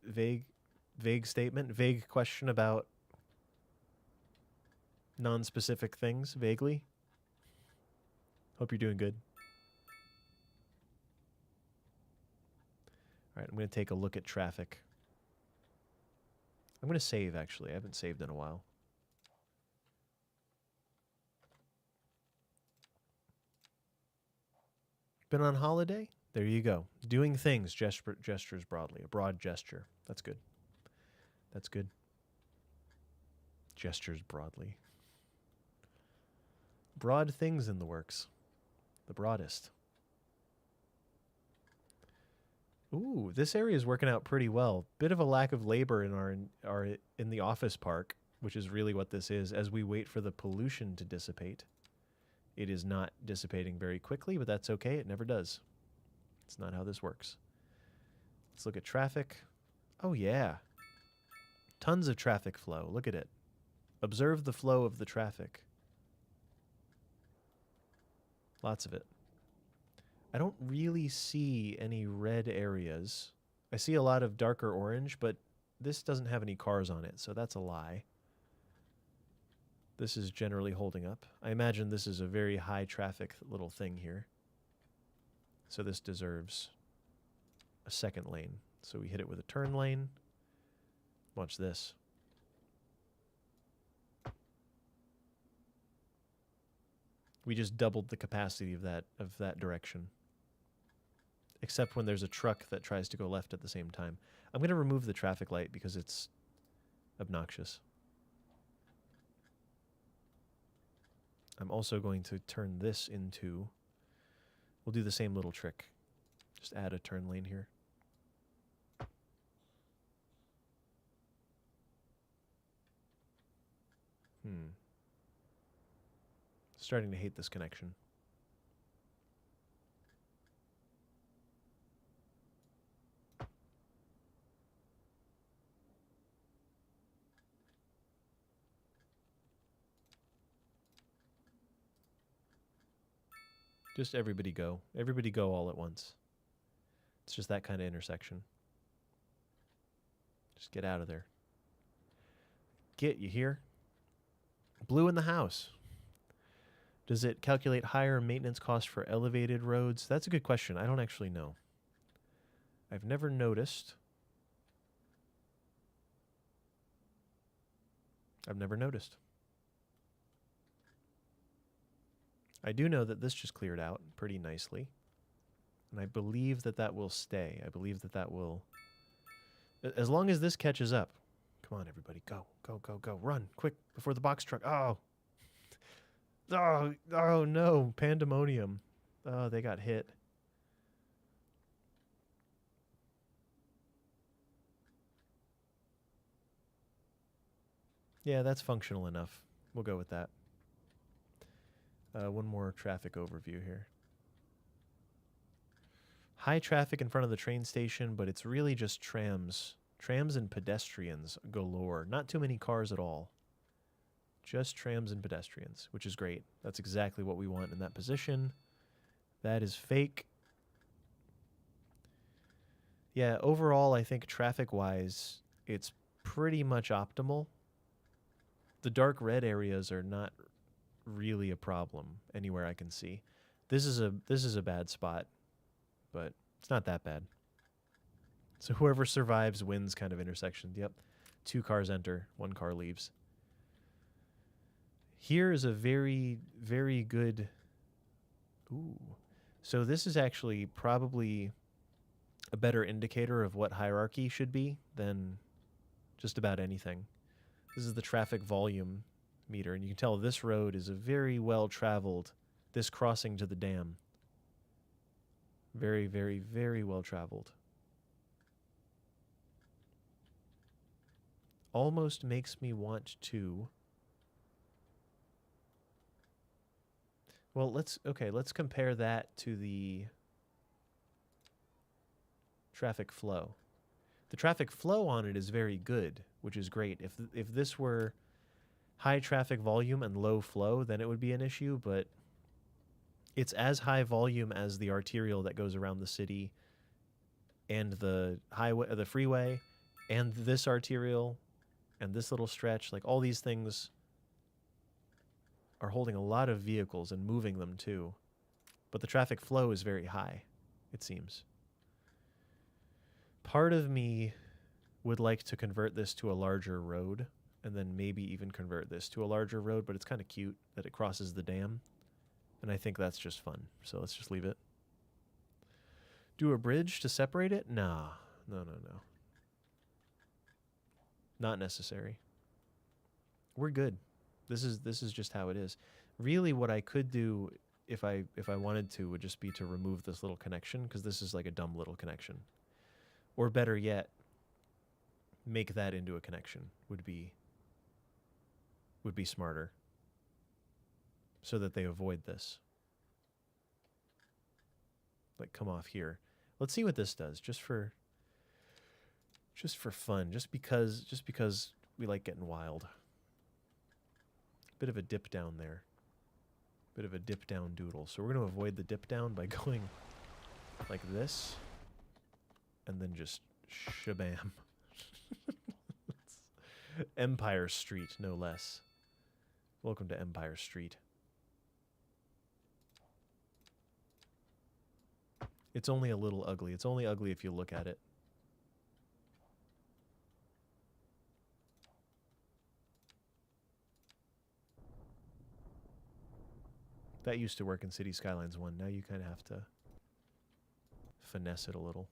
Vague statement, vague question about non-specific things, vaguely. Hope you're doing good. All right, I'm going to take a look at traffic. I'm going to save, actually. I haven't saved in a while. Been on holiday? There you go. Doing things, gestures broadly. A broad gesture. That's good. That's good. Gestures broadly. Broad things in the works. The broadest. Ooh, this area is working out pretty well. Bit of a lack of labor in the office park, which is really what this is, as we wait for the pollution to dissipate. It is not dissipating very quickly, but that's okay. It never does. It's not how this works. Let's look at traffic. Oh, yeah. Tons of traffic flow. Look at it. Observe the flow of the traffic. Lots of it. I don't really see any red areas. I see a lot of darker orange, but this doesn't have any cars on it, so that's a lie. This is generally holding up. I imagine this is a very high traffic little thing here. So this deserves a second lane. So we hit it with a turn lane. Watch this. We just doubled the capacity of that direction. Except when there's a truck that tries to go left at the same time. I'm going to remove the traffic light because it's obnoxious. I'm also going to turn this into... We'll do the same little trick. Just add a turn lane here. Starting to hate this connection. Just everybody go. Everybody go all at once. It's just that kind of intersection. Just get out of there. Get, you hear? Blue in the house. Does it calculate higher maintenance costs for elevated roads? That's a good question. I don't actually know. I've never noticed. I've never noticed. I do know that this just cleared out pretty nicely. And I believe that that will stay. I believe that that will... As long as this catches up. Come on, everybody. Go, go, go, go. Run, quick, before the box truck. Oh. Oh, no. Pandemonium. Oh, they got hit. Yeah, that's functional enough. We'll go with that. One more traffic overview here. High traffic in front of the train station, but it's really just trams. Trams and pedestrians galore. Not too many cars at all. Just trams and pedestrians, which is great. That's exactly what we want in that position. That is fake. Yeah, overall, I think traffic-wise, it's pretty much optimal. The dark red areas are not really a problem anywhere I can see. This is a bad spot, but it's not that bad. So whoever survives wins kind of intersection. Yep. 2 cars enter, 1 car leaves. Here is a very, very good... Ooh. So this is actually probably a better indicator of what hierarchy should be than just about anything. This is the traffic volume meter, and you can tell this road is a very well-traveled, this crossing to the dam. Very, very, very well-traveled. Almost makes me want to... Well, let's compare that to the traffic flow. The traffic flow on it is very good, which is great. If this were high traffic volume and low flow, then it would be an issue, but it's as high volume as the arterial that goes around the city and the highway, the freeway, and this arterial and this little stretch. Like, all these things are holding a lot of vehicles and moving them too. But the traffic flow is very high, it seems. Part of me would like to convert this to a larger road, and then maybe even convert this to a larger road, but it's kind of cute that it crosses the dam, and I think that's just fun, so let's just leave it. Do a bridge to separate it? Nah. No. Not necessary. We're good. This is just how it is. Really, what I could do if I wanted to would just be to remove this little connection, because this is like a dumb little connection. Or better yet, make that into a connection would be smarter, so that they avoid this. Like, come off here. Let's see what this does, just for fun, just because we like getting wild. Bit of a dip down there. Bit of a dip down doodle. So we're going to avoid the dip down by going like this. And then just shabam. Empire Street, no less. Welcome to Empire Street. It's only a little ugly. It's only ugly if you look at it. That used to work in City Skylines 1. Now you kind of have to finesse it a little.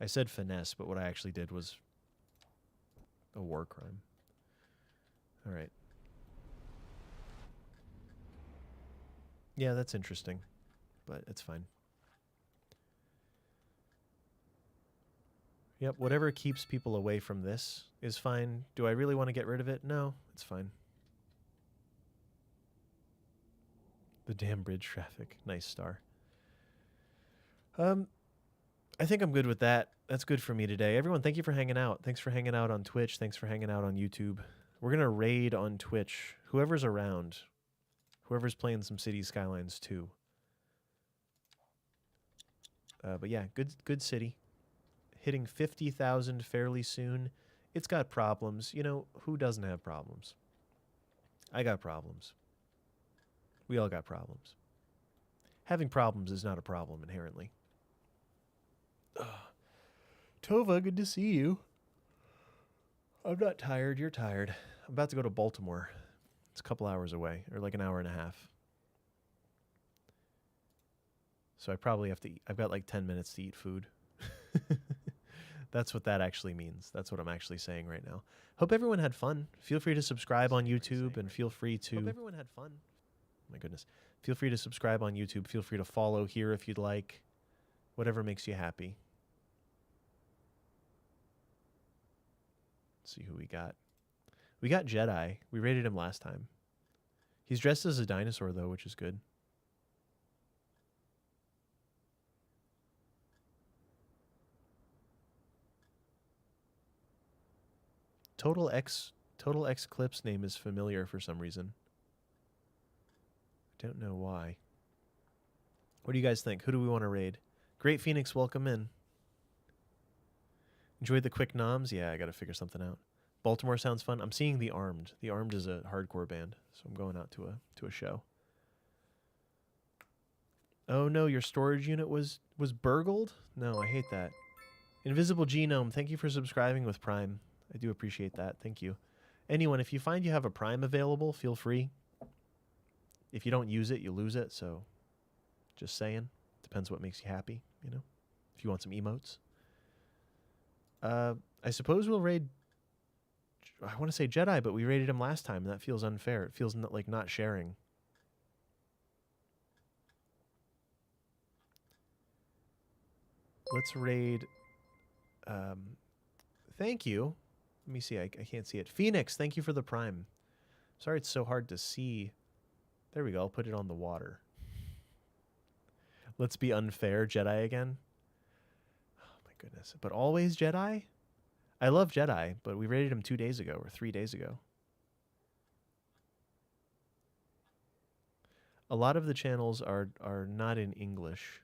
I said finesse, but what I actually did was a war crime. All right. Yeah, that's interesting, but it's fine. Yep, whatever keeps people away from this is fine. Do I really want to get rid of it? No, it's fine. The damn bridge traffic. Nice star. I think I'm good with that. That's good for me today. Everyone, thank you for hanging out. Thanks for hanging out on Twitch. Thanks for hanging out on YouTube. We're going to raid on Twitch. Whoever's around. Whoever's playing some City Skylines 2. But yeah, good city. Hitting 50,000 fairly soon. It's got problems. You know, who doesn't have problems? I got problems. We all got problems. Having problems is not a problem inherently. Tova, good to see you. I'm not tired. You're tired. I'm about to go to Baltimore. It's a couple hours away, or like an hour and a half. So I probably have to eat. I've got like 10 minutes to eat food. That's what that actually means. That's what I'm actually saying right now. Hope everyone had fun. Feel free to subscribe on YouTube, and feel free to... Hope everyone had fun. My goodness. Feel free to subscribe on YouTube. Feel free to follow here if you'd like. Whatever makes you happy. Let's see who we got. We got Jedi. We rated him last time. He's dressed as a dinosaur, though, which is good. Total X Clip's name is familiar for some reason. I don't know why. What do you guys think? Who do we want to raid? Great Phoenix, welcome in. Enjoyed the quick noms? Yeah, I got to figure something out. Baltimore sounds fun. I'm seeing The Armed. The Armed is a hardcore band, so I'm going out to a show. Oh no, your storage unit was burgled? No, I hate that. Invisible Genome, thank you for subscribing with Prime. I do appreciate that. Thank you. Anyone, if you find you have a Prime available, feel free. If you don't use it, you lose it, so just saying. Depends what makes you happy, you know? If you want some emotes. I suppose we'll raid... I want to say Jedi, but we raided him last time, and that feels unfair. It feels like not sharing. Let's raid... thank you. Let me see. I can't see it. Phoenix, thank you for the Prime. Sorry it's so hard to see. There we go. I'll put it on the water. Let's be unfair. Jedi again. Oh, my goodness. But always Jedi? I love Jedi, but we rated him 2 days ago or 3 days ago. A lot of the channels are not in English,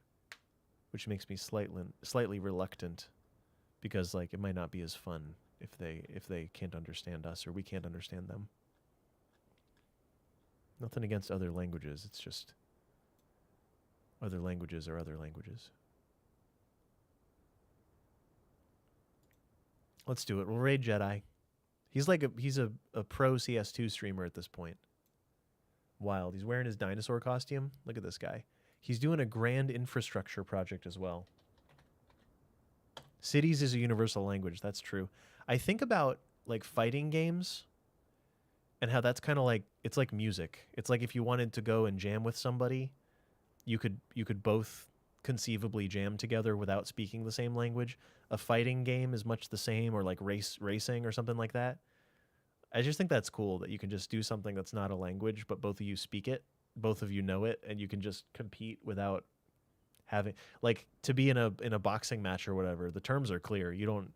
which makes me slightly reluctant because like it might not be as fun if they can't understand us or we can't understand them. Nothing against other languages. It's just other languages are other languages. Let's do it. We'll raid Jedi. He's like he's a pro CS2 streamer at this point. Wild. He's wearing his dinosaur costume. Look at this guy. He's doing a grand infrastructure project as well. Cities is a universal language. That's true. I think about like fighting games and how that's kind of like, it's like music. It's like if you wanted to go and jam with somebody, you could both conceivably jam together without speaking the same language. A fighting game is much the same, or like racing or something like that. I just think that's cool that you can just do something that's not a language, but both of you speak it, both of you know it, and you can just compete without having, like, to be in a boxing match or whatever. The terms are clear. You don't,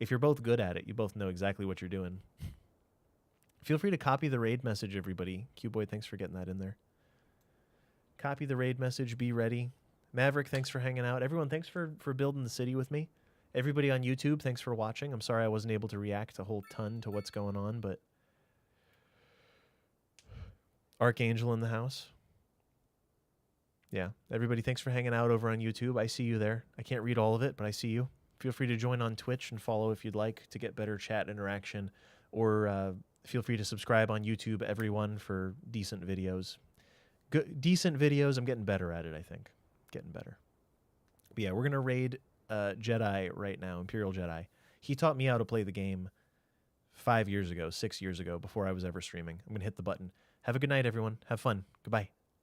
if you're both good at it, you both know exactly what you're doing. Feel free to copy the raid message, everybody. Q-Boy, thanks for getting that in there. Copy the raid message. Be ready. Maverick, thanks for hanging out. Everyone, thanks for building the city with me. Everybody on YouTube, thanks for watching. I'm sorry I wasn't able to react a whole ton to what's going on, but... Archangel in the house. Yeah, everybody, thanks for hanging out over on YouTube. I see you there. I can't read all of it, but I see you. Feel free to join on Twitch and follow if you'd like to get better chat interaction, or feel free to subscribe on YouTube, everyone, for decent videos. Decent videos. I'm getting better at it, I think. Getting better. But yeah, we're going to raid Jedi right now, Imperial Jedi. He taught me how to play the game 5 years ago, 6 years ago, before I was ever streaming. I'm going to hit the button. Have a good night, everyone. Have fun. Goodbye.